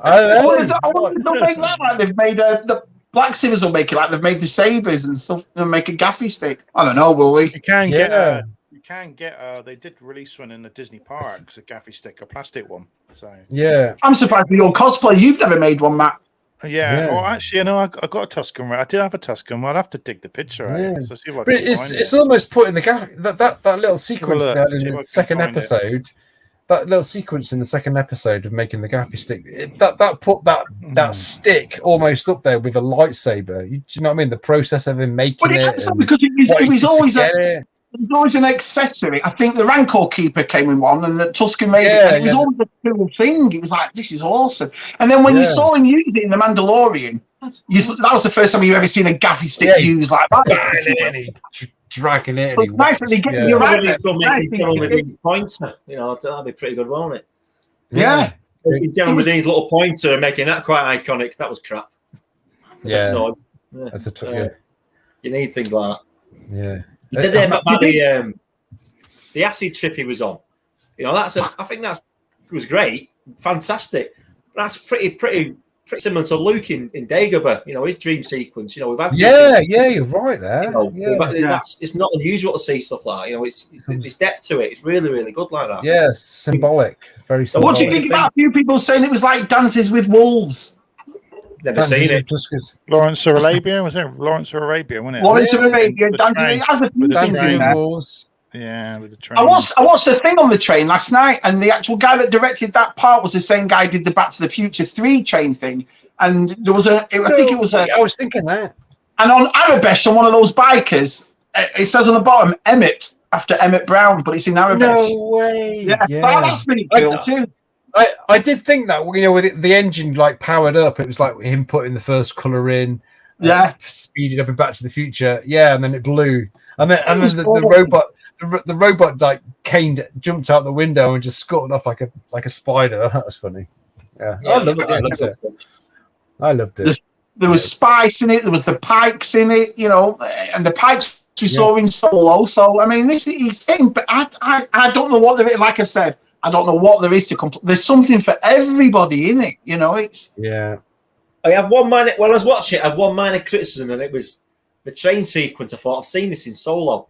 [SPEAKER 3] I don't know. They'll make that like they've made the Black Simmers will make it like they've made the sabers and stuff and make a gaffy stick. I don't know, will we?
[SPEAKER 2] You can get they did release one in the Disney parks, a gaffy stick, a plastic one. So
[SPEAKER 3] I'm surprised with your cosplay you've never made one, Matt.
[SPEAKER 2] Yeah. Well, actually, I got a Tusken. I did have a Tusken. I'll have to dig the picture out. So see if I can find
[SPEAKER 1] it's almost put in the that little sequence there in the second episode. That little sequence in the second episode of making the gaffy stick, that put that stick almost up there with a lightsaber. Do you know what I mean? The process of him making it.
[SPEAKER 3] Because it was always an accessory. I think the Rancor Keeper came in one, and the Tusken made it. And it was always a cool thing. It was like, this is awesome. And then when you saw him use it in The Mandalorian, that was the first time you've ever seen a gaffy stick used like that.
[SPEAKER 1] Dragging it.
[SPEAKER 3] So it's nice that they get you right.
[SPEAKER 4] Pointer, that'd be pretty good, won't it?
[SPEAKER 3] Yeah.
[SPEAKER 4] Down with these little pointer and making that quite iconic. That was crap.
[SPEAKER 1] Yeah.
[SPEAKER 4] You need things like that.
[SPEAKER 1] Yeah.
[SPEAKER 4] You said there about the acid trip he was on. I think that was great, fantastic. That's pretty similar to Luke in Dagobah. His dream sequence. We've had.
[SPEAKER 1] You're right there.
[SPEAKER 4] It's not unusual to see stuff like that. There's depth to it. It's really, really good like that.
[SPEAKER 1] Yeah, symbolic, very symbolic.
[SPEAKER 3] What do you think about a few people saying it was like Dances with Wolves?
[SPEAKER 4] Never seen it.
[SPEAKER 2] Lawrence of Arabia, was it? Lawrence of Arabia, wasn't it?
[SPEAKER 3] Lawrence of Arabia, it has a few things in there.
[SPEAKER 2] Yeah, with the train.
[SPEAKER 3] I watched the thing on the train last night, and the actual guy that directed that part was the same guy who did the Back to the Future 3 train thing. And there was I
[SPEAKER 1] was thinking that.
[SPEAKER 3] And on Arabesh, on one of those bikers, it says on the bottom Emmett after Emmett Brown, but it's in Arabesh.
[SPEAKER 1] No way.
[SPEAKER 3] Yeah. That's pretty cool too.
[SPEAKER 1] I did think that with the engine like powered up, it was like him putting the first colour in. Speeded up in Back to the Future. Yeah, and then it blew. And then the robot like jumped out the window and just scuttled off like a spider. That was funny. Yeah, I loved it.
[SPEAKER 3] There was spice in it. There was the pikes in it, and the pikes we saw in Solo. So I mean, this is thing, but I don't know what there is. Like I said, I don't know what there is to There's something for everybody in it. It's
[SPEAKER 4] I have one minor. When I was watching it, I had one minor criticism, and it was the train sequence. I thought I've seen this in Solo.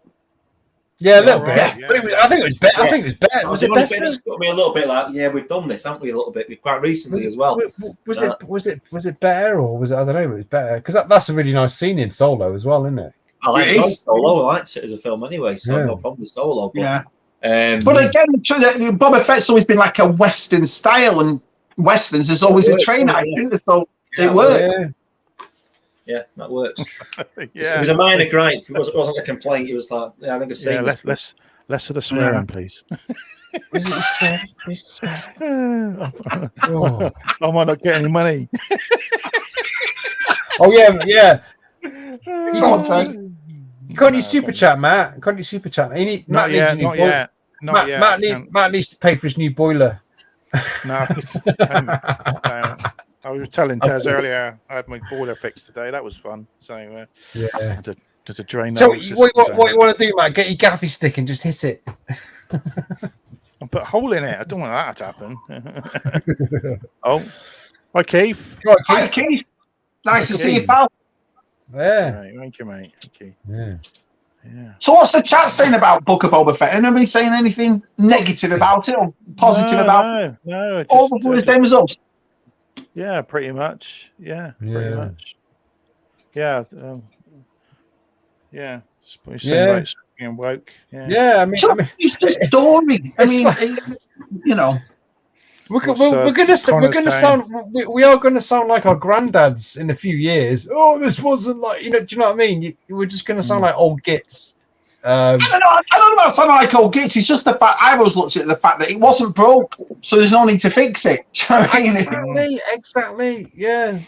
[SPEAKER 1] Yeah, a little bit. Yeah. But I think it was better. I think it was better. Was it better?
[SPEAKER 4] It's got me a little bit like, we've done this, haven't we? A little bit, quite recently as well.
[SPEAKER 1] Was it better, or was it? I don't know. It was better because that's a really nice scene in Solo as well, isn't it?
[SPEAKER 4] I like Solo. I liked it as a film anyway, so no problem with Solo. But,
[SPEAKER 3] but again, Boba Fett's always been like a Western style, and Westerns is always a train acting, so it worked.
[SPEAKER 4] Yeah, that works. It was a minor gripe. It wasn't a complaint. It was like, I think I've seen
[SPEAKER 2] less of the swearing, please.
[SPEAKER 1] Was it swearing? Please swear.
[SPEAKER 2] I might not get any money.
[SPEAKER 1] Oh yeah. You can't use super chat, Matt. You can't use super chat.
[SPEAKER 2] Not yet.
[SPEAKER 1] Matt needs to pay for his new boiler.
[SPEAKER 2] No. I was telling Taz earlier, I had my boiler fixed today. That was fun. So I had to drain that.
[SPEAKER 1] So what you want to do, Matt? Get your gaffy stick and just hit it.
[SPEAKER 2] I'll put a hole in it. I don't want that to happen. Hi, Keith.
[SPEAKER 3] Hi, Keith. Nice to see you, pal.
[SPEAKER 1] Yeah.
[SPEAKER 2] Thank you, mate. Thank you.
[SPEAKER 1] Yeah.
[SPEAKER 3] So what's the chat saying about Book of Boba Fett? Anybody saying anything negative about it or positive about it?
[SPEAKER 2] No.
[SPEAKER 3] All before the same results.
[SPEAKER 2] Yeah, pretty much. Yeah, pretty much. Yeah. It's being woke.
[SPEAKER 1] Yeah, I mean,
[SPEAKER 3] it's the story. I mean,
[SPEAKER 1] we're gonna sound like our granddads in a few years. Oh, this wasn't like, do you know what I mean? We're just gonna sound like old gits.
[SPEAKER 3] I don't know about sounding like old gits. It's just the fact I always looked at the fact that it wasn't broke, so there's no need to fix it.
[SPEAKER 1] Exactly. Yeah,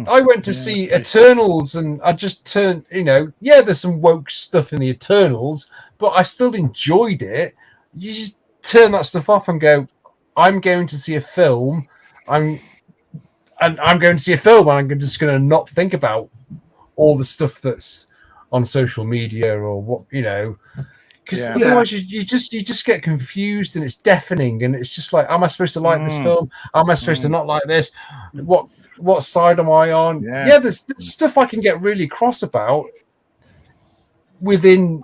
[SPEAKER 1] I went to see Eternals, and I just turned. There's some woke stuff in the Eternals, but I still enjoyed it. You just turn that stuff off and go, I'm going to see a film. I'm going to see a film, and I'm just going to not think about all the stuff that's on social media or what, because otherwise you just get confused, and it's deafening, and it's just like, am I supposed to like this film? Am I supposed to not like this? What side am I on? There's stuff I can get really cross about within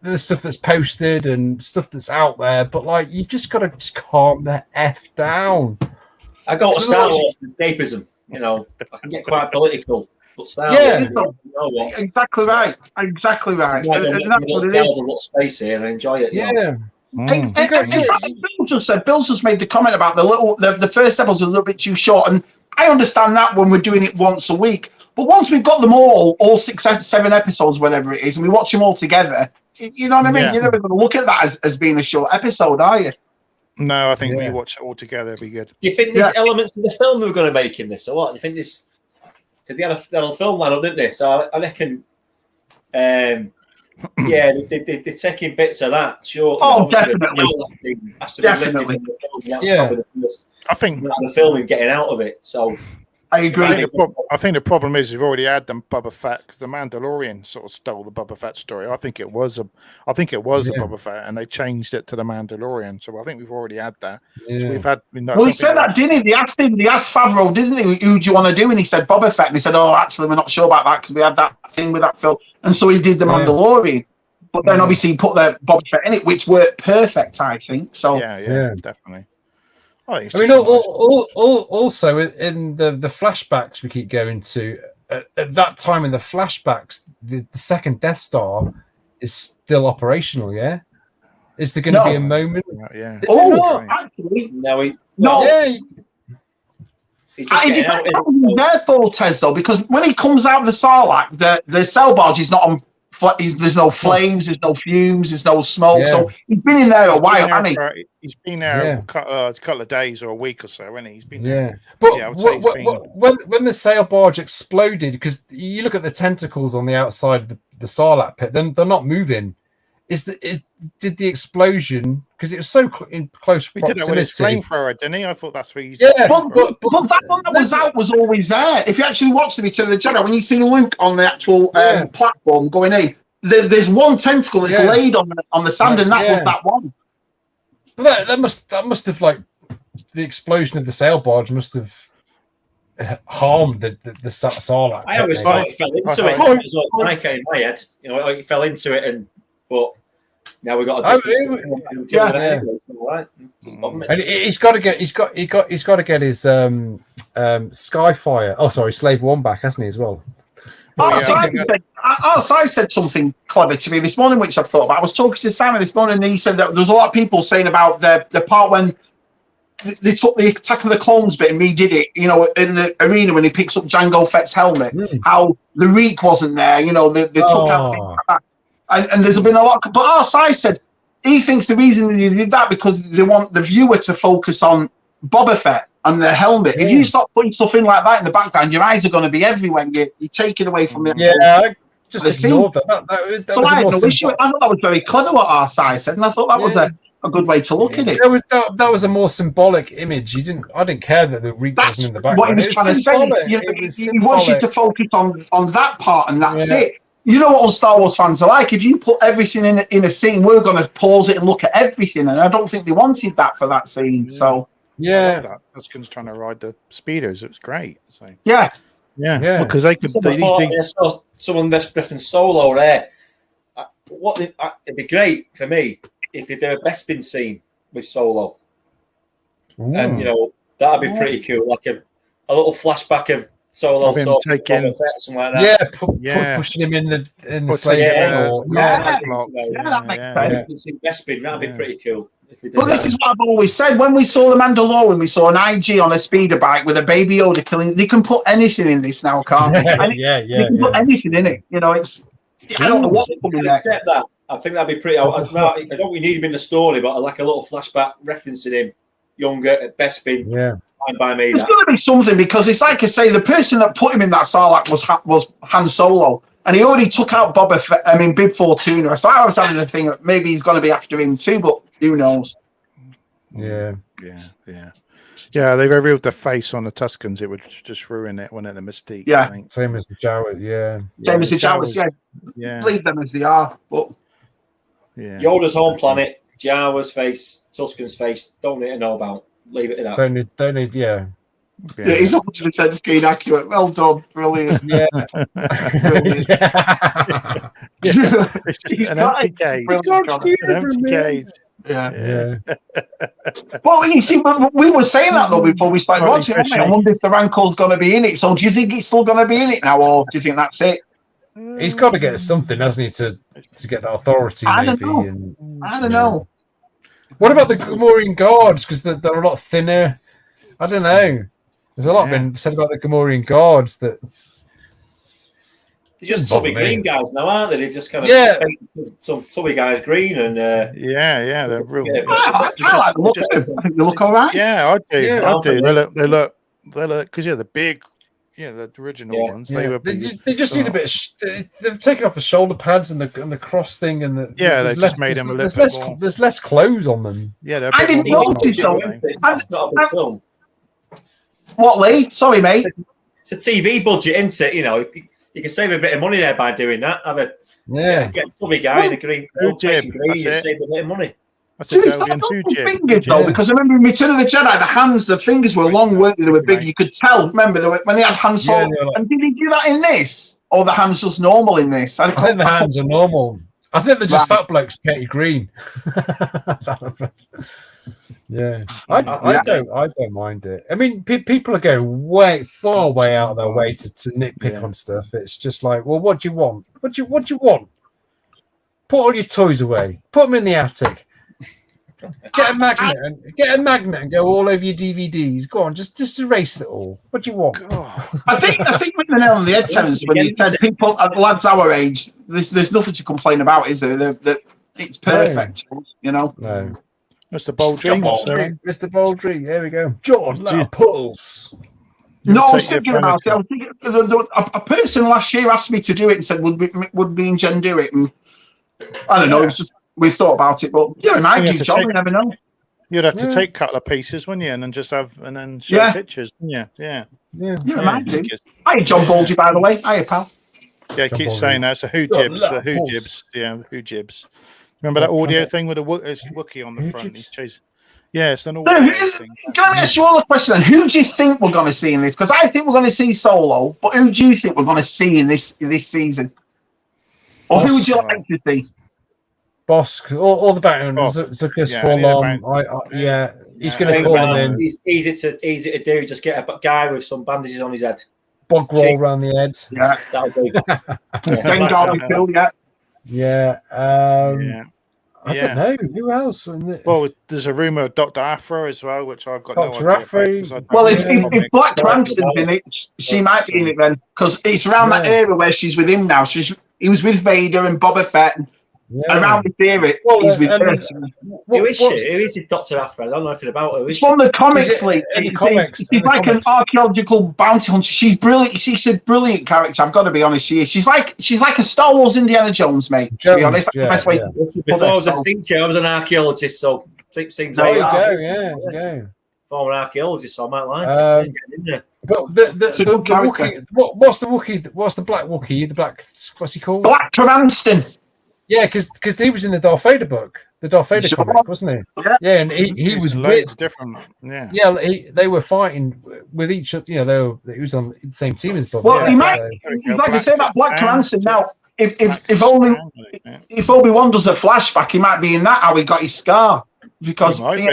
[SPEAKER 1] the stuff that's posted and stuff that's out there, but like, you've just got to just calm the F down.
[SPEAKER 4] I got Star Wars escapism. I can get quite political. But Star Wars,
[SPEAKER 3] exactly right. And that's what it is.
[SPEAKER 4] Little space here and enjoy it.
[SPEAKER 3] Bill's just made the comment about the first episode was a little bit too short, and I understand that when we're doing it once a week. But once we've got them all 6, 7 episodes, whatever it is, and we watch them all together, you know what I mean? You're never going to look at that as being a short episode, are you?
[SPEAKER 2] No, I think we watch it all together. It'd be good.
[SPEAKER 4] Do you think there's elements of the film we w're going to make in this, or what? Do you think this? Because they had a film lineup, didn't they? So I reckon, they're taking bits of that. Sure.
[SPEAKER 3] Oh, definitely.
[SPEAKER 4] Definitely.
[SPEAKER 2] I think
[SPEAKER 4] the film and getting out of it. So
[SPEAKER 3] I agree.
[SPEAKER 2] I think the problem is we've already had them Boba Fett because the Mandalorian sort of stole the Boba Fett story. I think it was a Boba Fett, and they changed it to the Mandalorian. So I think we've already had that.
[SPEAKER 1] Yeah.
[SPEAKER 2] So we've had.
[SPEAKER 3] Well, he said that, didn't he? They asked Favreau, didn't he? Who do you want to do? And he said Boba Fett. And he said, "Oh, actually, we're not sure about that because we had that thing with that film." And so he did the Mandalorian. But then obviously he put the Boba Fett in it, which worked perfect, I think. So
[SPEAKER 2] yeah. Definitely.
[SPEAKER 1] I mean, also in the flashbacks we keep going to, at that time in the flashbacks, the second Death Star is still operational, yeah? Is there going to be a moment?
[SPEAKER 2] Yeah.
[SPEAKER 3] Actually,
[SPEAKER 4] no.
[SPEAKER 3] It depends on their thoughts, though, because when he comes out of the Sarlacc, the cell barge is not on. There's no flames, there's no fumes, there's no smoke. So he's been in there a while, hasn't he?
[SPEAKER 2] He's been there a couple of days or a week or so, hasn't he? He's been there.
[SPEAKER 1] But when the sail barge exploded, because you look at the tentacles on the outside of the Sarlacc pit, then they're not moving. Did the explosion, because it was so in close proximity?
[SPEAKER 2] He did it with his flamethrower, didn't he? I thought that's what he's.
[SPEAKER 3] But that one that was out was always there. If you actually watch the Return of the Jedi, when you see Luke on the actual platform going in, there's one tentacle that's laid on the sand, and that was that one.
[SPEAKER 1] But that must have, like, the explosion of the sail barge must have harmed the Sarlacc.
[SPEAKER 4] I always thought it fell into it. It was like in my head, like it fell into it, but now we've got a different.
[SPEAKER 1] And he's got to get his Skyfire. Oh, sorry, Slave One back, hasn't he, as well?
[SPEAKER 3] RSI said something clever to me this morning, which I thought about. I was talking to Simon this morning, and he said that there's a lot of people saying about the part when they took the Attack of the Clones bit and redid it, in the arena when he picks up Jango Fett's helmet, how the reek wasn't there, they took out things like that. And there's been a lot, but RSI said he thinks the reason they did that because they want the viewer to focus on Boba Fett and the helmet. If you stop putting stuff in like that in the background, your eyes are going to be everywhere. You're taking away from the
[SPEAKER 1] I just ignored that. That
[SPEAKER 3] so I had no issue. I thought that was very clever what RSI said, and I thought that was a good way to look at it.
[SPEAKER 1] That was a more symbolic image. I didn't care that the reek wasn't in the background.
[SPEAKER 3] What he was trying to say. He wanted to focus on that part, and that's it. You know what all Star Wars fans are like. If you put everything in a scene, we're going to pause it and look at everything. And I don't think they wanted that for that scene. So
[SPEAKER 2] Tusken's trying to ride the speeders. It was great. So.
[SPEAKER 3] Yeah.
[SPEAKER 2] Because they could.
[SPEAKER 4] Someone referenced Solo there. It'd be great for me if they did a best-bin scene with Solo, and that'd be pretty cool. Like a little flashback of Solo taking something like that.
[SPEAKER 1] Pushing him in the
[SPEAKER 3] slave. That makes sense.
[SPEAKER 4] Best-bin, that'd be pretty cool.
[SPEAKER 3] But this is what I've always said. When we saw the Mandalorian, we saw an IG on a speeder bike with a baby Yoda killing. They can put anything in this now, can't they? They can put anything in it. It's. I don't know what to put in there.
[SPEAKER 4] Accept that. I think that'd be pretty. I don't we need him in the story, but I like a little flashback referencing him younger at Bespin.
[SPEAKER 1] Yeah.
[SPEAKER 4] Fine by me.
[SPEAKER 3] There's going to be something because it's like I say, the person that put him in that Sarlacc was Han Solo, and he already took out Bib Fortuna. So I was having the thing that maybe he's going to be after him too, but who knows?
[SPEAKER 1] Yeah.
[SPEAKER 2] They revealed the face on the Tuskens. It would just ruin it, wouldn't it? The mystique.
[SPEAKER 3] Yeah.
[SPEAKER 2] I think.
[SPEAKER 1] Same as the Jawas.
[SPEAKER 3] Same as the Jawas. Yeah. Leave them as they are, but.
[SPEAKER 2] Yeah.
[SPEAKER 4] Yoda's home planet, Jawa's face, Tusken's face. Don't need to know about. Leave it at that.
[SPEAKER 1] Don't need. Yeah.
[SPEAKER 3] He's 100% screen accurate. Well done, brilliant.
[SPEAKER 1] Yeah.
[SPEAKER 2] An empty cage. An empty cage.
[SPEAKER 1] Yeah.
[SPEAKER 3] Well, you see, we were saying that though before we started watching. I wonder if the Rancor's going to be in it. So, do you think it's still going to be in it now, or do you think that's it?
[SPEAKER 1] He's got to get something, hasn't he, to get that authority? I don't
[SPEAKER 3] know.
[SPEAKER 1] What about the Gamorrean guards? Because they're a lot thinner. I don't know. There's a lot been said about the Gamorrean guards that.
[SPEAKER 4] They're just tubby green guys now, aren't they? They're just kind of some tubby guys green and
[SPEAKER 2] they're real.
[SPEAKER 3] I like the look of them. I think they look all right.
[SPEAKER 2] Yeah, I do. I do. They look because the big, the original ones.
[SPEAKER 1] They just need a bit. They've taken off the shoulder pads and the cross thing and the.
[SPEAKER 2] Yeah, they just made them a little bit more.
[SPEAKER 1] There's less clothes on them.
[SPEAKER 2] Yeah,
[SPEAKER 3] I didn't notice though.
[SPEAKER 4] It's not a big film.
[SPEAKER 3] What, Lee? Sorry, mate.
[SPEAKER 4] it's a TV budget, isn't it? You know, you can save a bit of money there by doing that. Get a fluffy guy in a green. You save a bit of money.
[SPEAKER 3] Is that fingers though? Because I remember in Return of the Jedi, the fingers were long, weren't they? They were big. You could tell. Remember when they had Han Solo? And did he do that in this, or the hands just normal in this?
[SPEAKER 1] I think the hands are normal. I think they're just fat blokes painted green. Yeah, I don't mind it. I mean, people are going far way out of their way to nitpick on stuff. It's just like, well, what do you want? What do you want? Put all your toys away. Put them in the attic. Get a magnet and go all over your DVDs. Go on, just erase it all. What do you want?
[SPEAKER 3] I think we hit the nail on the head, Terence, when you said people, lads our age, there's nothing to complain about, is there? It's perfect, you know.
[SPEAKER 1] No.
[SPEAKER 2] Mr. Baldry.
[SPEAKER 1] Mr. Baldry. There we go. John Puddles.
[SPEAKER 3] No, I was thinking about it. A person last year asked me to do it and said, "Would me and Jen do it?" And I don't know. It was just. We thought about it, but it might do, John. We never know.
[SPEAKER 2] You'd have to take a couple of pieces, wouldn't you, and then just show pictures, wouldn't you?
[SPEAKER 3] Yeah, might do. Hiya, John Bulgy, by the way. Hiya, pal.
[SPEAKER 2] Yeah, keep saying that. So who jibs? Who jibs? Yeah, who jibs? Remember that audio thing with a Wookiee on the front? He's chasing. Yeah, it's an audio thing.
[SPEAKER 3] Can I ask you all a question? Then? Who do you think we're going to see in this? Because I think we're going to see Solo, but who do you think we're going to see in this season? Or who would you like to see?
[SPEAKER 1] Bosk, all the background, Zucker's he's going to call him in.
[SPEAKER 4] He's easy to do. Just get a guy with some bandages on his head.
[SPEAKER 1] Bog roll around the head.
[SPEAKER 3] Yeah, that'll do.
[SPEAKER 1] I don't know who else.
[SPEAKER 2] Well, there's a rumor of Dr. Afro as well, which I've got
[SPEAKER 1] Dr.
[SPEAKER 2] no idea.
[SPEAKER 1] Afro.
[SPEAKER 3] Well, if Black Cranston's in it, she might be in it then, because it's around that era where she's with him now. He was with Vader and Boba Fett. Around this era, he's with her.
[SPEAKER 4] Who is she? Who is Dr. Afro? I don't know anything about her.
[SPEAKER 3] It's from the comics, Lee. She's like an archaeological bounty hunter. She's brilliant. She's a brilliant character. I've got to be honest. She is. She's like a Star Wars Indiana Jones, mate. To be honest, that's the best way to put it.
[SPEAKER 4] Before I was a teacher, I was an archaeologist, so it seems
[SPEAKER 1] there you go.
[SPEAKER 4] Former archaeologist, so I might like it.
[SPEAKER 1] But the Wookiee, what's the Wookiee? What's the black Wookiee? The black, what's he called?
[SPEAKER 3] Black Cranston.
[SPEAKER 1] Yeah, because he was in the Darth Vader book, the Darth Vader comic, wasn't he? Yeah, and he was with
[SPEAKER 2] different. Yeah,
[SPEAKER 1] they were fighting with each other. You know, he was on the same team as Bob.
[SPEAKER 3] Well, he might, like I say about Black Cranston. Now, if Obi-Wan does a flashback, he might be in that how he got his scar because because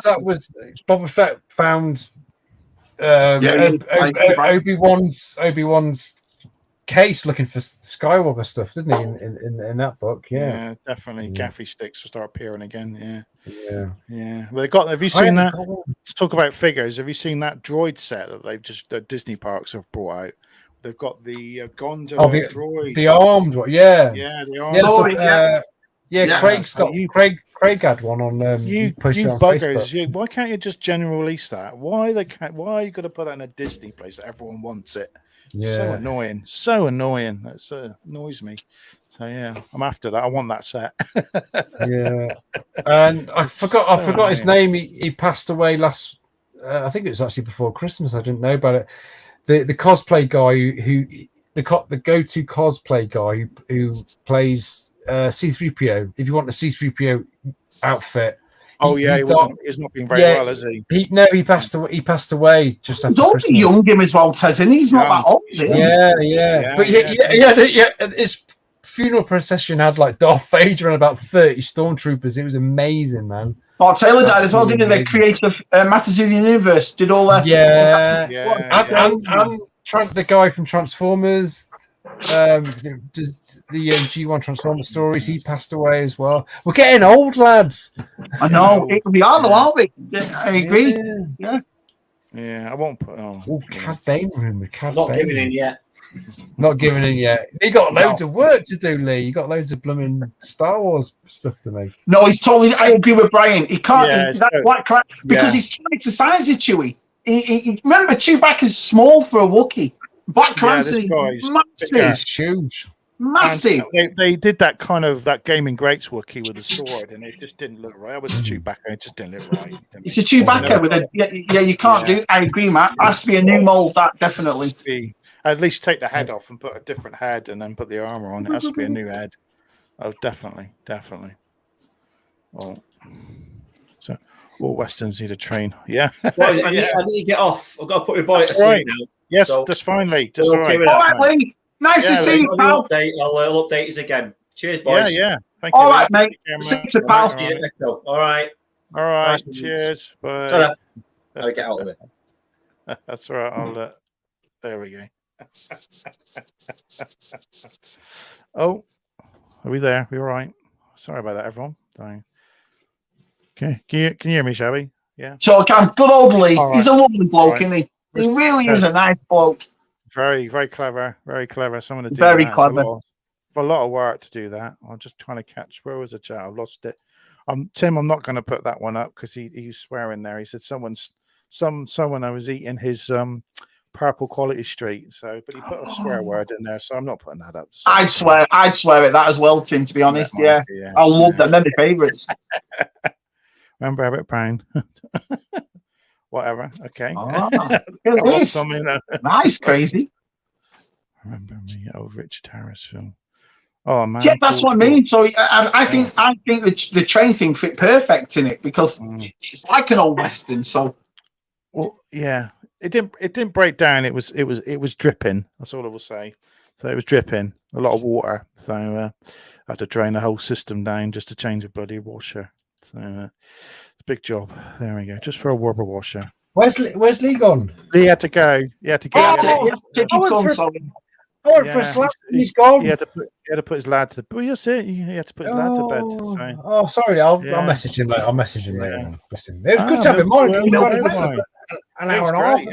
[SPEAKER 1] that was Boba Fett found Obi-Wan's case looking for Skywalker stuff, didn't he? In that book,
[SPEAKER 2] yeah, definitely. Gaffy sticks will start appearing again. Yeah. Well, have you seen that? Let's talk about figures. Have you seen that droid set that the Disney parks have brought out? They've got the gondola droid,
[SPEAKER 1] the armed one. Yeah,
[SPEAKER 2] the armed.
[SPEAKER 1] Craig had one on.
[SPEAKER 2] You buggers! Why can't you just general release that? Why are you going to put that in a Disney place that everyone wants it? So annoying. That annoys me. So I'm after that. I want that set.
[SPEAKER 1] And I forgot his name. He passed away last. I think it was actually before Christmas. I didn't know about it. The cosplay guy the go-to cosplay guy who plays C-3PO. If you want a C-3PO outfit.
[SPEAKER 2] He's not been very well, is he?
[SPEAKER 1] He passed away. He passed away just after Christmas.
[SPEAKER 3] He's only young, him as well, Tez, and he's not that old.
[SPEAKER 1] But his funeral procession had like Darth Vader and about 30 stormtroopers. It was amazing, man.
[SPEAKER 3] Oh, Taylor died as well, didn't he? The creator of Masters of the Universe did all that.
[SPEAKER 1] And the guy from Transformers, the G1 Transformer stories, he passed away as well. We're getting old, lads.
[SPEAKER 3] I know. We are, though, aren't we? I agree.
[SPEAKER 2] Yeah, I won't put.
[SPEAKER 1] Cad Bane room with Cad
[SPEAKER 4] Not
[SPEAKER 1] Bane.
[SPEAKER 4] giving in yet.
[SPEAKER 1] Not giving in yet. You got loads of work to do, Lee. You got loads of blooming Star Wars stuff to make.
[SPEAKER 3] No, he's totally. I agree with Brian. He can't. Because he's twice the size of Chewie. Remember, Chewbacca's small for a Wookiee. Black Cranston is massive.
[SPEAKER 1] He's huge.
[SPEAKER 3] Massive.
[SPEAKER 2] They did that kind of that Gaming Greats Wookiee with a sword, and it just didn't look right. It was a Chewbacca. It just didn't look right.
[SPEAKER 3] It's a Chewbacca with a you can't do. I agree, Matt. It has to be a new mold. That definitely.
[SPEAKER 2] At least take the head off and put a different head, and then put the armor on. It has to be a new head. Oh, definitely. Oh, so all Westerns need a train. Yeah.
[SPEAKER 4] Well, I need to get off. I've got to put my boy to sleep now.
[SPEAKER 2] Yes, so, that's fine, Lee. That's
[SPEAKER 4] all
[SPEAKER 3] right, Lee. Nice to see you, pal.
[SPEAKER 4] I'll update you again. Cheers, boys.
[SPEAKER 2] Yeah. Thank you.
[SPEAKER 3] All right, mate. See you, pal.
[SPEAKER 4] All right.
[SPEAKER 2] Nice. Cheers. Bye.
[SPEAKER 4] Shut up. I'll get out of it.
[SPEAKER 2] That's all right. There we go. Oh, are we there? We all right? Sorry about that, everyone. Sorry. Okay, can you hear me, Shabby? Yeah.
[SPEAKER 3] Sure can. Good old Lee. Right. He's a lovely bloke, isn't he? He really is a nice bloke.
[SPEAKER 2] Very, very clever. Very clever. Someone to do
[SPEAKER 3] very
[SPEAKER 2] that.
[SPEAKER 3] Clever.
[SPEAKER 2] A lot of work to do that. I'm just trying to catch. Where was the chat? I've lost it. Tim, I'm not going to put that one up because he was swearing there. He said someone I was eating his purple quality street. So, but he put a swear word in there, so I'm not putting that up. So,
[SPEAKER 3] I'd swear at that as well, Tim. To be honest, yeah. I love them. They're my favourites.
[SPEAKER 2] Remember Rabbit Brown? Whatever. Okay.
[SPEAKER 3] Nice, crazy.
[SPEAKER 2] Remember me, old Richard Harris film. Oh man.
[SPEAKER 3] Yeah, that's what I mean. So I think the train thing fit perfect in it because it's like an old Western. So.
[SPEAKER 2] Well, yeah. It didn't break down. It was dripping. That's all I will say. So it was dripping, a lot of water. So I had to drain the whole system down just to change a bloody washer. So it's a big job. There we go. Just for a rubber washer.
[SPEAKER 1] Where's Lee gone?
[SPEAKER 2] Lee had to go. He had to go.
[SPEAKER 1] I went for a slap. He's gone.
[SPEAKER 2] He had to put his lad to. But you'll see. He had to put his lad to bed. So.
[SPEAKER 1] Sorry. I'll message him later. It was good to have him on. An hour and a half.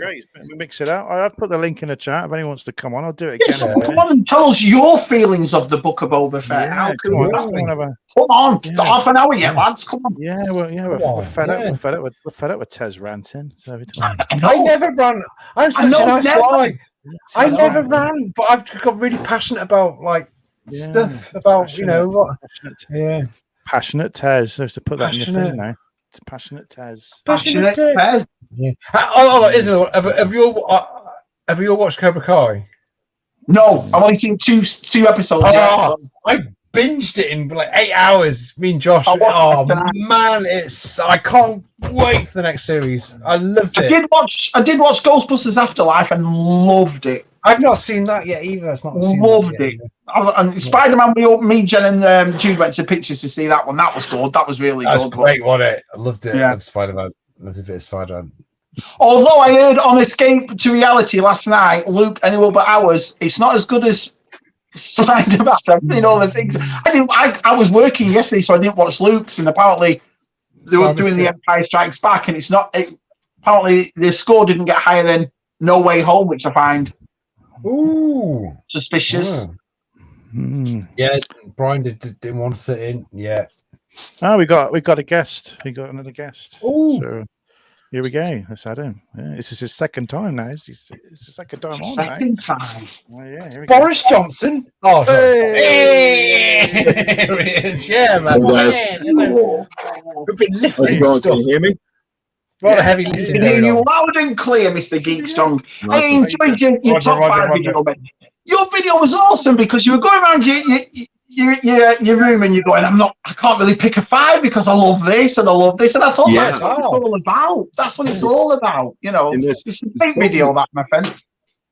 [SPEAKER 2] Great. We mix it out. I've put the link in the chat. If anyone wants to come on, I'll do it again.
[SPEAKER 3] Come on and tell us your feelings of the Book of Boba Fett. How cool is that? Come on, half an hour yet, lads. Come on.
[SPEAKER 2] Yeah, we're fed up. We're fed up with Tez ranting. So every time.
[SPEAKER 1] I never ran. I'm such a nice guy. I never ran, but I've got really passionate about stuff about
[SPEAKER 2] passionate Tez. So to put that in your thing now. It's passionate Tez.
[SPEAKER 3] Passionate Tez.
[SPEAKER 1] Yeah. Have you all watched Cobra Kai?
[SPEAKER 3] No, I've only seen two episodes.
[SPEAKER 1] I binged it in 8 hours. Me and Josh. Man, I can't wait for the next series. I loved it.
[SPEAKER 3] I did watch Ghostbusters Afterlife and loved it.
[SPEAKER 1] I've not seen that yet either. It's not
[SPEAKER 3] loved it. And Spider-Man, me, Jen, and Jude went to pictures to see that one. That was good. That was really good.
[SPEAKER 1] That was great, wasn't it? I loved it. I loved Spider-Man. Loved a bit of Spider-Man.
[SPEAKER 3] Although I heard on Escape to Reality last night, Luke, Anywhere But Ours, it's not as good as Spider-Man. All the things. I was working yesterday, so I didn't watch Luke's, and apparently they were doing The Empire Strikes Back, and apparently the score didn't get higher than No Way Home, which I find suspicious.
[SPEAKER 1] Yeah, Brian didn't want to sit in. Yeah.
[SPEAKER 2] Oh, we got a guest. We got another guest.
[SPEAKER 1] Oh.
[SPEAKER 2] So here we go. Let's add him. Yeah, this is his second time now. It's the second time on.
[SPEAKER 3] Second time.
[SPEAKER 2] Oh, yeah, here we
[SPEAKER 1] Boris go. Johnson. Oh, hey! Here it is. Yeah, man. We've been lifting stuff.
[SPEAKER 5] Can you hear me?
[SPEAKER 1] What a heavy lifting.
[SPEAKER 3] You loud and clear, Mr. Geekstrong. I enjoyed your top 5 video. Your video was awesome because you were going around your room and you're going, I can't really pick a 5 because I love this and I love this. And I thought that's what it's all about. That's what it's all about. It's a big video, that, my friend.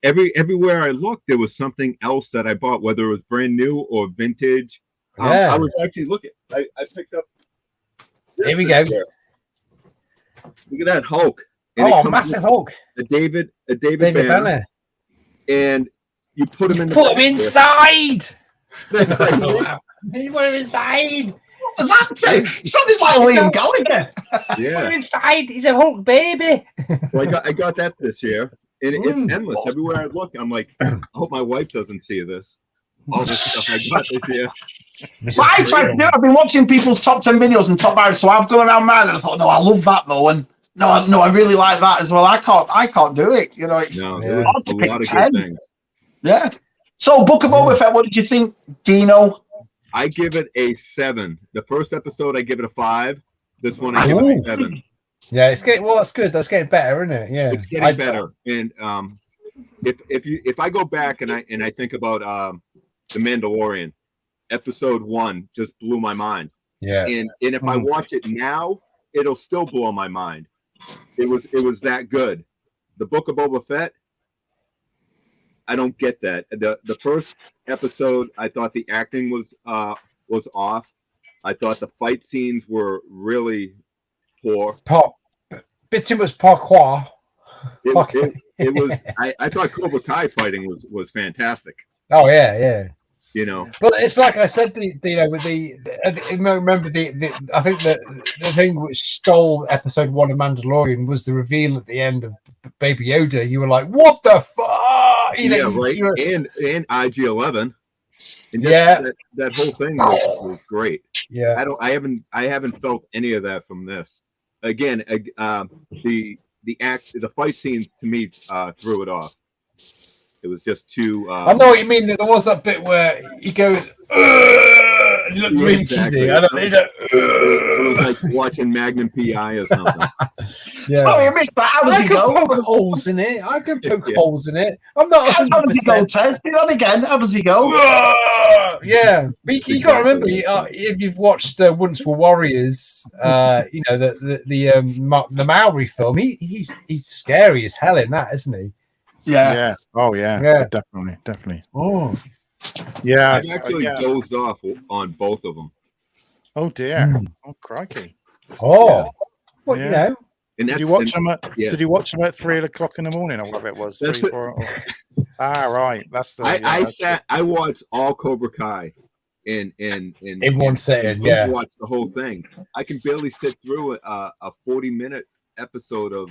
[SPEAKER 5] Everywhere I looked, there was something else that I bought, whether it was brand new or vintage. I was actually looking. I picked up.
[SPEAKER 1] Here we go.
[SPEAKER 5] There. Look at that Hulk.
[SPEAKER 1] And massive Hulk.
[SPEAKER 5] A David Banner. And you put him
[SPEAKER 1] inside. You put him inside.
[SPEAKER 3] What was that? He sounded like Liam Gallagher.
[SPEAKER 5] Yeah.
[SPEAKER 1] Put him inside. He's a Hulk baby.
[SPEAKER 5] Well, I got that this year. And it's endless. Everywhere I look, I'm like, I hope my wife doesn't see this. All this stuff I got this year.
[SPEAKER 3] I've been watching people's top 10 videos and top 5, so I've gone around mine and I thought, no, I love that though, and no, I really like that as well. I can't do it. It's
[SPEAKER 5] a lot of good things.
[SPEAKER 3] Yeah. So, Book of Boba Fett, what did you think, Dino?
[SPEAKER 5] I give it a 7. The first episode, I give it a 5. This one, I give it a 7.
[SPEAKER 1] Yeah, it's getting that's good. That's getting better, isn't it? Yeah,
[SPEAKER 5] it's getting better. And if I go back and I think about The Mandalorian, episode 1 just blew my mind.
[SPEAKER 1] Yeah,
[SPEAKER 5] and if I watch it now, it'll still blow my mind. It was that good. The Book of Boba Fett, I don't get that. The first episode, I thought the acting was off. I thought the fight scenes were really poor.
[SPEAKER 1] Bit too much parkour.
[SPEAKER 5] It was. I thought Cobra Kai fighting was fantastic.
[SPEAKER 1] Oh yeah.
[SPEAKER 5] You know,
[SPEAKER 1] but it's like I said, with remember I think the thing which stole episode 1 of Mandalorian was the reveal at the end of Baby Yoda. You were like, what the fuck?
[SPEAKER 5] Right. And IG-11. And that whole thing was great.
[SPEAKER 1] Yeah.
[SPEAKER 5] I haven't felt any of that from this. Again, the fight scenes to me threw it off. It was just too.
[SPEAKER 1] I know what you mean. There was that bit where he goes, it looked really cheesy.
[SPEAKER 5] It was like watching Magnum PI or something.
[SPEAKER 3] Sorry, I missed that. How does he go?
[SPEAKER 1] I can poke holes in it. I'm not 100%.
[SPEAKER 3] How does he go, Ted? Do that again. How does he go?
[SPEAKER 1] Yeah, but you got to remember, if you've watched Once Were Warriors, the Maori film, he's scary as hell in that, isn't he?
[SPEAKER 2] Yeah. Oh, yeah. Definitely.
[SPEAKER 1] Oh,
[SPEAKER 2] yeah.
[SPEAKER 5] I've actually dozed off on both of them.
[SPEAKER 2] Oh dear. Oh crikey.
[SPEAKER 1] Oh, well, you know.
[SPEAKER 5] And
[SPEAKER 2] did you watch them at? Did you watch them at 3 o'clock in the morning or whatever it was? 3, 4. Right. That's the.
[SPEAKER 5] I watched all Cobra Kai in
[SPEAKER 1] one setting. Yeah.
[SPEAKER 5] Watched the whole thing. I can barely sit through a 40-minute episode of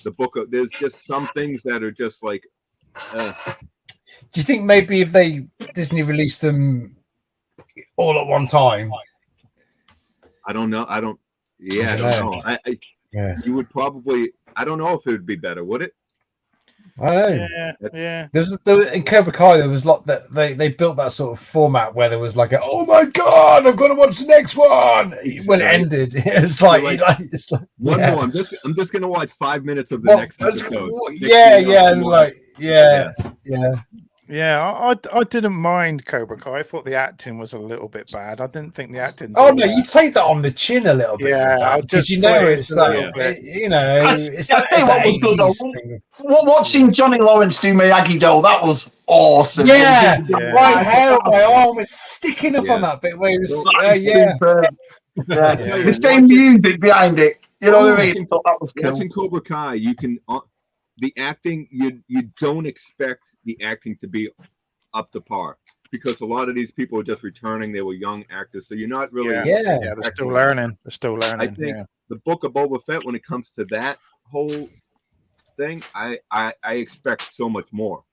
[SPEAKER 5] the book. There's just some things that are just like.
[SPEAKER 1] Do you think maybe if Disney released them all at one time?
[SPEAKER 5] I don't know. I don't know. You would probably. I don't know if it would be better. Would it?
[SPEAKER 1] I know.
[SPEAKER 2] Yeah.
[SPEAKER 1] There was in Cobra Kai. There was a lot that they built that sort of format where there was like oh my god, I've got to watch the next one. When it ended, it's like
[SPEAKER 5] one more. I'm just gonna watch 5 minutes of the next episode.
[SPEAKER 2] Yeah, I didn't mind Cobra Kai. I thought the acting was a little bit bad. I didn't think the acting.
[SPEAKER 1] Oh no, you take that on the chin a little bit.
[SPEAKER 2] Yeah,
[SPEAKER 1] because it's like it's that 80s thing.
[SPEAKER 3] Watching Johnny Lawrence do Miyagi-Do, that was awesome.
[SPEAKER 1] Yeah, right hair on my arm was sticking up on that bit where he was.
[SPEAKER 3] The same music behind it. You know what I mean? That was cool.
[SPEAKER 5] Watching Cobra Kai, you can. The acting, you don't expect the acting to be up to par because a lot of these people are just returning. They were young actors, so you're not really.
[SPEAKER 2] They're still learning.
[SPEAKER 5] I think the Book of Boba Fett, when it comes to that whole thing, I expect so much more.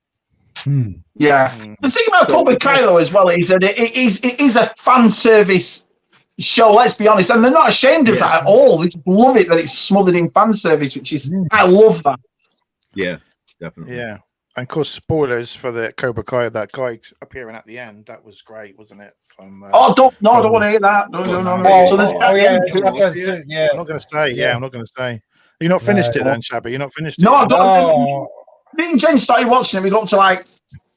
[SPEAKER 3] Yeah, the thing about Cobra Kai though as well is that it is a fan service show. Let's be honest, and they're not ashamed of that at all. They just love it that it's smothered in fan service, which is I love that.
[SPEAKER 5] Yeah, definitely.
[SPEAKER 2] Yeah, and of course, spoilers for the Cobra Kai. That guy appearing at the end, that was great, wasn't it? From,
[SPEAKER 3] I don't want to hear that. No. So there's
[SPEAKER 2] I'm not going to say. Yeah, I'm not going to say. You're not finished it then, Shabby. You're not finished it.
[SPEAKER 3] No, I don't. Me and Jen started watching them. We got to I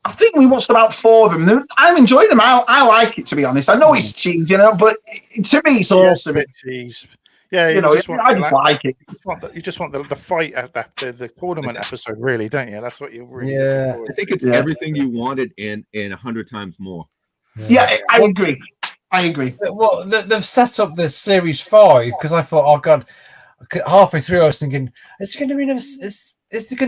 [SPEAKER 3] think we watched about 4 of them. I'm enjoying them. I like it, to be honest. I know it's cheesy, but to me, it's awesome.
[SPEAKER 2] Cheese. Yeah,
[SPEAKER 3] I just like it.
[SPEAKER 2] You just want the fight at the tournament episode, really, don't you? That's what you really.
[SPEAKER 1] Yeah,
[SPEAKER 5] I think it's everything you wanted and 100 times more.
[SPEAKER 3] Yeah, I agree.
[SPEAKER 1] Well, they've set up this series 5 because I thought, oh god, halfway through I was thinking, is there going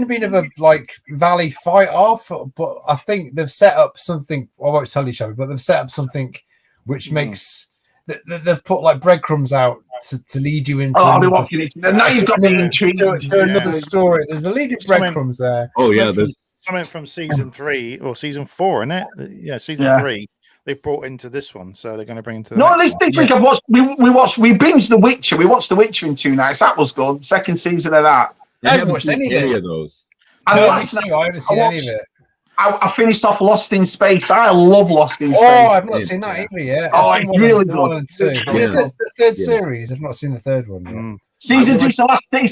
[SPEAKER 1] to be another like Valley fight off? But I think they've set up something. I won't tell you, Shabby, but they've set up something which makes. They've put like breadcrumbs out to lead you into.
[SPEAKER 3] I'll be watching it. Now you've got me intrigued
[SPEAKER 1] to another story. There's a leading breadcrumbs there.
[SPEAKER 5] Oh yeah, there's
[SPEAKER 2] something from season 3 or season 4, isn't it? Yeah, season 3. They brought into this one, so they're going to bring into.
[SPEAKER 3] This week I've watched. We binged The Witcher. We watched The Witcher in 2 nights. That was good. Second season of that.
[SPEAKER 5] I haven't watched any of those.
[SPEAKER 1] I haven't seen any of it.
[SPEAKER 3] I finished off Lost in Space. I love Lost in Space.
[SPEAKER 1] Oh, I've not seen that either yet.
[SPEAKER 3] Oh, it's really good.
[SPEAKER 1] The third series. I've not seen the third one yet.
[SPEAKER 3] Season 2, it's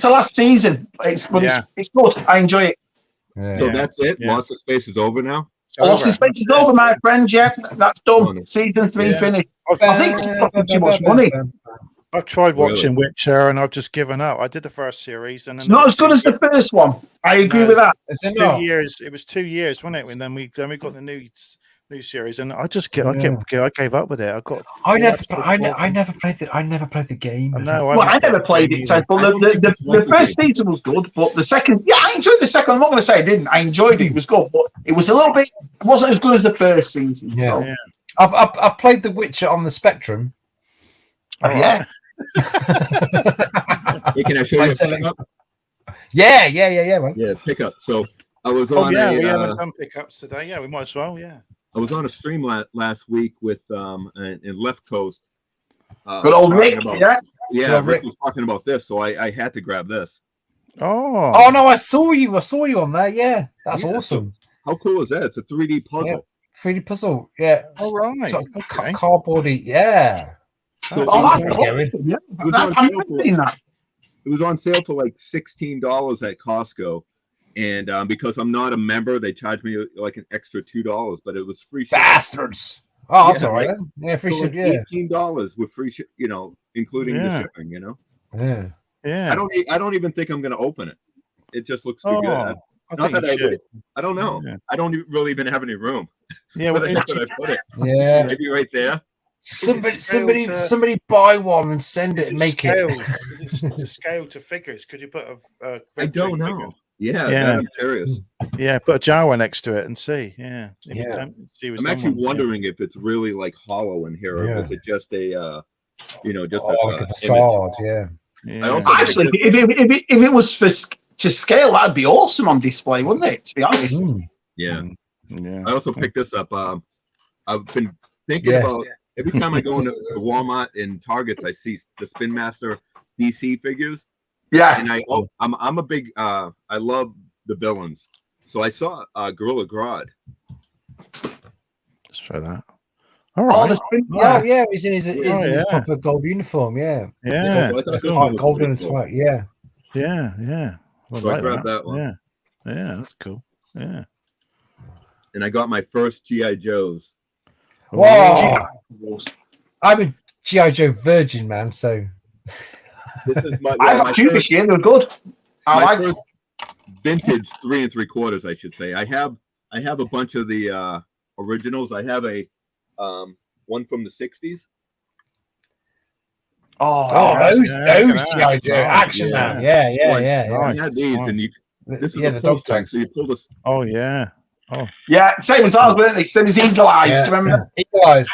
[SPEAKER 3] the last season. It's good. I enjoy it.
[SPEAKER 5] Yeah. So that's it. Lost in Space is over now.
[SPEAKER 3] Lost in Space is over, my friend. Yeah, that's done. Season 3 finished. I think it's costing too much money.
[SPEAKER 2] I've tried watching Witcher and I've just given up. I did the first series and
[SPEAKER 3] it's not as good as the first one. I agree with that.
[SPEAKER 2] It's 2 years. It was 2 years, wasn't it? And then we got the new series, and I gave up with it. I
[SPEAKER 1] never played the game.
[SPEAKER 3] I never played it. But the first season was good, but the second, I enjoyed the second. I'm not going to say I didn't. I enjoyed it. It was good, but it was a little bit. It wasn't as good as the first season.
[SPEAKER 1] Yeah. So. I've played The Witcher on the Spectrum.
[SPEAKER 3] Oh yeah.
[SPEAKER 5] Hey, can I show you a pickup?
[SPEAKER 1] Yeah.
[SPEAKER 5] Yeah, pickup. So I was on.
[SPEAKER 2] We haven't done pickups today. Yeah, we might as well. Yeah.
[SPEAKER 5] I was on a stream last week with in Left Coast.
[SPEAKER 3] Good old Rick.
[SPEAKER 5] Rick was talking about this, so I had to grab this.
[SPEAKER 1] Oh no! I saw you on there. Yeah, that's awesome.
[SPEAKER 5] So how cool is that? It's a 3D puzzle.
[SPEAKER 1] Yeah. 3D puzzle. Yeah.
[SPEAKER 2] All right.
[SPEAKER 1] So, cardboardy. Yeah.
[SPEAKER 5] So
[SPEAKER 3] it
[SPEAKER 5] was on sale for like $16 at Costco, and because I'm not a member, they charged me like an extra $2, but it was free shipping.
[SPEAKER 1] Bastards! Oh, that's all right. Then. Yeah, free shipping.
[SPEAKER 5] Like $18 with free including the shipping.
[SPEAKER 1] Yeah.
[SPEAKER 5] I don't even think I'm going to open it. It just looks too good. I don't know. Yeah. I don't really even have any room.
[SPEAKER 2] Yeah,
[SPEAKER 5] where I put it.
[SPEAKER 1] Yeah,
[SPEAKER 5] maybe right there.
[SPEAKER 1] Somebody buy one and send it and make it.
[SPEAKER 2] Is it scale to figures? Could you put a
[SPEAKER 5] I don't know. Figure? Yeah, I'm curious.
[SPEAKER 2] Yeah, put a Jawa next to it and see. Yeah.
[SPEAKER 5] I'm actually wondering if it's really like hollow in here, or is it just a
[SPEAKER 1] like a facade?
[SPEAKER 3] Yeah. I also actually, if it was to scale, that'd be awesome on display, wouldn't it? To be honest.
[SPEAKER 5] Yeah. I also picked this up. I've been thinking about. Every time I go into Walmart and Targets, I see the Spin Master DC figures.
[SPEAKER 3] Yeah,
[SPEAKER 5] and I'm a big I love the villains. So I saw Gorilla Grodd.
[SPEAKER 2] Let's try that. All right.
[SPEAKER 1] He's in his proper gold uniform. Yeah.
[SPEAKER 5] Golden
[SPEAKER 1] and white. Yeah.
[SPEAKER 5] So I grabbed that one.
[SPEAKER 2] Yeah, that's cool. Yeah.
[SPEAKER 5] And I got my first G.I. Joes.
[SPEAKER 1] Wow. I'm a G.I.Joe virgin, man, so
[SPEAKER 5] this is
[SPEAKER 3] I got two this year, they're good. I like
[SPEAKER 5] vintage 3 3/4, I should say. I have a bunch of the originals. I have a one from the 60s.
[SPEAKER 1] Those G.I. Joe action man. Yeah.
[SPEAKER 5] I had these and this is the dog tag, so you pull this.
[SPEAKER 2] Oh yeah. Oh
[SPEAKER 3] yeah, same as ours, weren't they? Same as Eagle Eyes. Do you remember?
[SPEAKER 1] Eagle Eyes.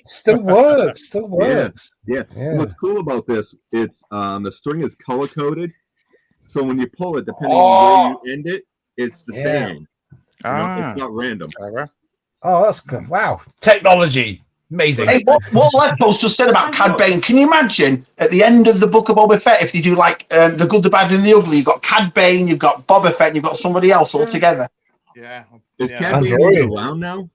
[SPEAKER 1] Still works.
[SPEAKER 5] Yeah. What's cool about this? It's the string is color coded, so when you pull it, depending on where you end it, it's the same. It's not random.
[SPEAKER 1] Oh, that's good. Wow, technology. Amazing.
[SPEAKER 3] Hey, what Lepos just said about Cad Bane, can you imagine at the end of the Book of Boba Fett if they do like the good, the bad, and the ugly? You've got Cad Bane, you've got Boba Fett, and you've got somebody else all together.
[SPEAKER 2] Yeah.
[SPEAKER 5] Is Cad Bane even around now?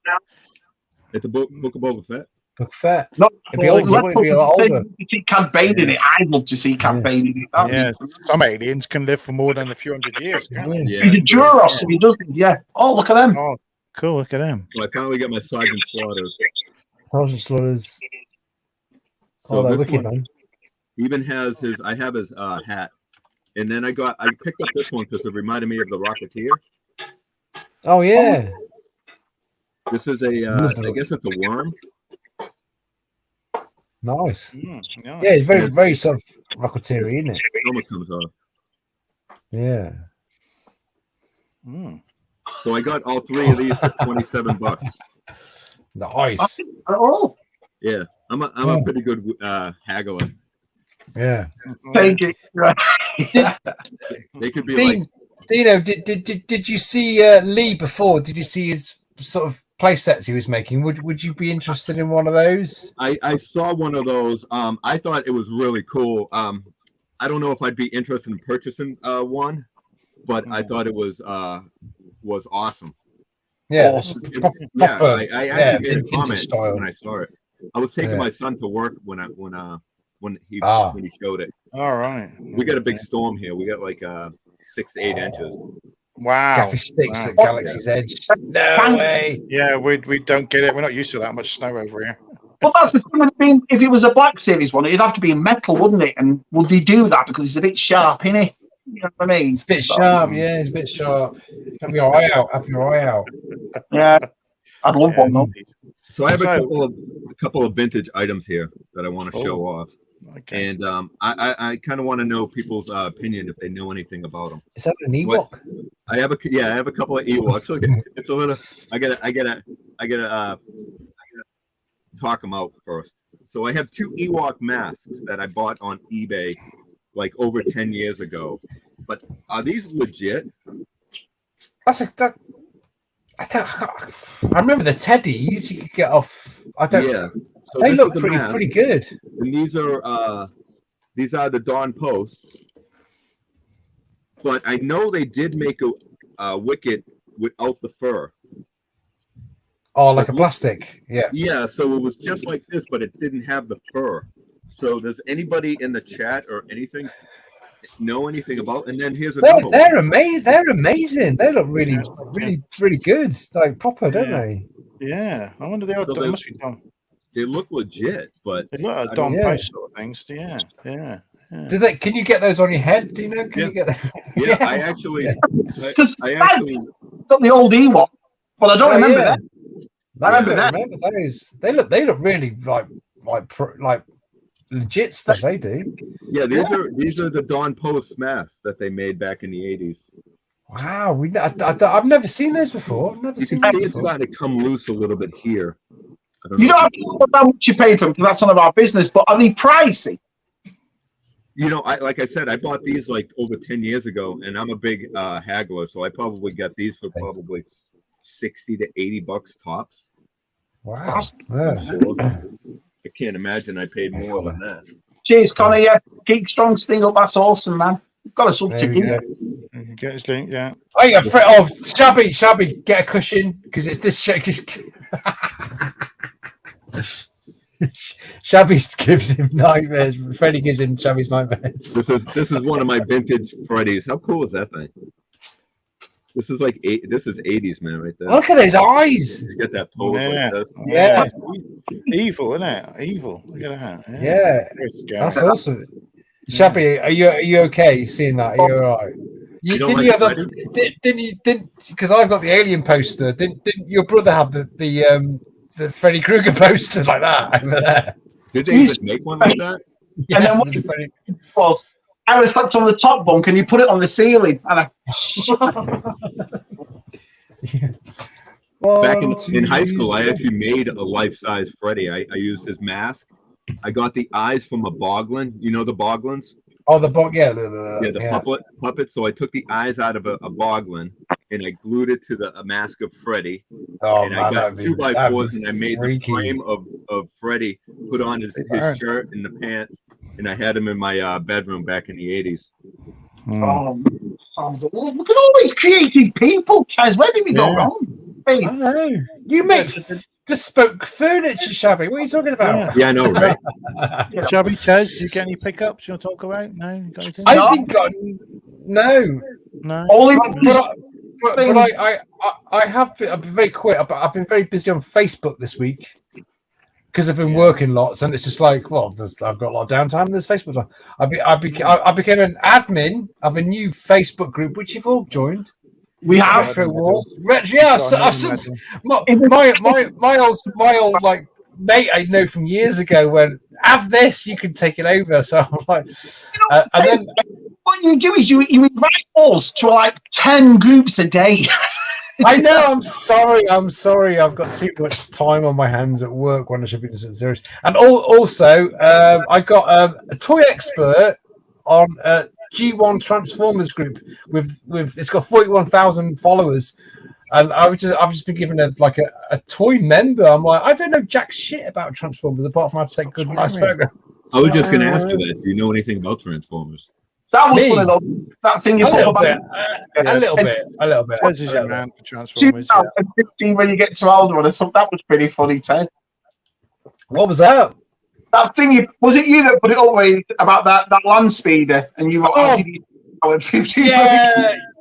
[SPEAKER 5] At the Book of Boba Fett?
[SPEAKER 1] Book of Fett.
[SPEAKER 3] No, it'd be a lot older. You see Cad Bane in it. I'd love to see Cad Bane in it.
[SPEAKER 2] Yeah, some aliens can live for more than a few hundred years.
[SPEAKER 3] He's a Duros if he doesn't. Yeah. Oh, look at them.
[SPEAKER 2] Oh, cool. Look at them.
[SPEAKER 5] So I finally got my Sergeant Slaughters.
[SPEAKER 1] Sergeant Slaughters.
[SPEAKER 5] So this one even has his. I have his hat, and then I picked up this one because it reminded me of the Rocketeer.
[SPEAKER 1] Oh yeah.
[SPEAKER 5] This is I guess it's a worm.
[SPEAKER 1] Nice. Yeah, it's very, very sort of Rocketeer, isn't it?
[SPEAKER 5] Helmet comes off.
[SPEAKER 1] Yeah.
[SPEAKER 5] So I got all 3 of these for $27.
[SPEAKER 1] Nice.
[SPEAKER 3] Oh.
[SPEAKER 5] Yeah, I'm a pretty good haggler.
[SPEAKER 1] Yeah.
[SPEAKER 3] Thank you.
[SPEAKER 5] They could be like.
[SPEAKER 1] Dino, did you see Lee before? Did you see his sort of play sets he was making? Would you be interested in one of those?
[SPEAKER 5] I saw one of those. I thought it was really cool. I don't know if I'd be interested in purchasing one, but I thought it was awesome.
[SPEAKER 1] Yeah,
[SPEAKER 3] awesome.
[SPEAKER 5] I actually made a comment
[SPEAKER 1] style.
[SPEAKER 5] when I saw it. I was taking my son to work when he showed it.
[SPEAKER 2] All right.
[SPEAKER 5] We got a big storm here. We got like 6 to 8 inches.
[SPEAKER 2] Wow.
[SPEAKER 1] Gaffy sticks at Galaxy's Edge. No way.
[SPEAKER 2] Yeah, we don't get it. We're not used to that much snow over here.
[SPEAKER 3] But that's the thing. I mean, if it was a Black Series one, it'd have to be in metal, wouldn't it? And would they do that because it's a bit sharp, innit? You know what I mean?
[SPEAKER 1] It's a bit sharp, yeah. It's a bit sharp. Have your eye out. Have your eye out.
[SPEAKER 3] Yeah, I'd love one though.
[SPEAKER 5] So I have a couple of vintage items here that I want to show off.
[SPEAKER 2] Okay.
[SPEAKER 5] And I kind of want to know people's opinion if they know anything about them.
[SPEAKER 1] Is that an Ewok?
[SPEAKER 5] I have a couple of Ewoks. Okay. It's a little. I gotta talk them out first. So I have 2 Ewok masks that I bought on eBay like over 10 years ago. But are these legit?
[SPEAKER 1] I remember the teddies you could get off.
[SPEAKER 5] Yeah. So
[SPEAKER 1] they look pretty good.
[SPEAKER 5] And these are the Dawn Posts. But I know they did make a Wicket without the fur.
[SPEAKER 1] Oh, like a plastic. Yeah.
[SPEAKER 5] Yeah, so it was just like this, but it didn't have the fur. So does anybody in the chat or anything know anything about? And then here's another
[SPEAKER 1] they're amazing. They're amazing. They look really good. Like proper, don't they?
[SPEAKER 2] Yeah. I wonder they must be done.
[SPEAKER 5] They look legit, but
[SPEAKER 2] they look like Dawn Post sort of things. Yeah.
[SPEAKER 1] Do they? Can you get those on your head? Do you know? Can you get them?
[SPEAKER 5] Yeah, I actually got
[SPEAKER 3] the old Ewok, but I don't remember that. I remember that.
[SPEAKER 1] Remember those? They look really like legit stuff. They do.
[SPEAKER 5] Yeah, these are the Dawn Post masks that they made back in the 80s.
[SPEAKER 1] Wow, I've never seen those before. I've never seen those before.
[SPEAKER 5] It's starting to come loose a little bit here.
[SPEAKER 3] You don't have to know how much you paid for them because that's none of our business. But are they pricey?
[SPEAKER 5] You know, like I said, I bought these like over 10 years ago, and I'm a big haggler, so I probably got these for probably $60 to $80 tops.
[SPEAKER 1] Wow.
[SPEAKER 5] I can't imagine I paid more than that.
[SPEAKER 3] Cheers, Connor. Yeah, keep strong, sting up. That's awesome, man. You've got a sub to give.
[SPEAKER 2] Get his link, yeah.
[SPEAKER 1] Oh, Shabby, get a cushion because it's this shake. Shabby gives him nightmares. Freddie gives him Shabby's nightmares.
[SPEAKER 5] This is one of my vintage Freddies. How cool is that thing? This is like this is 80s, man, right there.
[SPEAKER 1] Look at his eyes.
[SPEAKER 5] He's got that pose like this.
[SPEAKER 1] Yeah.
[SPEAKER 2] Evil, isn't it? Evil. Look at that.
[SPEAKER 1] Yeah. That's awesome. Shabby, are you okay seeing that? Are you all right? Didn't because I've got the Alien poster. Didn't your brother have the Freddy Krueger poster like that over there?
[SPEAKER 5] Did they even make one like that?
[SPEAKER 3] Yeah, and then what well, I was stuck on the top bunk and you put it on the ceiling and
[SPEAKER 5] Back in high school, I actually made a life-size Freddy. I used his mask. I got the eyes from a boglin. You know the boglins?
[SPEAKER 1] Oh, the
[SPEAKER 5] puppet. So I took the eyes out of a boglin and I glued it to a mask of Freddy. I got 2x4s and I made the frame of Freddy, put on his shirt and the pants, and I had him in my bedroom back in the 80s.
[SPEAKER 3] Look at all these creative people, Kaz. Where did we go wrong?
[SPEAKER 1] I don't know. You make bespoke furniture, Shabby. What are you talking about?
[SPEAKER 5] Yeah, I know, right?
[SPEAKER 2] Shabby, Tez, did you get any pickups you want to talk about? No? You got anything?
[SPEAKER 1] I think no. But I have been, I've been very quick. I've been very busy on Facebook this week because I've been working lots, and it's just like, well, I've got a lot of downtime. There's Facebook. I became an admin of a new Facebook group, which you've all joined.
[SPEAKER 3] We have
[SPEAKER 1] Retro Wars. Yeah, my old like mate I know from years ago went, have this, you can take it over. So I'm like, and then
[SPEAKER 3] what you do is you invite us to like 10 groups a day.
[SPEAKER 1] I know. I'm sorry. I've got too much time on my hands at work when I should be doing something serious. And also, I got a toy expert on G1 Transformers group with it's got 41,000 followers, and I've just been given a toy member. I'm like, I don't know jack shit about Transformers apart from how to take good nice photographs.
[SPEAKER 5] I was just going to ask you that. Do you know anything about Transformers?
[SPEAKER 3] That was one of those. That thing you
[SPEAKER 1] a
[SPEAKER 3] put
[SPEAKER 1] little
[SPEAKER 3] about.
[SPEAKER 1] bit. A little bit.
[SPEAKER 2] Tez is your man for Transformers. Yeah.
[SPEAKER 3] 15 when you get to Alderaan, and so that was pretty funny, Tez.
[SPEAKER 1] What was that?
[SPEAKER 3] That thing, was it you that put it up with about that land speeder? And you wrote, how did you 15?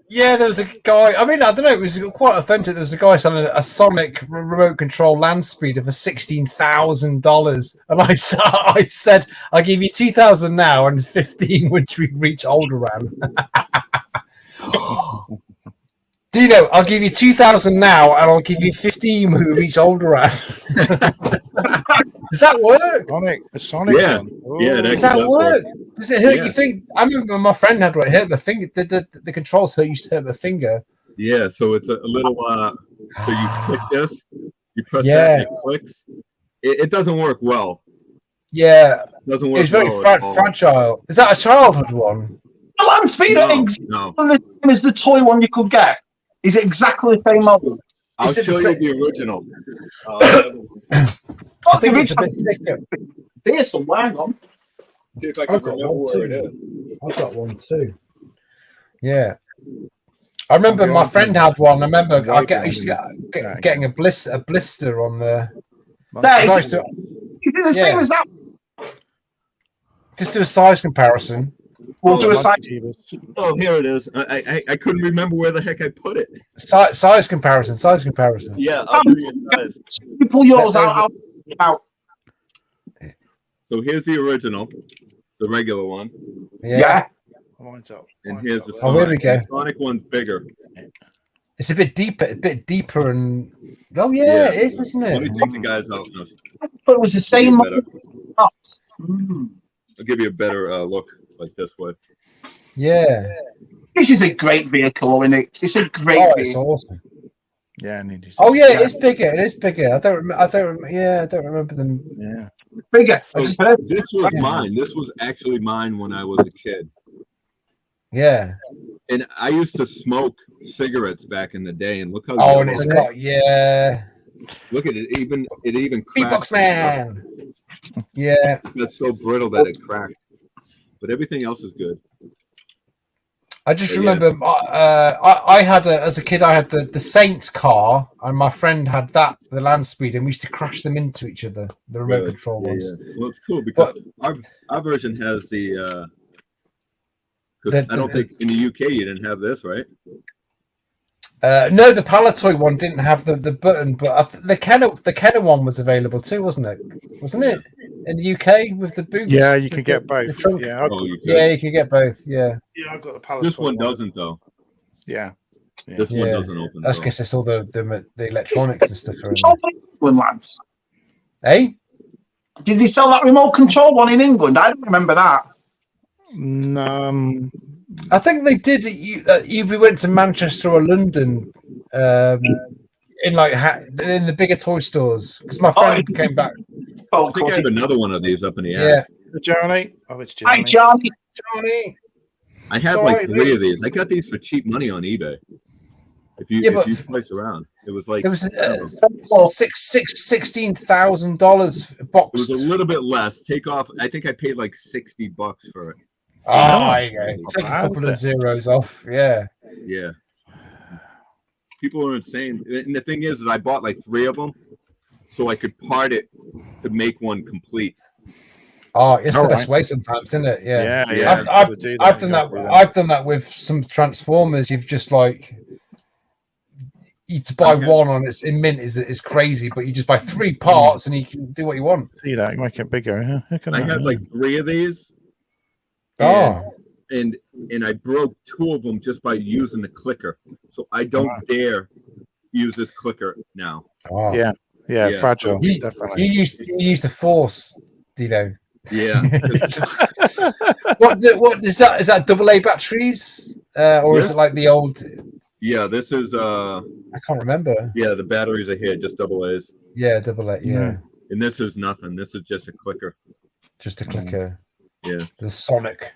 [SPEAKER 1] Yeah, there was a guy. I mean, I don't know. It was quite authentic. There was a guy selling a Sonic remote control land speeder for $16,000, and I said, "I'll give you 2,000 now and 15 once we reach Alderaan." Dino, I'll give you 2,000 now, and I'll give you 15 when we reach Alderaan. Does that work?
[SPEAKER 2] Sonic.
[SPEAKER 5] Yeah, yeah.
[SPEAKER 1] Does that work? Does it hurt your finger? I remember my friend had one. It hurt my finger. The controls used to hurt my finger.
[SPEAKER 5] Yeah, so it's a little. So you click this, you press that, and it clicks. It doesn't work well.
[SPEAKER 1] Yeah,
[SPEAKER 5] it doesn't work.
[SPEAKER 1] It's very fragile. Is that a childhood one?
[SPEAKER 3] The land speeder is the toy one you could get. Is it exactly the same model?
[SPEAKER 5] I'll show you the original.
[SPEAKER 1] I think it's a bit thicker.
[SPEAKER 3] There's some wang on.
[SPEAKER 5] See if I can remember where it is.
[SPEAKER 1] I've got one too. Yeah. I remember my friend had one. I remember I used to get getting a blister on the.
[SPEAKER 3] Is it the same as that?
[SPEAKER 1] Just do a size comparison.
[SPEAKER 3] We'll do a size.
[SPEAKER 5] Oh, here it is. I couldn't remember where the heck I put it.
[SPEAKER 1] Size comparison.
[SPEAKER 5] Yeah, I'll do your size.
[SPEAKER 3] You pull yours out.
[SPEAKER 5] So here's the original, the regular one.
[SPEAKER 3] Yeah.
[SPEAKER 5] And here's the Sonic.
[SPEAKER 1] There we go.
[SPEAKER 5] The Sonic one's bigger.
[SPEAKER 1] It's a bit deeper, and it is, isn't it?
[SPEAKER 5] Let me take the guys out. No.
[SPEAKER 3] But it was the same.
[SPEAKER 5] I'll give you a better look like this way.
[SPEAKER 1] Yeah.
[SPEAKER 3] This is a great vehicle, isn't it? It's a great vehicle.
[SPEAKER 1] It's awesome.
[SPEAKER 2] Yeah,
[SPEAKER 1] it is bigger. It is bigger. I don't remember them.
[SPEAKER 2] Yeah,
[SPEAKER 3] bigger.
[SPEAKER 5] So this was mine. This was actually mine when I was a kid.
[SPEAKER 1] Yeah.
[SPEAKER 5] And I used to smoke cigarettes back in the day, and look how.
[SPEAKER 1] Oh, and it's got
[SPEAKER 5] Look at it. It even
[SPEAKER 1] Beatbox Man. Yeah.
[SPEAKER 5] That's so brittle that it cracked. But everything else is good.
[SPEAKER 1] I just remember I had as a kid I had the Saints car, and my friend had the land speed, and we used to crash them into each other, the remote control ones.
[SPEAKER 5] Yeah. Well, it's cool because our version has the because I don't think in the UK you didn't have this, right?
[SPEAKER 1] No, the Palatoy one didn't have the button, but the Kenner one was available too, wasn't it? In the UK with the boots?
[SPEAKER 2] Yeah, you can get both.
[SPEAKER 1] Yeah, you can get both. Yeah.
[SPEAKER 2] Yeah, I've got the Palatoy.
[SPEAKER 5] This one doesn't though.
[SPEAKER 2] Yeah.
[SPEAKER 5] This one doesn't open.
[SPEAKER 1] I guess it's all the electronics and stuff.
[SPEAKER 3] Lads.
[SPEAKER 1] Hey?
[SPEAKER 3] Did they sell that remote control one in England? I don't remember that.
[SPEAKER 1] I think they did. If we went to Manchester or London, in the bigger toy stores, because my friend came back.
[SPEAKER 5] I think I have another one of these up in the attic.
[SPEAKER 2] Yeah, Johnny. Oh, it's
[SPEAKER 3] Johnny.
[SPEAKER 2] Johnny.
[SPEAKER 3] Hi, Johnny.
[SPEAKER 5] I have like 3 of these. I got these for cheap money on eBay. If you price around, it was like
[SPEAKER 1] $16,000 box.
[SPEAKER 5] It was a little bit less. Take off. I think I paid like $60 for it.
[SPEAKER 1] Oh, there you go. Take a couple of zeros off. Yeah.
[SPEAKER 5] Yeah. People are insane. And the thing is I bought like 3 of them so I could part it to make one complete.
[SPEAKER 1] Oh, it's the best way sometimes, isn't it? Yeah. I've done that. I've done that with some Transformers. You've just you to buy one on it's in mint is crazy, but you just buy 3 parts and you can do what you want.
[SPEAKER 2] See that? You make it bigger.
[SPEAKER 5] I had like 3 of these. And I broke 2 of them just by using the clicker. So I don't dare use this clicker now.
[SPEAKER 1] Oh.
[SPEAKER 2] Yeah, fragile.
[SPEAKER 1] You use the force, Yeah. What is that? Is that AA batteries, or is it like the old?
[SPEAKER 5] Yeah, this is.
[SPEAKER 1] I can't remember.
[SPEAKER 5] Yeah, the batteries are here, just AA's.
[SPEAKER 1] Yeah, AA. Yeah.
[SPEAKER 5] And this is nothing. This is just a clicker.
[SPEAKER 1] Just a clicker.
[SPEAKER 5] Yeah.
[SPEAKER 1] The Sonic.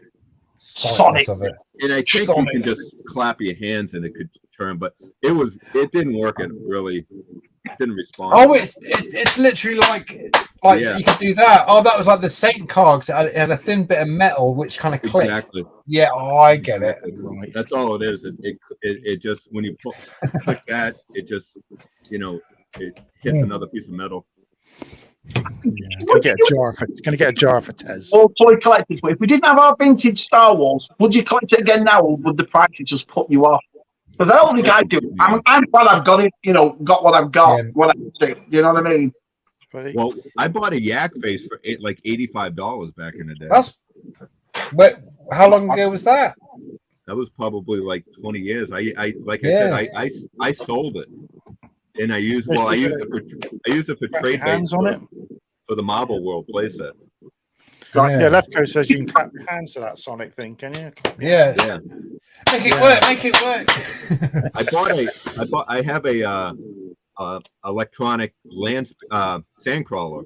[SPEAKER 3] Sonic.
[SPEAKER 1] Of it.
[SPEAKER 5] And I think you can just clap your hands and it could turn, but it didn't work. It really didn't respond.
[SPEAKER 1] Oh, it's literally like you could do that. Oh, that was like the Saint cards and a thin bit of metal which kind of clicked.
[SPEAKER 5] Exactly.
[SPEAKER 1] Yeah, I get it.
[SPEAKER 5] Right. That's all it is. It just when you click that, it just it hits another piece of metal.
[SPEAKER 2] Gonna get a jar for Tez.
[SPEAKER 3] All toy collectors. But if we didn't have our vintage Star Wars, would you collect it again now, or would the prices just put you off? Because I don't think I do. I'm glad I've got it. Got what I've got. Yeah. What I do. You know what I mean?
[SPEAKER 5] Well, I bought a yak face for like $85 back in the day.
[SPEAKER 1] How long ago was that?
[SPEAKER 5] That was probably like 20 years. I said I sold it, and I used it for trade
[SPEAKER 2] hands on it
[SPEAKER 5] for the Marvel World playset.
[SPEAKER 2] Yeah, Lefko says you can clap your hands to that Sonic thing, can you?
[SPEAKER 1] Yeah. Make it work.
[SPEAKER 5] I have a electronic sandcrawler.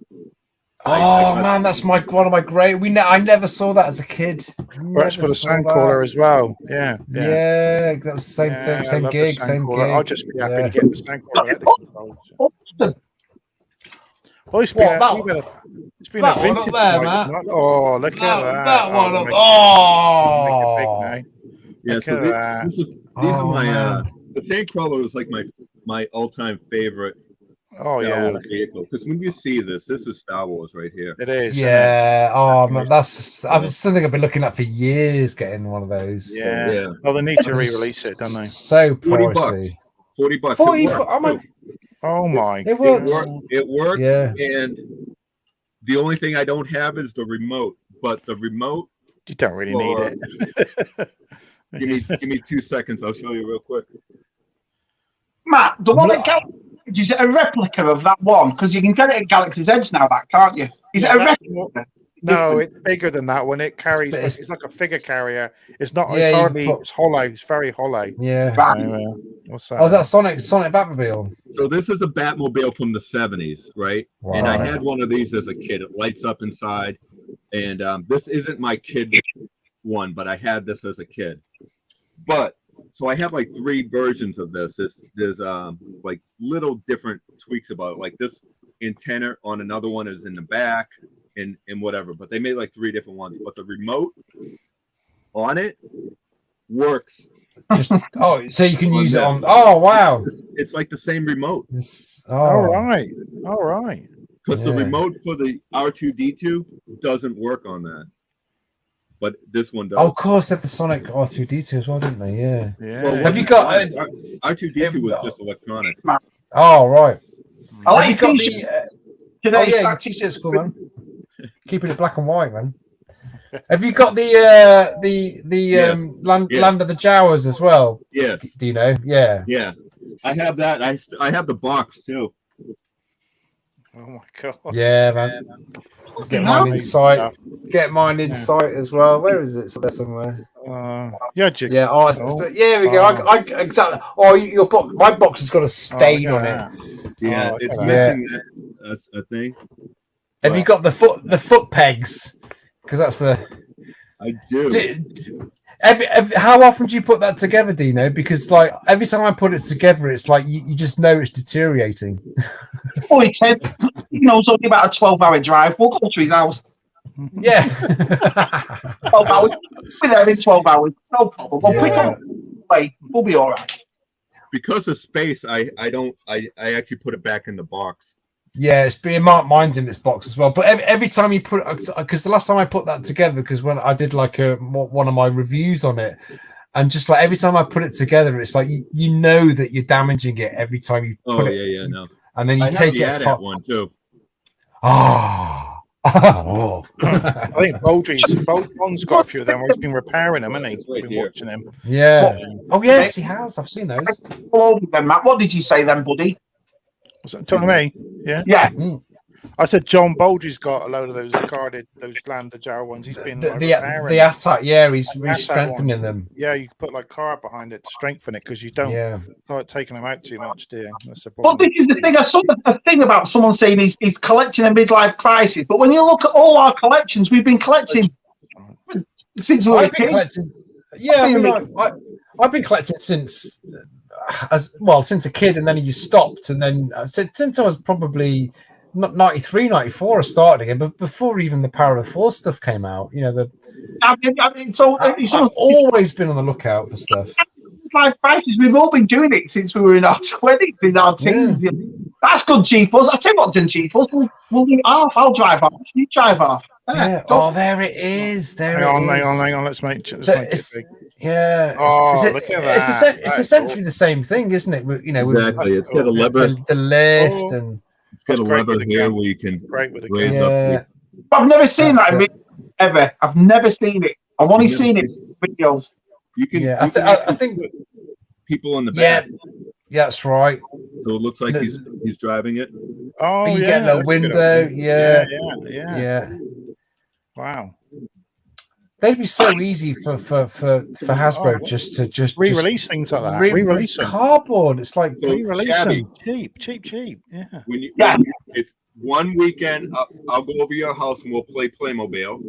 [SPEAKER 1] Man, that's one of my great. I never saw that as a kid.
[SPEAKER 2] Works for the sandcrawler as well. Yeah,
[SPEAKER 1] that was the same thing, same gig.
[SPEAKER 2] I'll just be happy to get the sandcrawler. Oh, it's been a vintage slide. Oh, look at that!
[SPEAKER 1] That one.
[SPEAKER 5] Yeah, so these are my the sandcrawler is like my all-time favorite. Star Wars vehicle, because when you see this is Star Wars right here.
[SPEAKER 2] It is.
[SPEAKER 1] Yeah. Oh man, that's something I've been looking at for years. Getting one of those.
[SPEAKER 2] Yeah. Well, they need to re-release it, don't they?
[SPEAKER 1] So pricey.
[SPEAKER 5] $40.
[SPEAKER 2] Oh my!
[SPEAKER 5] It works. Yeah. And the only thing I don't have is the remote. But the remote,
[SPEAKER 2] you don't really need it.
[SPEAKER 5] give me 2 seconds. I'll show you real quick.
[SPEAKER 3] Matt, the one at Galaxy's Edge, is it a replica of that one? Because you can get it at Galaxy's Edge now, can't you? Is it a replica?
[SPEAKER 2] No, it's bigger than that one. It carries. It's like a figure carrier. It's not. It's hardly. It's hollow. It's very hollow.
[SPEAKER 1] Yeah.
[SPEAKER 2] So, what's that?
[SPEAKER 1] Oh, is that Sonic Batmobile?
[SPEAKER 5] So this is a Batmobile from the 70s, right? Wow. And I had one of these as a kid. It lights up inside, and this isn't my kid one, but I had this as a kid. But so I have like 3 versions of this. There's like little different tweaks about it. Like this antenna on another one is in the back. And whatever, but they made like 3 different ones. But the remote on it works.
[SPEAKER 1] So you can use it on. Oh wow!
[SPEAKER 5] It's like the same remote.
[SPEAKER 2] All right.
[SPEAKER 5] Because the remote for the R2D2 doesn't work on that, but this one does.
[SPEAKER 1] Oh, of course, they had the Sonic R2D2 as well, didn't they? Yeah.
[SPEAKER 5] Well,
[SPEAKER 1] have you got
[SPEAKER 5] R2D2 was just electronic.
[SPEAKER 1] Oh right.
[SPEAKER 3] Have you got the?
[SPEAKER 1] Your t-shirt's cool, man. Keeping it black and white, man. Have you got the
[SPEAKER 5] yes.
[SPEAKER 1] Land of the Jawas as well?
[SPEAKER 5] Yes.
[SPEAKER 1] Do you know? Yeah.
[SPEAKER 5] Yeah. I have that. I have the box too.
[SPEAKER 2] Oh my god.
[SPEAKER 1] Yeah, man. Get mine in sight. Get mine in sight as well. Where is it? Somewhere.
[SPEAKER 2] Yeah.
[SPEAKER 1] But yeah, we go. I exactly. Oh, your box. My box has got a stain on it.
[SPEAKER 5] Yeah, it's missing a thing.
[SPEAKER 1] Have you got the foot pegs? Because that's the.
[SPEAKER 5] I do.
[SPEAKER 1] How often do you put that together, Dino? Because like every time I put it together, it's like you just know it's deteriorating.
[SPEAKER 3] Oh, he said, it's only about a 12-hour drive. We'll go to his house.
[SPEAKER 1] Yeah.
[SPEAKER 3] 12 hours. We're there in 12 hours. No problem. We'll pick up. We'll be all right.
[SPEAKER 5] Because of space, I actually put it back in the box.
[SPEAKER 1] Yeah, it's being mine's in this box as well. But every time you put it, because the last time I put that together, because when I did like one of my reviews on it, and just like every time I put it together, it's like you know that you're damaging it every time you put it.
[SPEAKER 5] No.
[SPEAKER 1] And then you take it.
[SPEAKER 5] That one too.
[SPEAKER 1] Oh.
[SPEAKER 2] I think Bond's got a few of them. He's been repairing them, hasn't he? Been watching them.
[SPEAKER 1] Yeah. Oh yes, he has. I've seen those.
[SPEAKER 3] Matt, what did you say then, buddy?
[SPEAKER 2] Was that talking to me? Yeah.
[SPEAKER 3] Yeah.
[SPEAKER 2] I said John Bolger's got a load of those those Land of Jawa ones. He's been
[SPEAKER 1] the attack. Yeah, he's strengthening them.
[SPEAKER 2] Yeah, you can put like card behind it to strengthen it because you don't like taking them out too much, do you? That's the problem.
[SPEAKER 3] But this is the thing. I saw a thing about someone saying he's collecting a midlife crisis. But when you look at all our collections, we've been collecting since we were kids.
[SPEAKER 1] Yeah, I've been collecting since since a kid, and then you stopped, and then since I was probably 93, 94, I started again, but before even the Power of the Force stuff came out, I've always been on the lookout for stuff.
[SPEAKER 3] Like prices, we've all been doing it since we were in our 20s, in our teens. Yeah. That's good, G-Force. I tell you what, then G-Force, we'll meet half. I'll drive off. You drive off.
[SPEAKER 1] Yeah. Oh, there it is. Hang
[SPEAKER 2] on. Let's make it big.
[SPEAKER 1] Yeah.
[SPEAKER 2] Oh, look at that.
[SPEAKER 1] It's essentially the same thing, isn't it?
[SPEAKER 5] Exactly. It's got a lever.
[SPEAKER 1] The lift and
[SPEAKER 5] it's got a lever here where you can raise up.
[SPEAKER 3] I've never seen that ever. I've never seen it. I've only seen it in videos.
[SPEAKER 5] You can.
[SPEAKER 1] Yeah, I think
[SPEAKER 5] people in the back.
[SPEAKER 1] Yeah, that's right.
[SPEAKER 5] So it looks like he's driving it.
[SPEAKER 2] Oh,
[SPEAKER 1] you get a window.
[SPEAKER 2] Yeah. Wow.
[SPEAKER 1] They'd be so easy for Hasbro just to
[SPEAKER 2] re-release things like that. Re-release
[SPEAKER 1] cardboard. It's like
[SPEAKER 2] re-release them. Cheap. Yeah.
[SPEAKER 5] If one weekend I'll go over your house and we'll play Playmobil.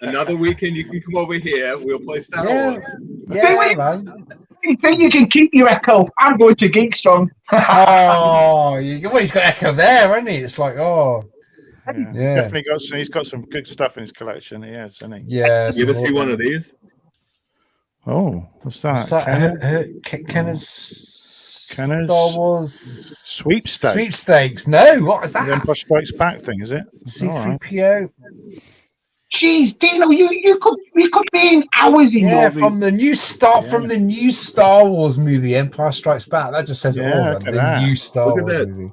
[SPEAKER 5] Another weekend you can come over here. We'll play Star Wars.
[SPEAKER 1] Yeah, man.
[SPEAKER 3] You think you can keep your Echo? I'm going to Geekstone.
[SPEAKER 1] He's got Echo there, hasn't he? It's like,
[SPEAKER 2] definitely got some. He's got some good stuff in his collection. He has, hasn't he?
[SPEAKER 1] Yeah.
[SPEAKER 5] You ever see one of these?
[SPEAKER 2] Oh, what's that?
[SPEAKER 1] Kenner's
[SPEAKER 2] Star
[SPEAKER 1] Wars
[SPEAKER 2] sweepstakes.
[SPEAKER 1] No, what is that?
[SPEAKER 2] The Empire Strikes Back thing, is it?
[SPEAKER 1] C-3PO.
[SPEAKER 3] Jeez, Dino, you could be in hours in your
[SPEAKER 1] from the new Star Wars movie, Empire Strikes Back. That just says it all. The new Star Wars movie.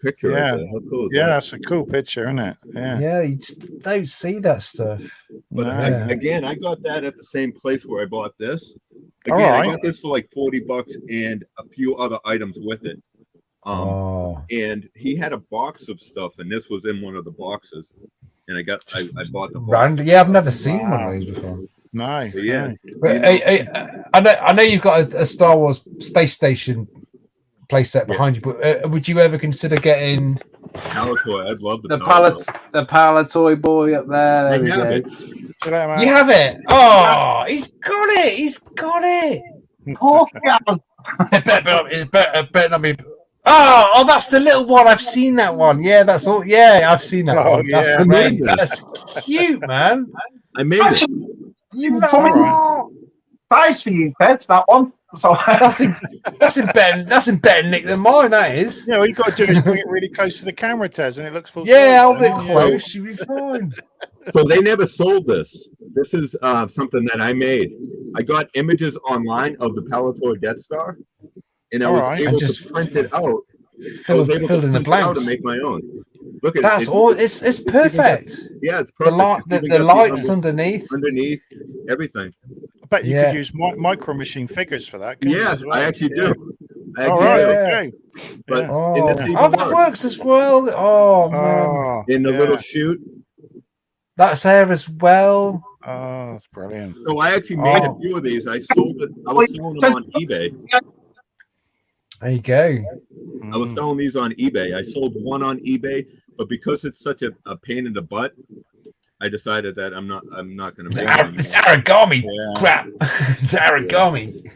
[SPEAKER 5] Picture
[SPEAKER 2] yeah,
[SPEAKER 5] right, how cool is
[SPEAKER 2] that?
[SPEAKER 5] That's
[SPEAKER 2] a cool picture, isn't it?
[SPEAKER 1] Yeah, you just don't see that stuff.
[SPEAKER 5] But again, I got that at the same place where I bought this. Again, I got this for like $40 and a few other items with it. And he had a box of stuff, and this was in one of the boxes. And I bought the box.
[SPEAKER 1] I've never seen one of these before.
[SPEAKER 2] No,
[SPEAKER 1] I know you've got a Star Wars space station playset behind you, but would you ever consider getting
[SPEAKER 5] Palatoy? I'd love
[SPEAKER 1] the Palatoy boy up there.
[SPEAKER 5] I have it.
[SPEAKER 1] You have it. Oh, he's got it.
[SPEAKER 3] Oh, yeah.
[SPEAKER 1] It better not be. Oh, that's the little one. I've seen that one. Yeah, that's all. Yeah, I've seen that one. That's great. That's cute, man.
[SPEAKER 5] I made it.
[SPEAKER 3] Prize for you, Pets. That one. So
[SPEAKER 1] that's in better nick than mine. That is.
[SPEAKER 2] Yeah, all you got to do is bring it really close to the camera, Tez, and it looks full.
[SPEAKER 1] Yeah, I'll be close. You'll be fine.
[SPEAKER 5] So they never sold this. This is something that I made. I got images online of the Palatoy Death Star, and I was able to print it out. I was able to print it out and make my own. Look at
[SPEAKER 1] that's all. It's perfect.
[SPEAKER 5] It's perfect.
[SPEAKER 1] The lights underneath,
[SPEAKER 5] everything.
[SPEAKER 2] I bet you could use micro machine figures for that.
[SPEAKER 5] Yes, I actually do.
[SPEAKER 2] Okay.
[SPEAKER 5] But
[SPEAKER 1] that works as well. Oh man!
[SPEAKER 5] In the little chute.
[SPEAKER 1] That's there as well.
[SPEAKER 2] Oh, that's brilliant.
[SPEAKER 5] So I actually made a few of these. I sold it. I was selling them on eBay.
[SPEAKER 1] There you go.
[SPEAKER 5] I was selling these on eBay. I sold one on eBay, but because it's such a pain in the butt, I decided that I'm not going to make it.
[SPEAKER 1] It's origami crap. It's origami.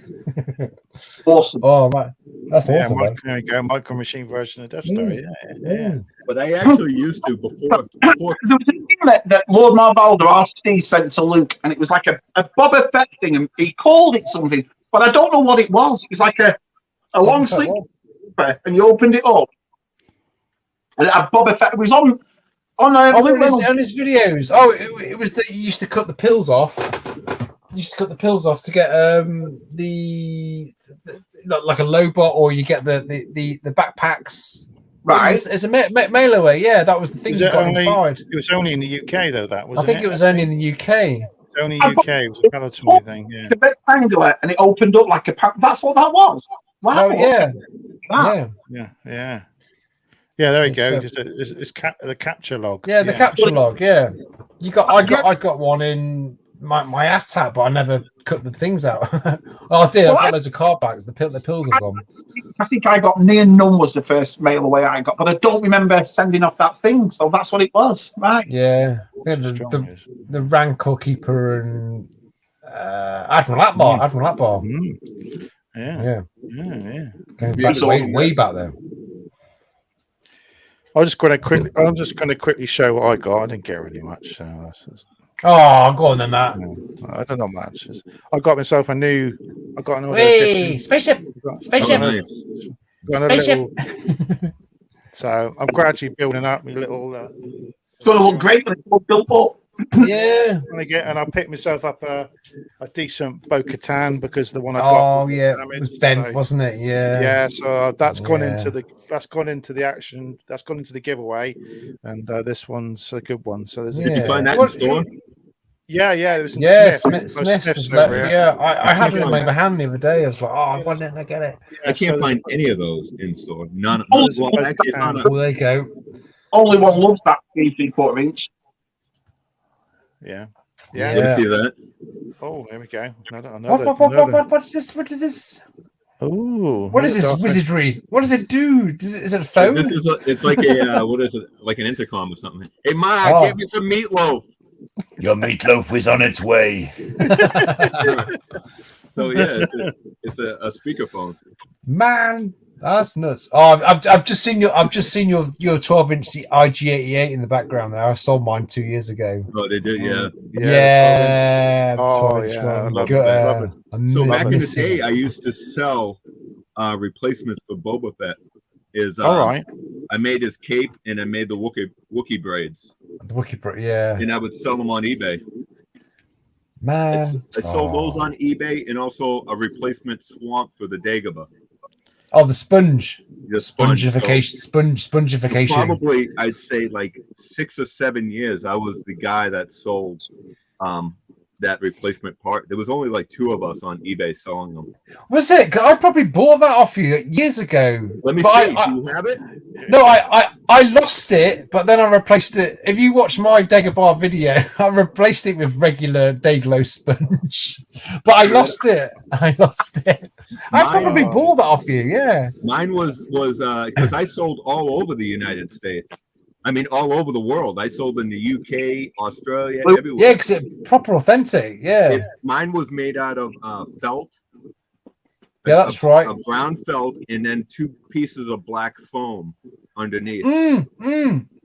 [SPEAKER 3] Awesome.
[SPEAKER 1] Oh man, that's awesome.
[SPEAKER 2] There you go, micro machine version of Death Star. Yeah.
[SPEAKER 5] But I actually used to before.
[SPEAKER 3] There was a thing that Lord Marvaldo, RC, sent to Luke, and it was like a Boba Fett thing, and he called it something, but I don't know what it was. It was like a long sleeve, and you opened it up, and Boba Fett was on
[SPEAKER 1] his videos. Oh, it was that you used to cut the pills off. You used to cut the pills off to get the like a Lobot, or you get the backpacks.
[SPEAKER 3] Right,
[SPEAKER 1] it's a mail away. Yeah, that was the thing you got inside.
[SPEAKER 2] It was only in the UK though. That was.
[SPEAKER 1] I think it was only in the UK.
[SPEAKER 2] Only UK. It was a Palatoy thing. Yeah.
[SPEAKER 3] The rectangular, and it opened up like a pack. That's what that was. Wow.
[SPEAKER 1] Oh yeah.
[SPEAKER 2] Yeah. There we go. It's the capture log.
[SPEAKER 1] Yeah, the capture log. Yeah, I got one in my ATAT, but I never cut the things out. I did. I've got loads of card backs. The pills have gone.
[SPEAKER 3] I think I got near none was the first mail away I got, but I don't remember sending off that thing. So that's what it was, right?
[SPEAKER 1] Yeah. The Rancor Keeper and Admiral Akbar.
[SPEAKER 2] Yeah.
[SPEAKER 1] Going back way back there.
[SPEAKER 2] I'm just going to quickly show what I got. I didn't get really much. So
[SPEAKER 1] oh, go on then, Matt.
[SPEAKER 2] I don't know much. I got myself I got another
[SPEAKER 1] edition. Spaceship.
[SPEAKER 5] Nice.
[SPEAKER 2] Spaceship. So I'm gradually building up my little.
[SPEAKER 3] It's going to look great when it's all built up.
[SPEAKER 1] Yeah.
[SPEAKER 2] And I picked myself up a decent Bo-Katan because the one I got.
[SPEAKER 1] Oh yeah, it was bent, wasn't it? Yeah.
[SPEAKER 2] Yeah. So that's gone into the action. That's gone into the giveaway, and this one's a good one. So there's.
[SPEAKER 5] Did you find that in store?
[SPEAKER 2] Yeah. It was
[SPEAKER 1] Smith's. Yeah, I had it in my hand the other day. I was like, oh, I want it, and I get it.
[SPEAKER 5] I can't find any of those in store. None.
[SPEAKER 1] Well, there you go.
[SPEAKER 3] Only one loves that 3/4 inch.
[SPEAKER 2] Yeah.
[SPEAKER 5] You see that?
[SPEAKER 2] Oh, there we go.
[SPEAKER 1] What is this? What is this?
[SPEAKER 2] Oh,
[SPEAKER 1] what is this wizardry? What does it do? Is it a phone?
[SPEAKER 5] It's like a what is it? Like an intercom or something. Hey, Ma, give me some meatloaf.
[SPEAKER 1] Your meatloaf is on its way.
[SPEAKER 5] So yeah, it's a speakerphone.
[SPEAKER 1] Man, that's nuts. Oh, I've just seen your 12-inch IG88 in the background there. I sold mine 2 years ago.
[SPEAKER 5] Oh, they did, yeah.
[SPEAKER 1] Yeah.
[SPEAKER 2] Oh, yeah. I love it.
[SPEAKER 5] So back in the day, I used to sell replacements for Boba Fett.
[SPEAKER 2] All right.
[SPEAKER 5] I made his cape and I made the Wookiee braids.
[SPEAKER 1] The Wookiee braid, yeah.
[SPEAKER 5] And I would sell them on eBay.
[SPEAKER 1] Man,
[SPEAKER 5] I sold those on eBay and also a replacement swamp for the Dagobah.
[SPEAKER 1] Oh, the sponge.
[SPEAKER 5] The spongification.
[SPEAKER 1] Spongification.
[SPEAKER 5] Probably, I'd say like 6 or 7 years. I was the guy that sold that replacement part. There was only like 2 of us on eBay selling them.
[SPEAKER 1] Was it? I probably bought that off you years ago.
[SPEAKER 5] Let me see. Do you have it?
[SPEAKER 1] No, I lost it, but then I replaced it. If you watch my Dagobah video, I replaced it with regular Dayglow sponge. But I lost it. I probably bought that off you. Yeah.
[SPEAKER 5] Mine was because I sold all over the United States. I mean, all over the world. I sold in the UK, Australia, everywhere.
[SPEAKER 1] Yeah, because it's proper authentic. Yeah.
[SPEAKER 5] Mine was made out of felt.
[SPEAKER 1] Yeah, that's right.
[SPEAKER 5] A brown felt, and then 2 pieces of black foam underneath.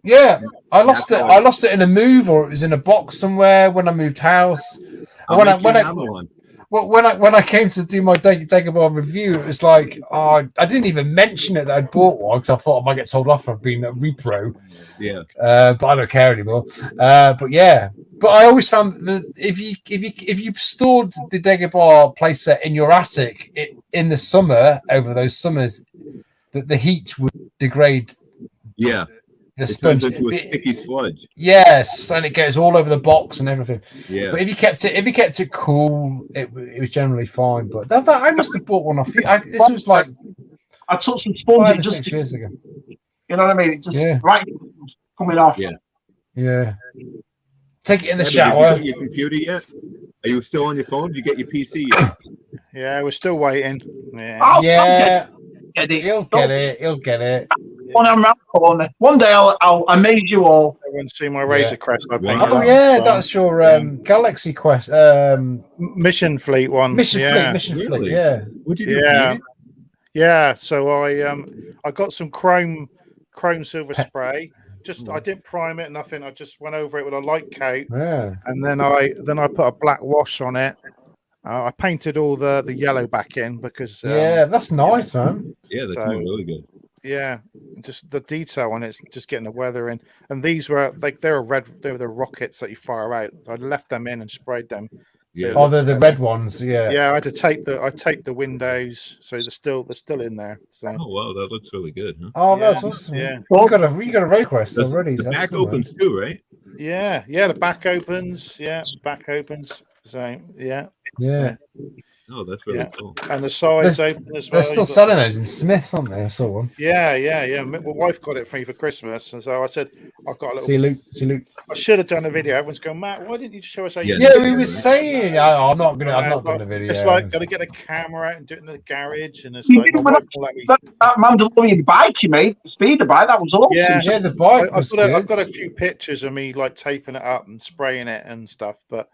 [SPEAKER 1] Yeah, I lost it. I lost it in a move, or it was in a box somewhere when I moved house. When I came to do my Dagobah review, it was like, I didn't even mention it that I'd bought one because I thought I might get told off for being a repro.
[SPEAKER 5] Yeah.
[SPEAKER 1] But I don't care anymore. But I always found that if you stored the Dagobah playset in your attic in the summer over those summers, that the heat would degrade.
[SPEAKER 5] Yeah.
[SPEAKER 1] The
[SPEAKER 5] sponge turns into a sticky sludge.
[SPEAKER 1] Yes, and it goes all over the box and everything.
[SPEAKER 5] Yeah.
[SPEAKER 1] But if you kept it cool, it was generally fine. But I must have bought one off you. This was like
[SPEAKER 3] I took some sponge
[SPEAKER 1] 5 or 6 years ago.
[SPEAKER 3] You know what I mean? It just right coming off.
[SPEAKER 5] Yeah.
[SPEAKER 1] Yeah. Take it in the shower.
[SPEAKER 5] Have you got your computer yet? Are you still on your phone? Did you get your PC yet?
[SPEAKER 2] Yeah, we're still waiting. Yeah.
[SPEAKER 1] Yeah. He'll get it.
[SPEAKER 3] One day I'll amaze you all.
[SPEAKER 2] Everyone see my Razor Crest I painted.
[SPEAKER 1] Oh yeah, that's your Galaxy Quest
[SPEAKER 2] Mission Fleet one.
[SPEAKER 1] Mission Fleet, yeah.
[SPEAKER 5] What'd you do?
[SPEAKER 2] Yeah. So I got some chrome silver spray. I didn't prime it, nothing. I just went over it with a light coat.
[SPEAKER 1] Yeah.
[SPEAKER 2] And then I put a black wash on it. I painted all the yellow back in because
[SPEAKER 1] that's nice, man.
[SPEAKER 5] Yeah, that's really good.
[SPEAKER 2] Yeah, just the detail on it's just getting the weather in. And these were they were the rockets that you fire out. So I left them in and sprayed them.
[SPEAKER 5] Yeah.
[SPEAKER 1] They're the red ones. Yeah.
[SPEAKER 2] Yeah, I had to tape the windows, so they're still in there. So.
[SPEAKER 5] Oh wow, that looks really good. Huh?
[SPEAKER 1] Oh, that's awesome.
[SPEAKER 2] Yeah.
[SPEAKER 1] You got a Raid Quest already.
[SPEAKER 5] The back opens too, right?
[SPEAKER 2] Yeah. The back opens. Yeah, back opens. So yeah.
[SPEAKER 1] Yeah.
[SPEAKER 5] Oh, that's really cool.
[SPEAKER 2] And the sides open as well.
[SPEAKER 1] They're still selling those in Smiths, aren't they? I saw one.
[SPEAKER 2] Yeah. My wife got it for me for Christmas, and so I said, "I've got a little."
[SPEAKER 1] See Luke.
[SPEAKER 2] I should have done a video. Everyone's going, Matt, why didn't you show us how you?
[SPEAKER 1] Yeah, we were saying. I'm not doing a video.
[SPEAKER 2] It's like got to get a camera out and do it in the garage, and it's
[SPEAKER 3] You
[SPEAKER 2] like
[SPEAKER 3] did
[SPEAKER 2] my wife will let me.
[SPEAKER 3] that Mandalorian bike you made, the speeder bike, that was awesome.
[SPEAKER 1] Yeah, the bike.
[SPEAKER 2] I've got a few pictures of me like taping it up and spraying it and stuff, but.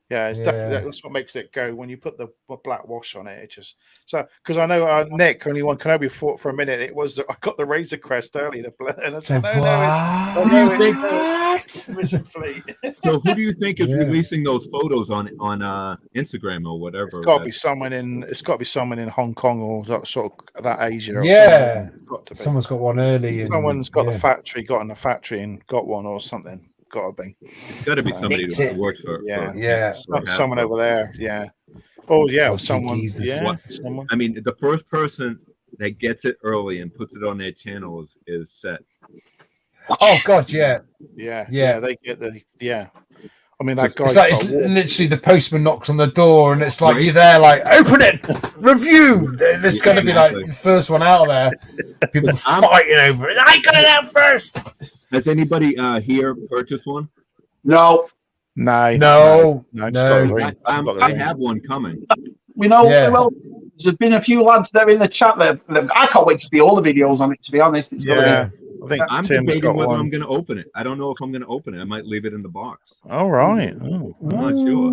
[SPEAKER 2] Yeah, it's definitely that's what makes it go when you put the black wash on it. It just because I know Nick only one Kenobi fought for a minute. It was I got the Razor Crest early, and I said,
[SPEAKER 5] So who do you think is releasing those photos on Instagram or whatever?
[SPEAKER 2] It's got to be someone in Hong Kong or sort of that Asia.
[SPEAKER 1] Yeah,
[SPEAKER 2] got to be.
[SPEAKER 1] Someone's got one early.
[SPEAKER 2] Someone's got the factory, got in the factory and got one or something. Got to be.
[SPEAKER 5] It's got to be somebody that works for.
[SPEAKER 2] Someone over there. Yeah. Oh yeah, someone.
[SPEAKER 5] Yeah. Someone. I mean, the first person that gets it early and puts it on their channel is set.
[SPEAKER 1] Oh God, yeah.
[SPEAKER 2] They get the I mean, that guy.
[SPEAKER 1] It's literally the postman knocks on the door, and it's like you're there, like open it, review. There's going to be like the first one out there. People fighting over it. I got it out first.
[SPEAKER 5] Has anybody here purchased one?
[SPEAKER 3] No.
[SPEAKER 5] I have one coming.
[SPEAKER 3] We know. Well, there's been a few lads there in the chat that I can't wait to see all the videos on it. To be honest, it's going to be.
[SPEAKER 5] I think I'm debating whether I'm going to open it. I don't know if I'm going to open it. I might leave it in the box.
[SPEAKER 2] All right.
[SPEAKER 5] I'm not sure.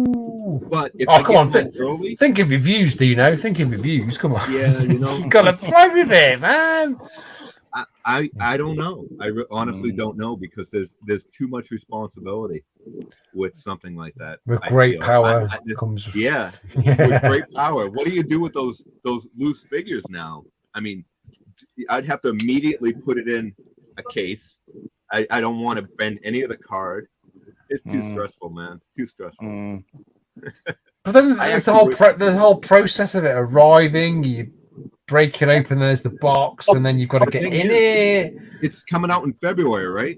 [SPEAKER 5] But if
[SPEAKER 1] come on, think of your views, Dino. Think of your views. Come on.
[SPEAKER 5] Yeah, you
[SPEAKER 1] got to play with it, man.
[SPEAKER 5] I don't know. I honestly don't know because there's too much responsibility with something like that.
[SPEAKER 1] With great power comes.
[SPEAKER 5] With great power. What do you do with those loose figures now? I mean, I'd have to immediately put it in a case. I don't want to bend any of the card. It's too stressful, man. Too stressful.
[SPEAKER 1] But then there's the whole process of it arriving. You break it open. There's the box, and then you've got to get in it.
[SPEAKER 5] It's coming out in February, right?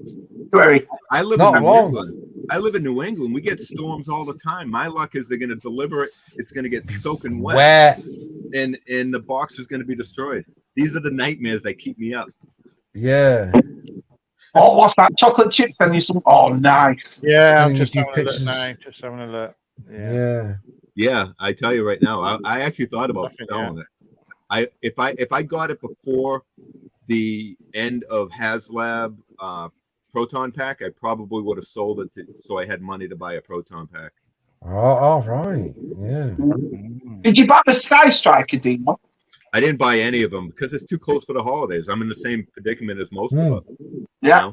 [SPEAKER 3] February.
[SPEAKER 5] I live in New England. I live in New England. We get storms all the time. My luck is they're going to deliver it. It's going to get soaking wet, and the box is going to be destroyed. These are the nightmares that keep me up.
[SPEAKER 1] Yeah.
[SPEAKER 3] Oh, what's that? Chocolate chips and you some. Oh, nice.
[SPEAKER 2] Yeah, I'm just having a look now. Just having a look.
[SPEAKER 5] Yeah. I tell you right now, I actually thought about selling it. If I got it before the end of HasLab Proton Pack, I probably would have sold it so I had money to buy a Proton Pack.
[SPEAKER 1] Oh, right. Yeah.
[SPEAKER 3] Did you buy the Sky Striker, Dino?
[SPEAKER 5] I didn't buy any of them because it's too close for the holidays. I'm in the same predicament as most of us.
[SPEAKER 3] Yeah.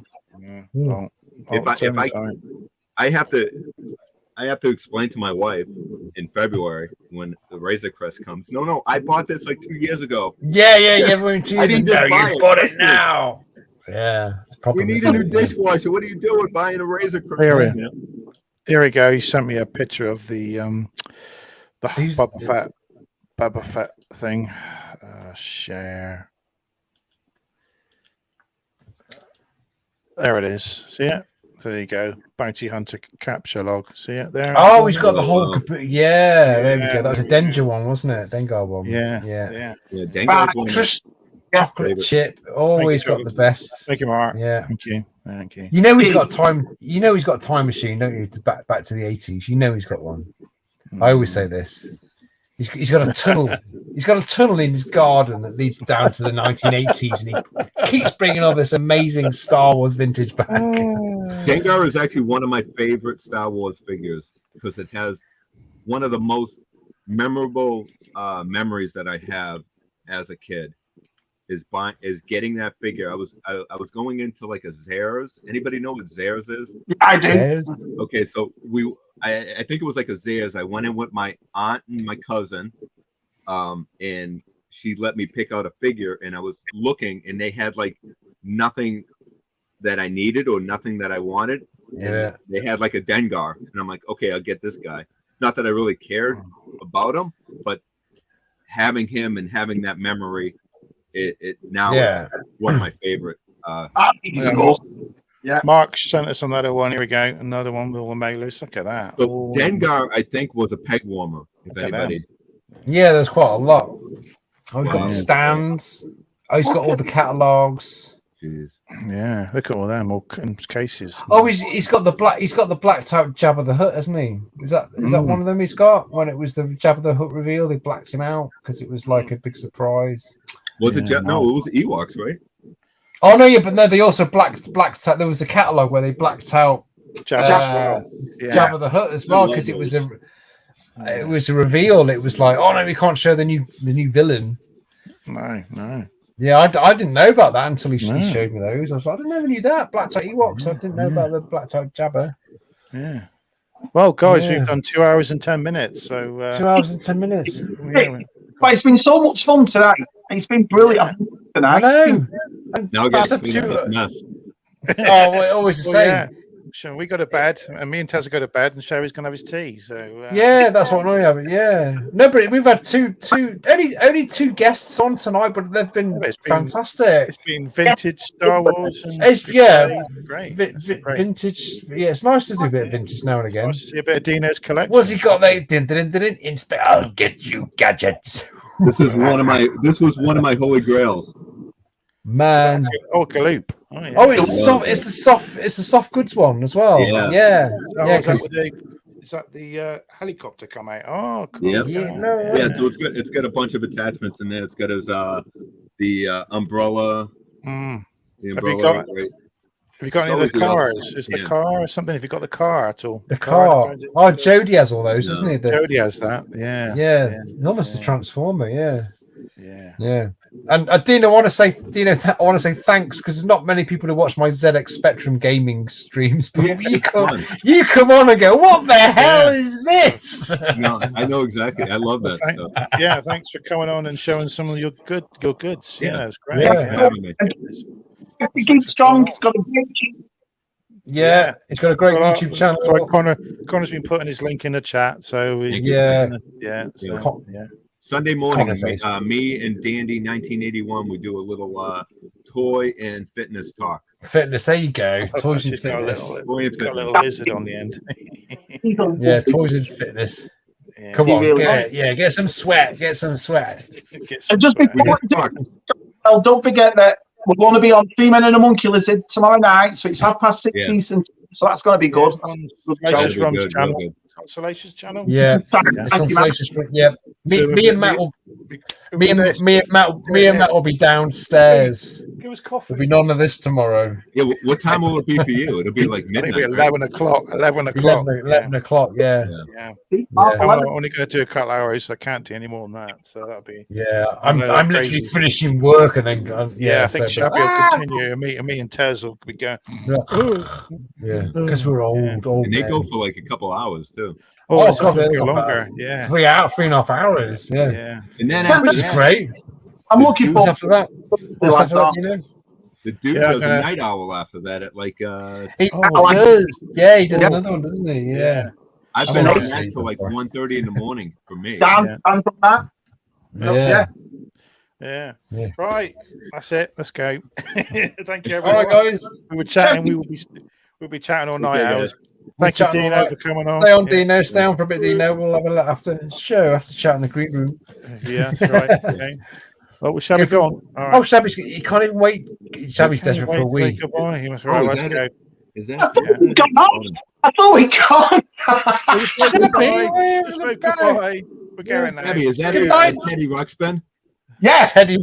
[SPEAKER 5] I have to explain to my wife in February when the Razor Crest comes. No, I bought this like 2 years ago.
[SPEAKER 1] Yeah. I didn't just
[SPEAKER 5] buy
[SPEAKER 1] it. Bought it now. Yeah.
[SPEAKER 5] We need a new dishwasher. What are you doing buying a Razor Crest?
[SPEAKER 2] Here we go. He sent me a picture of the Boba Fett thing. Share. There it is. See it? There you go. Bounty Hunter capture log. See it there?
[SPEAKER 1] Oh, he's got the whole. Yeah, there we go. That was a Dengar one, wasn't it? Dengar one.
[SPEAKER 2] Yeah.
[SPEAKER 5] Dengar's one.
[SPEAKER 1] Chocolate chip. Always got the best.
[SPEAKER 2] Thank you, Mark.
[SPEAKER 1] Yeah.
[SPEAKER 2] Thank you.
[SPEAKER 1] You know he's got time. You know he's got a time machine, don't you? To back to the 80s. You know he's got one. I always say this. He's got a tunnel. He's got a tunnel in his garden that leads down to the 1980s, and he keeps bringing all this amazing Star Wars vintage back.
[SPEAKER 5] Dengar is actually one of my favorite Star Wars figures because it has one of the most memorable memories that I have as a kid. Is getting that figure. I was going into like a Zayres. Anybody know what Zayres is?
[SPEAKER 3] I do.
[SPEAKER 5] Okay, so I think it was like a Zayres. I went in with my aunt and my cousin, and she let me pick out a figure, and I was looking, and they had like nothing that I needed or nothing that I wanted.
[SPEAKER 1] Yeah.
[SPEAKER 5] They had like a Dengar, and I'm like, okay, I'll get this guy. Not that I really cared about him, but having him and having that memory. It's one of my favorite.
[SPEAKER 2] Mark sent us another one. Here we go. Another one with all the mailers. Look at that.
[SPEAKER 5] So Dengar, I think, was a peg warmer. If anybody.
[SPEAKER 1] Yeah, there's quite a lot. Oh, he's got the stands. Oh, he's got all the catalogs.
[SPEAKER 5] Jeez.
[SPEAKER 2] Yeah, look at all them all cases.
[SPEAKER 1] Oh, he's got the blacked out Jabba the Hutt, hasn't he? Is that one of them he's got? When it was the Jabba the Hutt reveal, they blacked him out because it was like a big surprise.
[SPEAKER 5] Was it? No, it was Ewoks, right?
[SPEAKER 1] Oh no, yeah, but no, they also blacked out. There was a catalog where they blacked out Jabba the Hutt as well because it was a reveal. It was like, oh no, we can't show the new villain.
[SPEAKER 2] No.
[SPEAKER 1] Yeah, I didn't know about that until he showed me those. I was like, I didn't know we knew that. Blacked out Ewoks. I didn't know about the blacked out Jabba.
[SPEAKER 2] Yeah. Well, guys, we've done 2 hours and 10 minutes. So
[SPEAKER 1] 2 hours and 10 minutes.
[SPEAKER 3] But it's been so much fun tonight. It's been brilliant tonight.
[SPEAKER 1] I know.
[SPEAKER 5] Now I got to clean up this mess.
[SPEAKER 1] Oh, well, always the same.
[SPEAKER 2] Yeah. So we go to bed, and me and Taz go to bed, and Sherry's gonna have his tea. So
[SPEAKER 1] yeah, that's what I have. Yeah, no, but we've had only two guests on tonight, but they've been fantastic.
[SPEAKER 2] It's been vintage Star Wars. And
[SPEAKER 1] great. Vintage. Yeah, it's nice to do a bit of vintage now and again.
[SPEAKER 2] Nice to see a bit of Dino's collection.
[SPEAKER 1] What's he got there? I'll get you gadgets.
[SPEAKER 5] This was one of my holy grails.
[SPEAKER 1] Man,
[SPEAKER 2] Galoop.
[SPEAKER 1] It's the soft goods one as well. Yeah.
[SPEAKER 2] Is that the helicopter come out? Oh, cool.
[SPEAKER 5] So it's got a bunch of attachments in there. It's got his the umbrella. The umbrella.
[SPEAKER 2] Have you got any of the cars? Is the car or something? Have you got the car at all?
[SPEAKER 1] The car. Oh, Jody has all those, doesn't he?
[SPEAKER 2] Jody has that. Yeah.
[SPEAKER 1] Almost a transformer. Yeah. And Dino, I want to say thanks because there's not many people who watch my ZX Spectrum gaming streams, but you come on and go, what the hell is this?
[SPEAKER 5] No, I know exactly. I love that stuff.
[SPEAKER 2] Yeah, thanks for coming on and showing some of your goods. Yeah, it's great.
[SPEAKER 3] Keep strong. It's got a great
[SPEAKER 1] Yeah, he's got a great YouTube channel.
[SPEAKER 2] So Connor's been putting his link in the chat. So
[SPEAKER 5] Sunday morning, me and Dandy 1981, we do a little toy and fitness talk.
[SPEAKER 1] Fitness, there you go. Toys and fitness.
[SPEAKER 2] Got a little lizard on the end.
[SPEAKER 3] Yeah,
[SPEAKER 1] toys and fitness. Yeah. Come on, get some sweat. Get some sweat.
[SPEAKER 3] And just before don't forget that we're going to be on 3 Men and a Monkey Lizard tomorrow night, so it's 6:30 Eastern. So that's going to be good.
[SPEAKER 2] Salacious channel.
[SPEAKER 1] Yeah. Yeah. Me and Matt will be downstairs.
[SPEAKER 2] Give us coffee.
[SPEAKER 1] There'll be none of this tomorrow.
[SPEAKER 5] Yeah. What time will it be for you? It'll be like midnight.
[SPEAKER 2] It'll be 11 o'clock. 11 o'clock.
[SPEAKER 1] 11 o'clock. Yeah.
[SPEAKER 2] I'm only going to do a couple hours. So I can't do any more than that. So that'll be.
[SPEAKER 1] Yeah. I'm literally finishing work and then.
[SPEAKER 2] I think Shabby will continue. Me and Tez will be going.
[SPEAKER 1] Yeah. Because we're old.
[SPEAKER 5] And they go for like a couple hours too.
[SPEAKER 2] Oh, God, longer.
[SPEAKER 1] 3.5 hours. Yeah.
[SPEAKER 5] And then
[SPEAKER 1] which is great.
[SPEAKER 3] I'm looking forward
[SPEAKER 1] after that.
[SPEAKER 5] The dude does a night owl after that at like
[SPEAKER 1] he does. Yeah, he does another one, doesn't he? Yeah.
[SPEAKER 5] I've been on that till like 1:30 in the morning for me.
[SPEAKER 2] Yeah. Right. That's it. Let's go. Thank you, everyone.
[SPEAKER 1] All right, guys.
[SPEAKER 2] We were chatting. We'll be chatting all night hours. Thank you, Dino, for coming on.
[SPEAKER 1] Stay on, Dino. Stay on for a bit, Dino. We'll have a look after chat in the green room.
[SPEAKER 2] Yeah, that's right. Okay. Well, Shabby gone.
[SPEAKER 1] Right. Oh, Shabby's, he can't even wait. Shabby's desperate for a week.
[SPEAKER 2] Goodbye. He must right. Let's go.
[SPEAKER 5] Is that?
[SPEAKER 3] I thought we gone.
[SPEAKER 2] Just goodbye. We're going now.
[SPEAKER 5] Shabby, is that Teddy Ruxpin?
[SPEAKER 3] Yeah,
[SPEAKER 1] Teddy.